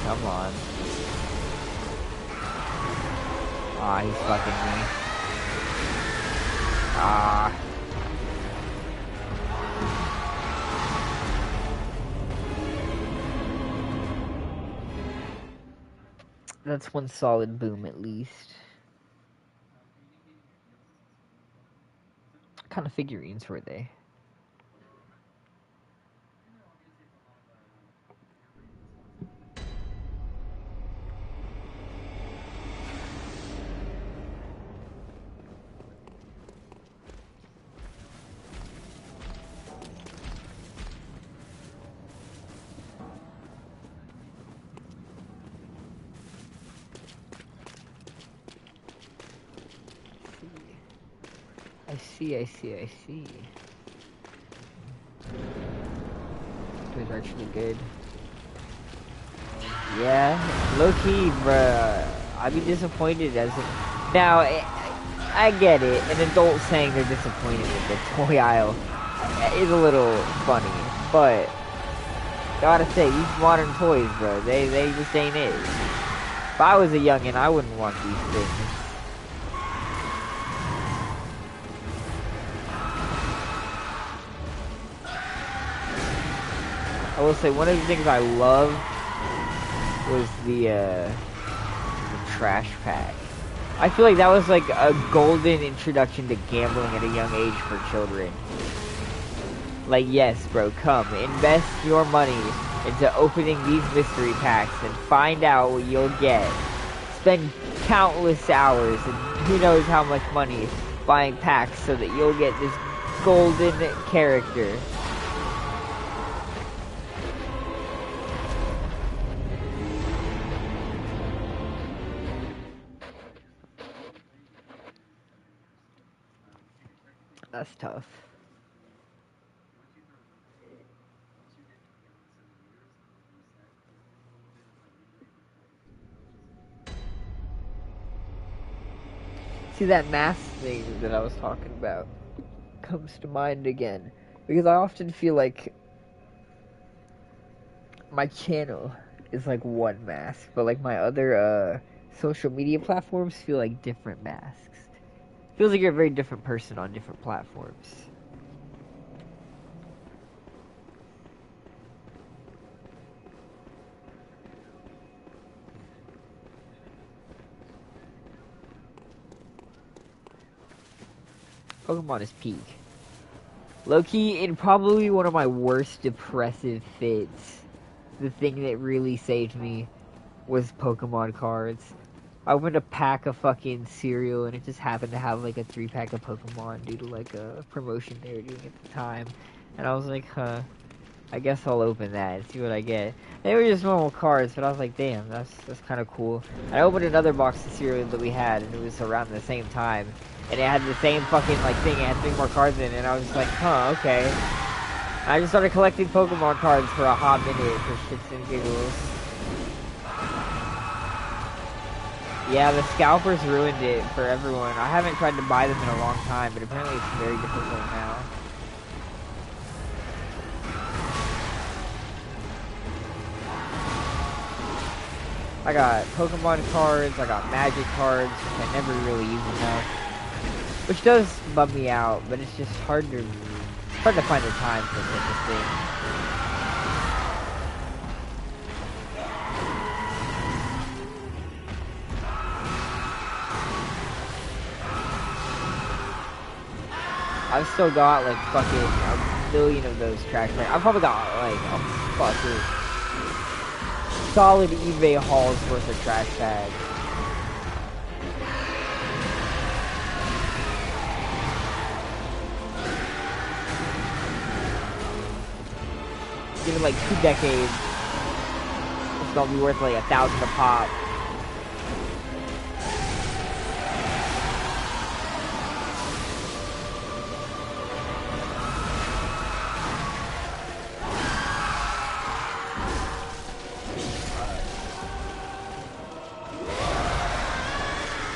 Come on. Ah, he's fucking me. Ah. That's one solid boom at least. What kind of figurines were they? I see. It was actually good. Yeah, low key, bruh. I'd be disappointed as a... Now, I get it. An adult saying they're disappointed with the toy aisle is a little funny, but gotta say, these modern toys, bro, they just ain't it. If I was a youngin', I wouldn't want these things. I will say one of the things I loved was the trash pack. I feel like that was like a golden introduction to gambling at a young age for children. Like, yes, bro, come, invest your money into opening these mystery packs and find out what you'll get. Spend countless hours and who knows how much money buying packs so that you'll get this golden character. That's tough. See, that mask thing that I was talking about comes to mind again. Because I often feel like my channel is like one mask, but like my other social media platforms feel like different masks. Feels like you're a very different person on different platforms. Pokemon is peak. Low-key, in probably one of my worst depressive fits, the thing that really saved me was Pokemon cards. I opened a pack of fucking cereal and it just happened to have like a 3-pack of Pokemon due to like a promotion they were doing at the time. And I was like, huh, I guess I'll open that and see what I get. They were just normal cards, but I was like, damn, that's kind of cool. I opened another box of cereal that we had, and it was around the same time, and it had the same fucking like thing. It had 3 more cards in it, and I was just like, huh, okay. I just started collecting Pokemon cards for a hot minute for shits and giggles. Yeah, the scalpers ruined it for everyone. I haven't tried to buy them in a long time, but apparently it's very difficult now. I got Pokemon cards, I got Magic cards, which I never really use enough. Which does bum me out, but it's just hard to find the time for such a thing. I've still got like fucking a million of those trash bags. I've probably got like a fucking solid eBay hauls worth of trash bags. Give it like 2 decades. It's gonna be worth like $1,000 a pop.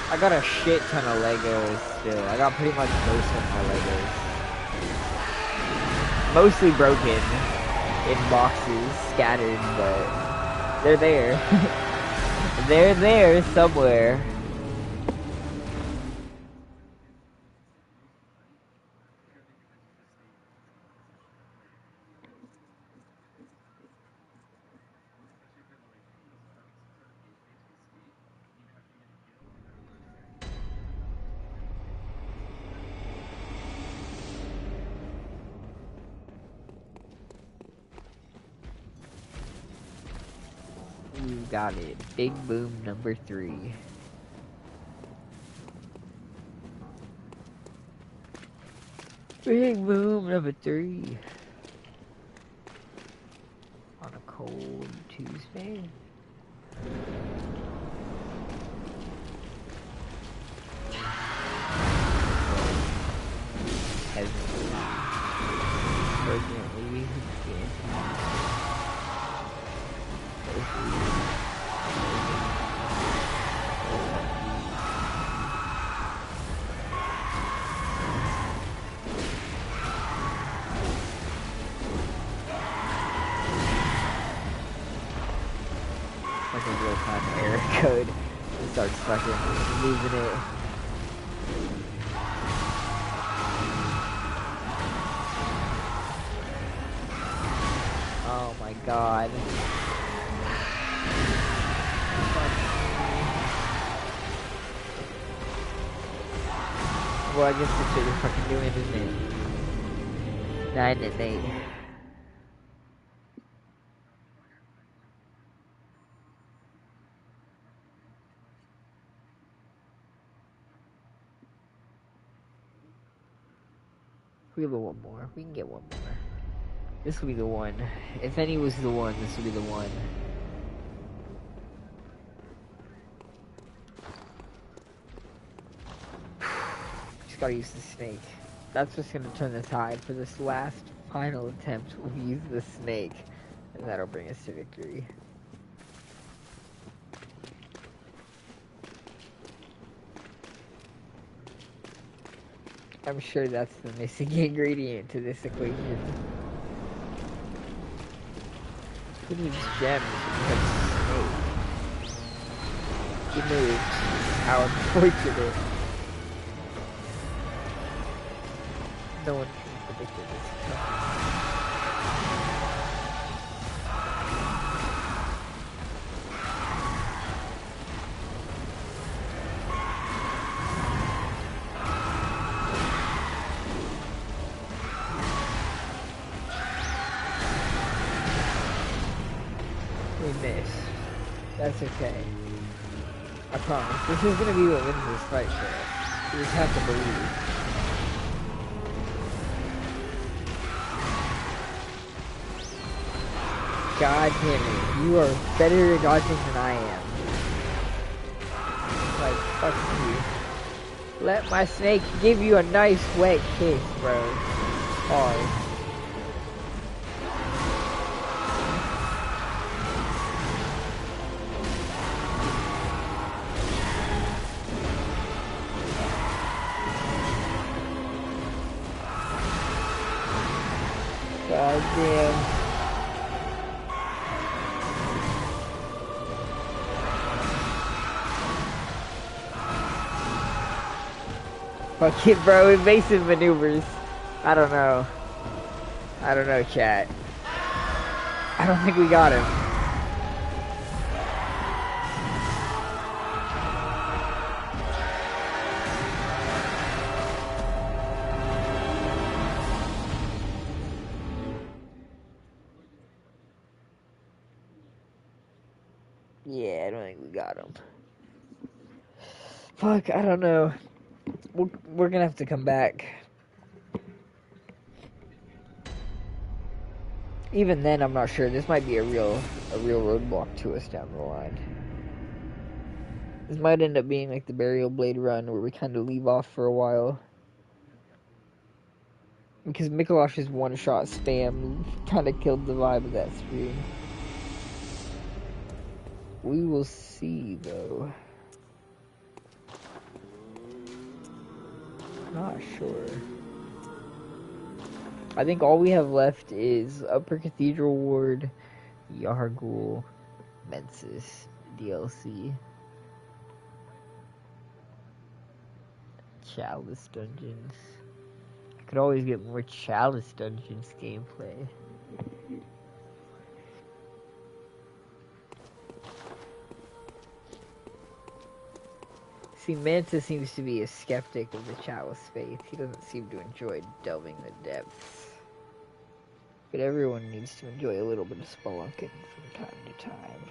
I got a shit ton of Legos still. I got pretty much most of my Legos. Mostly broken in boxes, scattered, but they're there. They're there somewhere. You got it. Big Boom number 3. Big Boom number 3. On a cold Tuesday. Fortunately, like a real-time error code. It starts fucking losing it. Oh my god. Well, I guess that's what you're fucking doing, isn't it? 9 and 8. We have one more. We can get one more. This will be the one. If any was the one, this will be the one. Just gotta use the snake. That's what's gonna turn the tide for this last final attempt. We'll use the snake, and that'll bring us to victory. I'm sure that's the missing ingredient to this equation. Who needs gems when you have snake? He moved. How unfortunate. No one can predict this. We missed. That's okay. I promise. This is gonna be what wins this fight for us. You just have to believe. God damn it. You are better at dodging than I am. Like, fuck you. Let my snake give you a nice wet kiss, bro. Pause. God damn. Fuck it, bro. Evasive maneuvers. I don't know. I don't know, chat. I don't think we got him. Yeah, I don't think we got him. Fuck, I don't know. We're gonna have to come back. Even then, I'm not sure. This might be a real roadblock to us down the line. This might end up being like the Burial Blade run, where we kind of leave off for a while. Because Mikolash's one-shot spam kind of killed the vibe of that stream. We will see, though. Not sure. I think all we have left is Upper Cathedral Ward, Yargul, Mensis, DLC, Chalice Dungeons. I could always get more Chalice Dungeons gameplay. See, Mantis seems to be a skeptic of the Chalice faith. He doesn't seem to enjoy delving the depths. But everyone needs to enjoy a little bit of spelunking from time to time.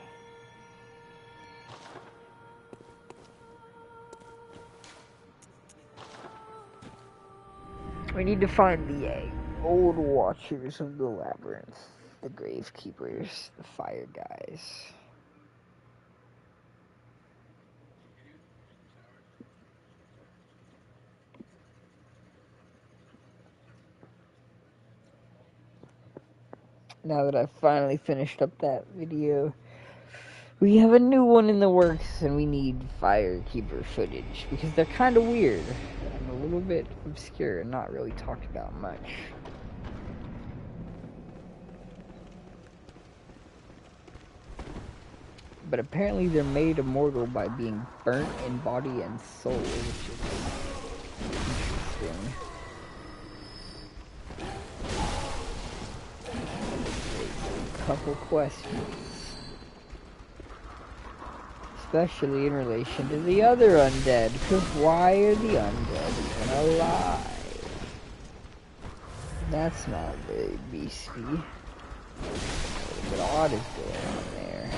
We need to find the old watchers of the labyrinth. The gravekeepers, the fire guys. Now that I've finally finished up that video, we have a new one in the works, and we need firekeeper footage, because they're kind of weird, and a little bit obscure, and not really talked about much. But apparently they're made immortal by being burnt in body and soul, which is interesting. Couple questions, especially in relation to the other undead, because why are the undead even alive? That's not very beastie. A little bit odd is going on there.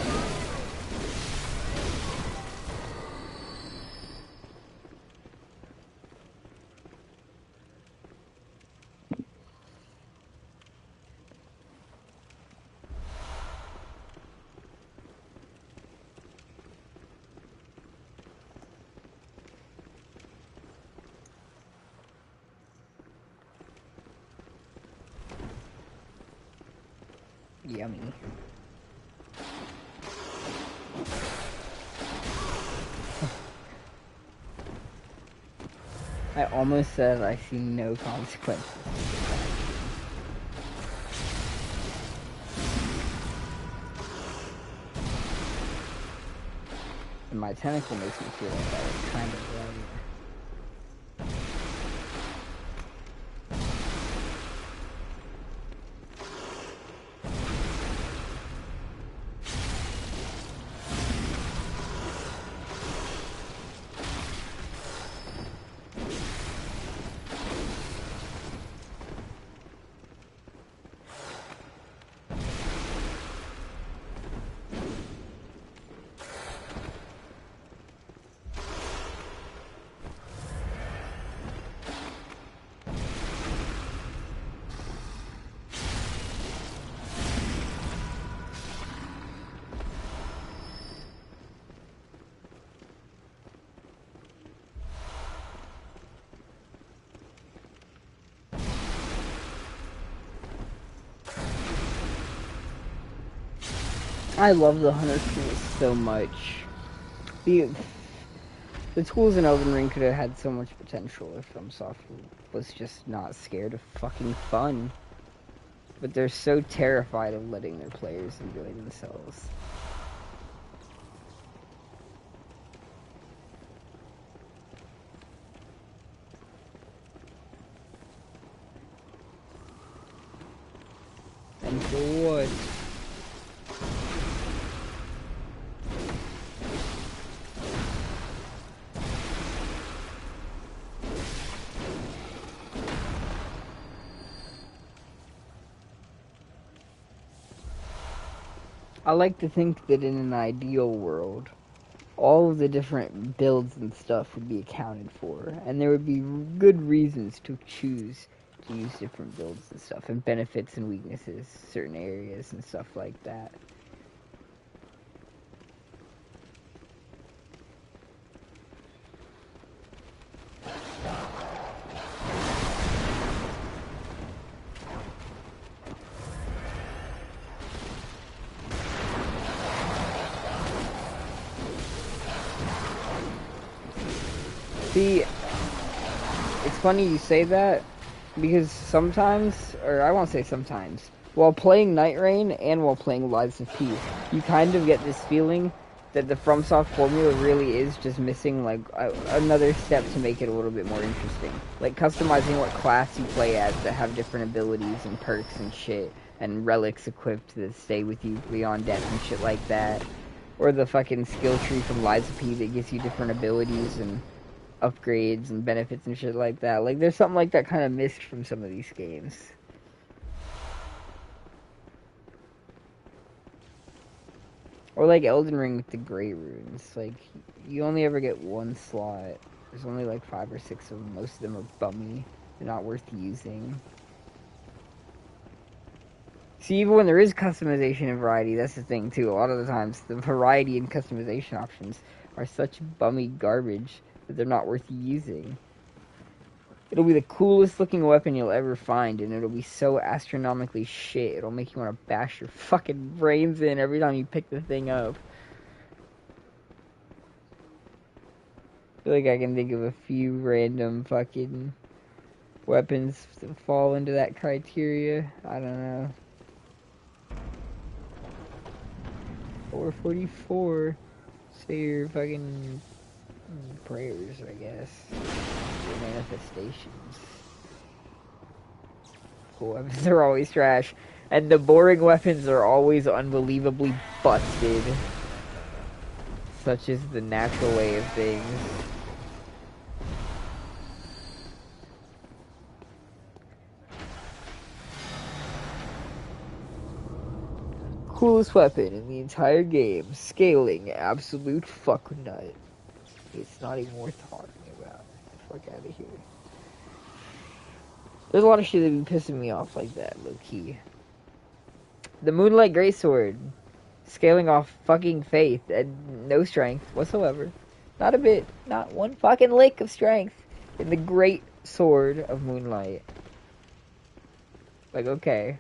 Yummy. I almost said I see no consequences. And my tentacle makes me feel like I was kind of right. I love the hunter tools so much. The tools in Elden Ring could have had so much potential if FromSoft was just not scared of fucking fun. But they're so terrified of letting their players enjoy themselves. And for what? I like to think that in an ideal world, all of the different builds and stuff would be accounted for, and there would be good reasons to choose to use different builds and stuff, and benefits and weaknesses, certain areas and stuff like that. See, it's funny you say that, because sometimes, or I won't say sometimes, while playing Night Rain and while playing Lies of P, you kind of get this feeling that the FromSoft formula really is just missing, like, another step to make it a little bit more interesting. Like, customizing what class you play as that have different abilities and perks and shit, and relics equipped that stay with you beyond death and shit like that. Or the fucking skill tree from Lies of P that gives you different abilities and upgrades and benefits and shit like that. Like, there's something like that kind of missed from some of these games. Or like Elden Ring with the Grey Runes. Like, you only ever get one slot. There's only like 5 or 6 of them. Most of them are bummy. They're not worth using. See, even when there is customization and variety, that's the thing too. A lot of the times, the variety and customization options are such bummy garbage that they're not worth using. It'll be the coolest looking weapon you'll ever find, and it'll be so astronomically shit, it'll make you want to bash your fucking brains in every time you pick the thing up. I feel like I can think of a few random fucking weapons that fall into that criteria. I don't know. 444. Say your fucking prayers, I guess. Your manifestations. Cool weapons are always trash. And the boring weapons are always unbelievably busted. Such is the natural way of things. Coolest weapon in the entire game. Scaling. Absolute fuck nut. It's not even worth talking about. Get the fuck out of here. There's a lot of shit that be pissing me off like that, low key. The Moonlight Greatsword. Scaling off fucking faith and no strength whatsoever. Not a bit. Not one fucking lick of strength in the Great Sword of Moonlight. Like, okay.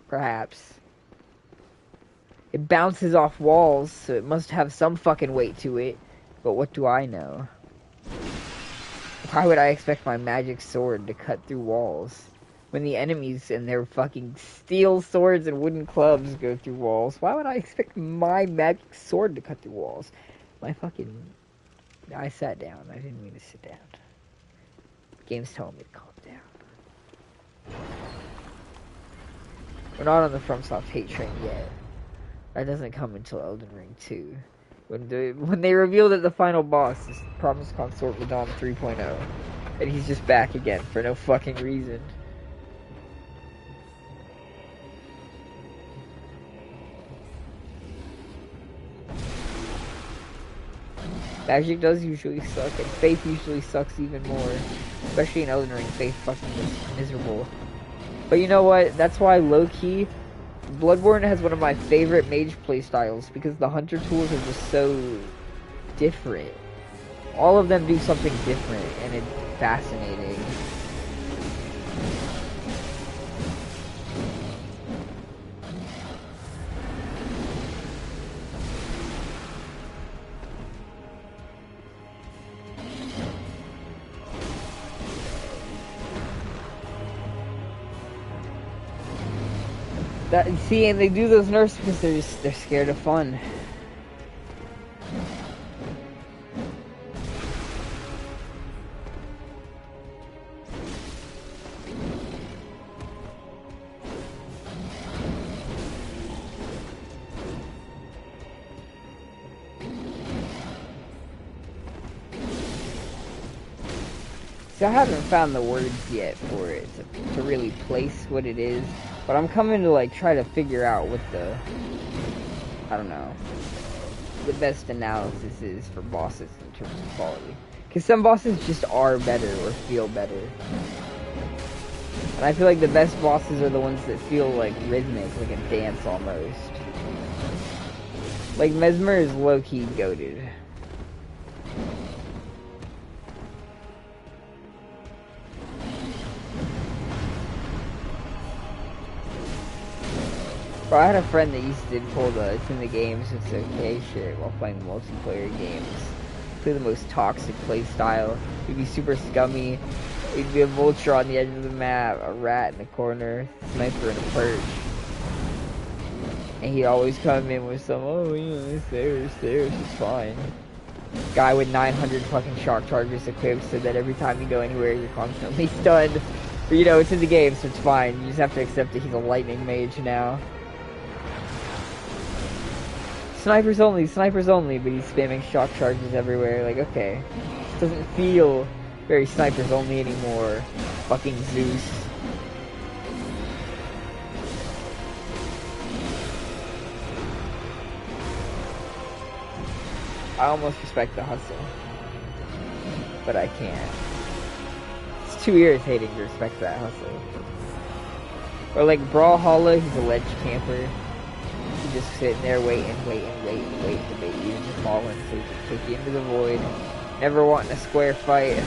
Perhaps. It bounces off walls, so it must have some fucking weight to it. But what do I know? Why would I expect my magic sword to cut through walls? When the enemies and their fucking steel swords and wooden clubs go through walls, why would I expect my magic sword to cut through walls? I sat down. I didn't mean to sit down. The game's telling me to calm down. We're not on the FromSoft hate train yet. That doesn't come until Elden Ring 2. When they reveal that the final boss is Promised Consort Ladon 3.0. And he's just back again for no fucking reason. Magic does usually suck, and Faith usually sucks even more. Especially in Elden Ring, Faith fucking is miserable. But you know what? That's why, low-key, Bloodborne has one of my favorite mage playstyles, because the hunter tools are just so different. All of them do something different, and it's fascinating. That, see, and they do those nerfs because they're scared of fun. So I haven't found the words yet for it to really place what it is, but I'm coming to like try to figure out what the, I don't know, the best analysis is for bosses in terms of quality. Because some bosses just are better or feel better. And I feel like the best bosses are the ones that feel like rhythmic, like a dance almost. Like Mesmer is low-key goated. Bro, I had a friend that used to pull the it's in the games, it's okay shit while playing multiplayer games. Play the most toxic play style. He'd be super scummy. He'd be a vulture on the edge of the map, a rat in the corner, sniper in a perch. And he'd always come in with some, oh, you know, stairs, it's fine. Guy with 900 fucking shock charges equipped so that every time you go anywhere, you're constantly stunned. But you know, it's in the game, so it's fine. You just have to accept that he's a lightning mage now. Snipers only, but he's spamming shock charges everywhere. Like, okay. This doesn't feel very snipers only anymore. Fucking Zeus. I almost respect the hustle. But I can't. It's too irritating to respect that hustle. Or like Brawlhalla, he's a ledge camper. He's just sitting there waiting to bait you into falling so he can kick you into the void. Never wanting a square fight.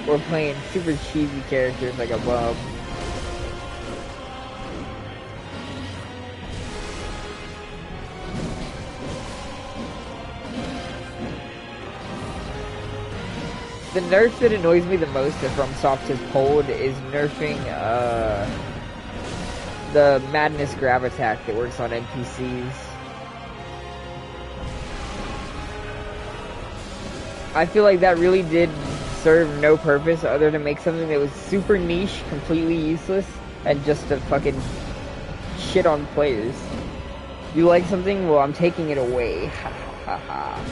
Or playing super cheesy characters like a bum. The nerf that annoys me the most that FromSoft has pulled is nerfing the Madness Grab attack that works on NPCs. I feel like that really did serve no purpose other than make something that was super niche, completely useless, and just to fucking shit on players. You like something? Well, I'm taking it away. Ha ha ha.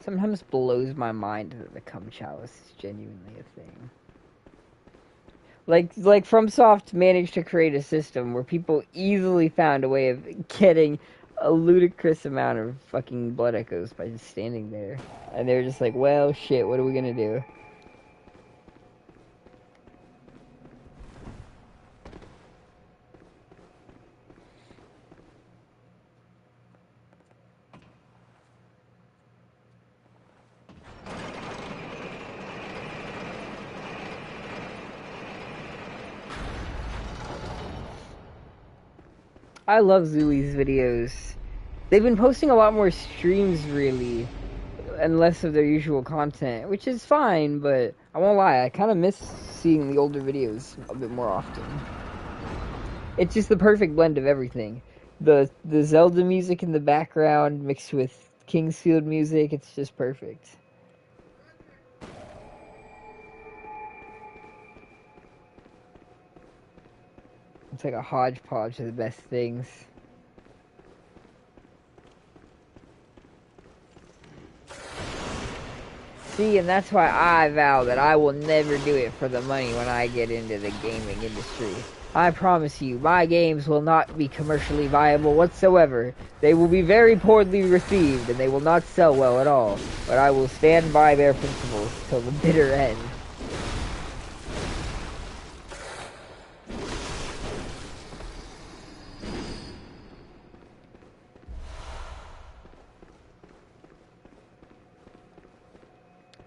Sometimes blows my mind that the cum chalice is genuinely a thing. Like FromSoft managed to create a system where people easily found a way of getting a ludicrous amount of fucking blood echoes by just standing there. And they were just like, well, shit, what are we gonna do? I love Zui's videos. They've been posting a lot more streams, really, and less of their usual content, which is fine, but I won't lie, I kind of miss seeing the older videos a bit more often. It's just the perfect blend of everything. The Zelda music in the background mixed with Kingsfield music, it's just perfect. It's like a hodgepodge of the best things. See, and that's why I vow that I will never do it for the money when I get into the gaming industry. I promise you, my games will not be commercially viable whatsoever. They will be very poorly received, and they will not sell well at all. But I will stand by their principles till the bitter end.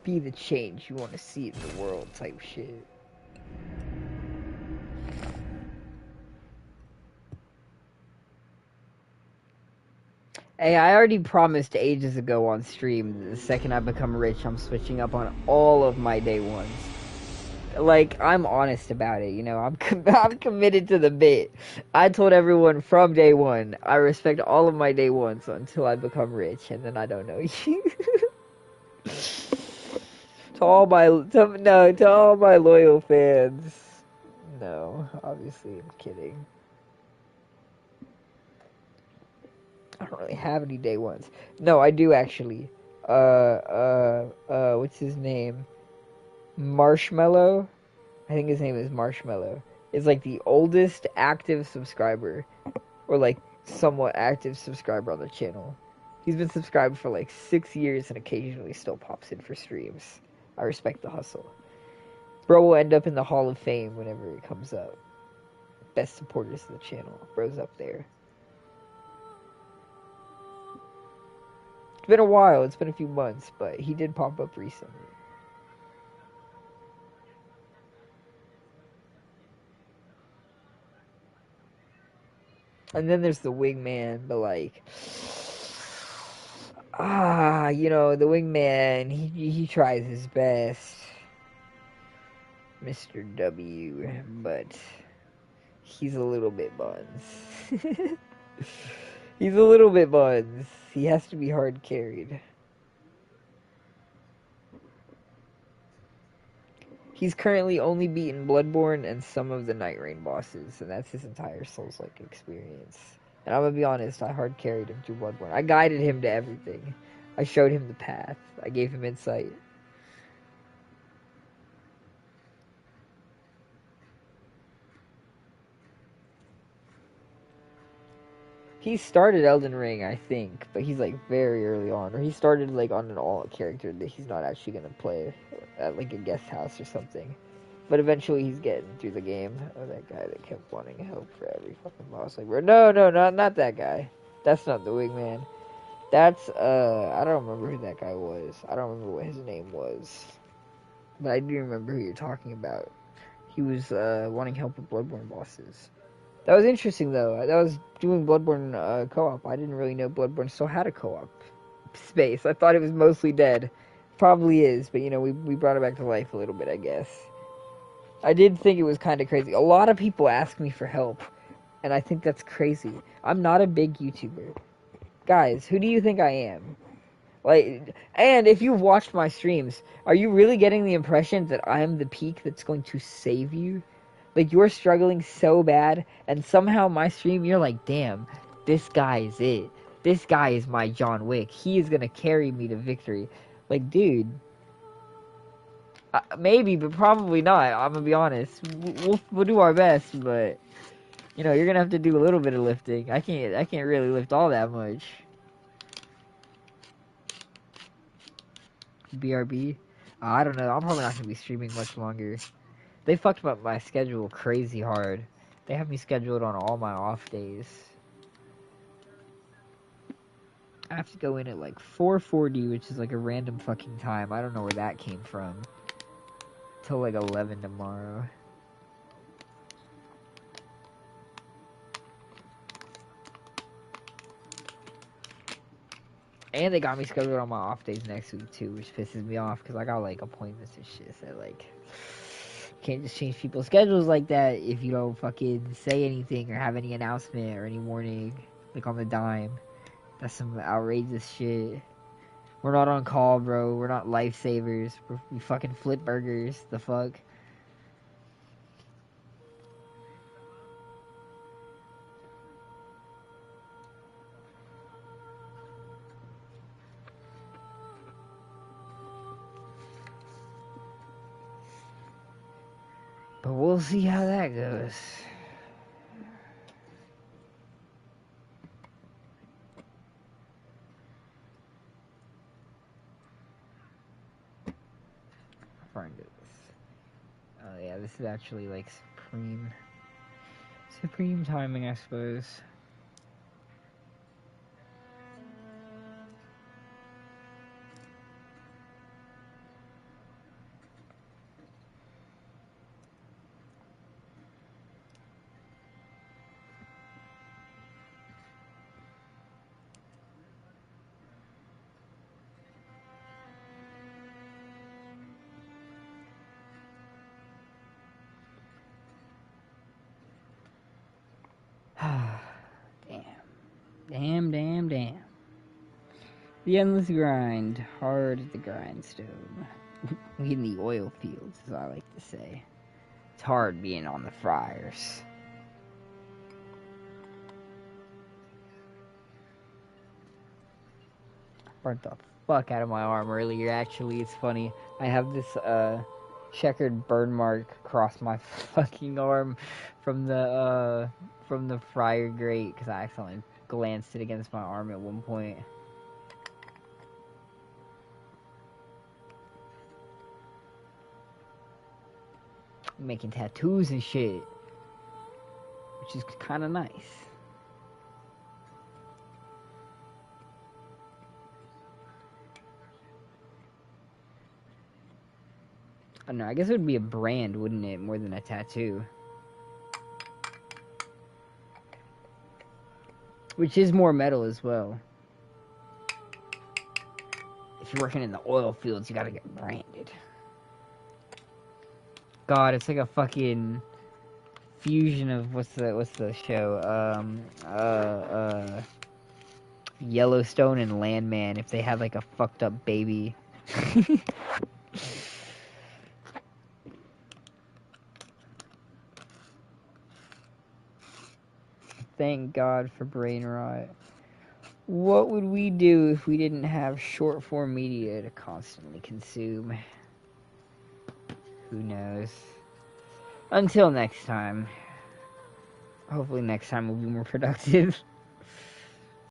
be the change you want to see in the world type shit. Hey, I already promised ages ago on stream that the second I become rich, I'm switching up on all of my day ones. Like, I'm honest about it, you know. I'm committed to the bit. I told everyone from day one, I respect all of my day ones until I become rich, and then I don't know you. To all my loyal fans. No, obviously I'm kidding. I don't really have any day ones. No, I do actually. What's his name? Marshmallow? I think his name is Marshmallow. Is like the oldest active subscriber. Or like somewhat active subscriber on the channel. He's been subscribed for like 6 years and occasionally still pops in for streams. I respect the hustle. Bro will end up in the Hall of Fame whenever it comes up. Best supporters of the channel. Bro's up there. It's been a while. It's been a few months, but he did pop up recently. And then there's the wingman, but like... you know, the wingman, he tries his best. Mr. W, but he's a little bit buns. He's a little bit buns. He has to be hard carried. He's currently only beaten Bloodborne and some of the Night Rain bosses, and that's his entire Souls-like experience. And I'm gonna be honest, I hard carried him through Bloodborne. I guided him to everything. I showed him the path. I gave him insight. He started Elden Ring, I think, but he's like very early on. Or he started like on an alt character that he's not actually gonna play at like a guest house or something. But eventually he's getting through the game. Oh, that guy that kept wanting help for every fucking boss. Like, no, not that guy. That's not the wingman. That's, I don't remember who that guy was. I don't remember what his name was. But I do remember who you're talking about. He was, wanting help with Bloodborne bosses. That was interesting, though. That was doing Bloodborne, co-op. I didn't really know Bloodborne still had a co-op space. I thought it was mostly dead. Probably is, but, you know, we brought it back to life a little bit, I guess. I did think it was kind of crazy. A lot of people ask me for help, and I think that's crazy. I'm not a big YouTuber. Guys, who do you think I am? Like, and if you've watched my streams, are you really getting the impression that I'm the peak that's going to save you? Like, you're struggling so bad, and somehow my stream, you're like, damn, this guy is it. This guy is my John Wick. He is gonna carry me to victory. Like, dude... maybe, but probably not. I'm gonna be honest. We'll do our best, but you know, you're gonna have to do a little bit of lifting. I can't really lift all that much. BRB. I don't know. I'm probably not gonna be streaming much longer. They fucked up my schedule crazy hard. They have me scheduled on all my off days. I have to go in at like 4:40, which is like a random fucking time. I don't know where that came from. Till like 11 tomorrow. And they got me scheduled on my off days next week too, which pisses me off because I got like appointments and shit. So like, can't just change people's schedules like that if you don't fucking say anything or have any announcement or any warning, like on the dime. That's some outrageous shit. We're not on call, bro. We're not lifesavers. We fucking flip burgers. The fuck. But we'll see how that goes. I'll find it. Oh yeah, this is actually like supreme timing, I suppose. Damn. The endless grind, hard at the grindstone. In the oil fields, as I like to say. It's hard being on the fryers. Burnt the fuck out of my arm earlier, actually. It's funny. I have this checkered burn mark across my fucking arm from the fryer grate because I accidentally glanced it against my arm at one point. I'm making tattoos and shit, which is kind of nice. I don't know, I guess it would be a brand, wouldn't it, more than a tattoo? Which is more metal as well. If you're working in the oil fields, you gotta get branded. God, it's like a fucking fusion of what's the show? Yellowstone and Landman if they had like a fucked up baby. Thank God for brain rot. What would we do if we didn't have short form media to constantly consume? Who knows? Until next time. Hopefully next time we'll be more productive.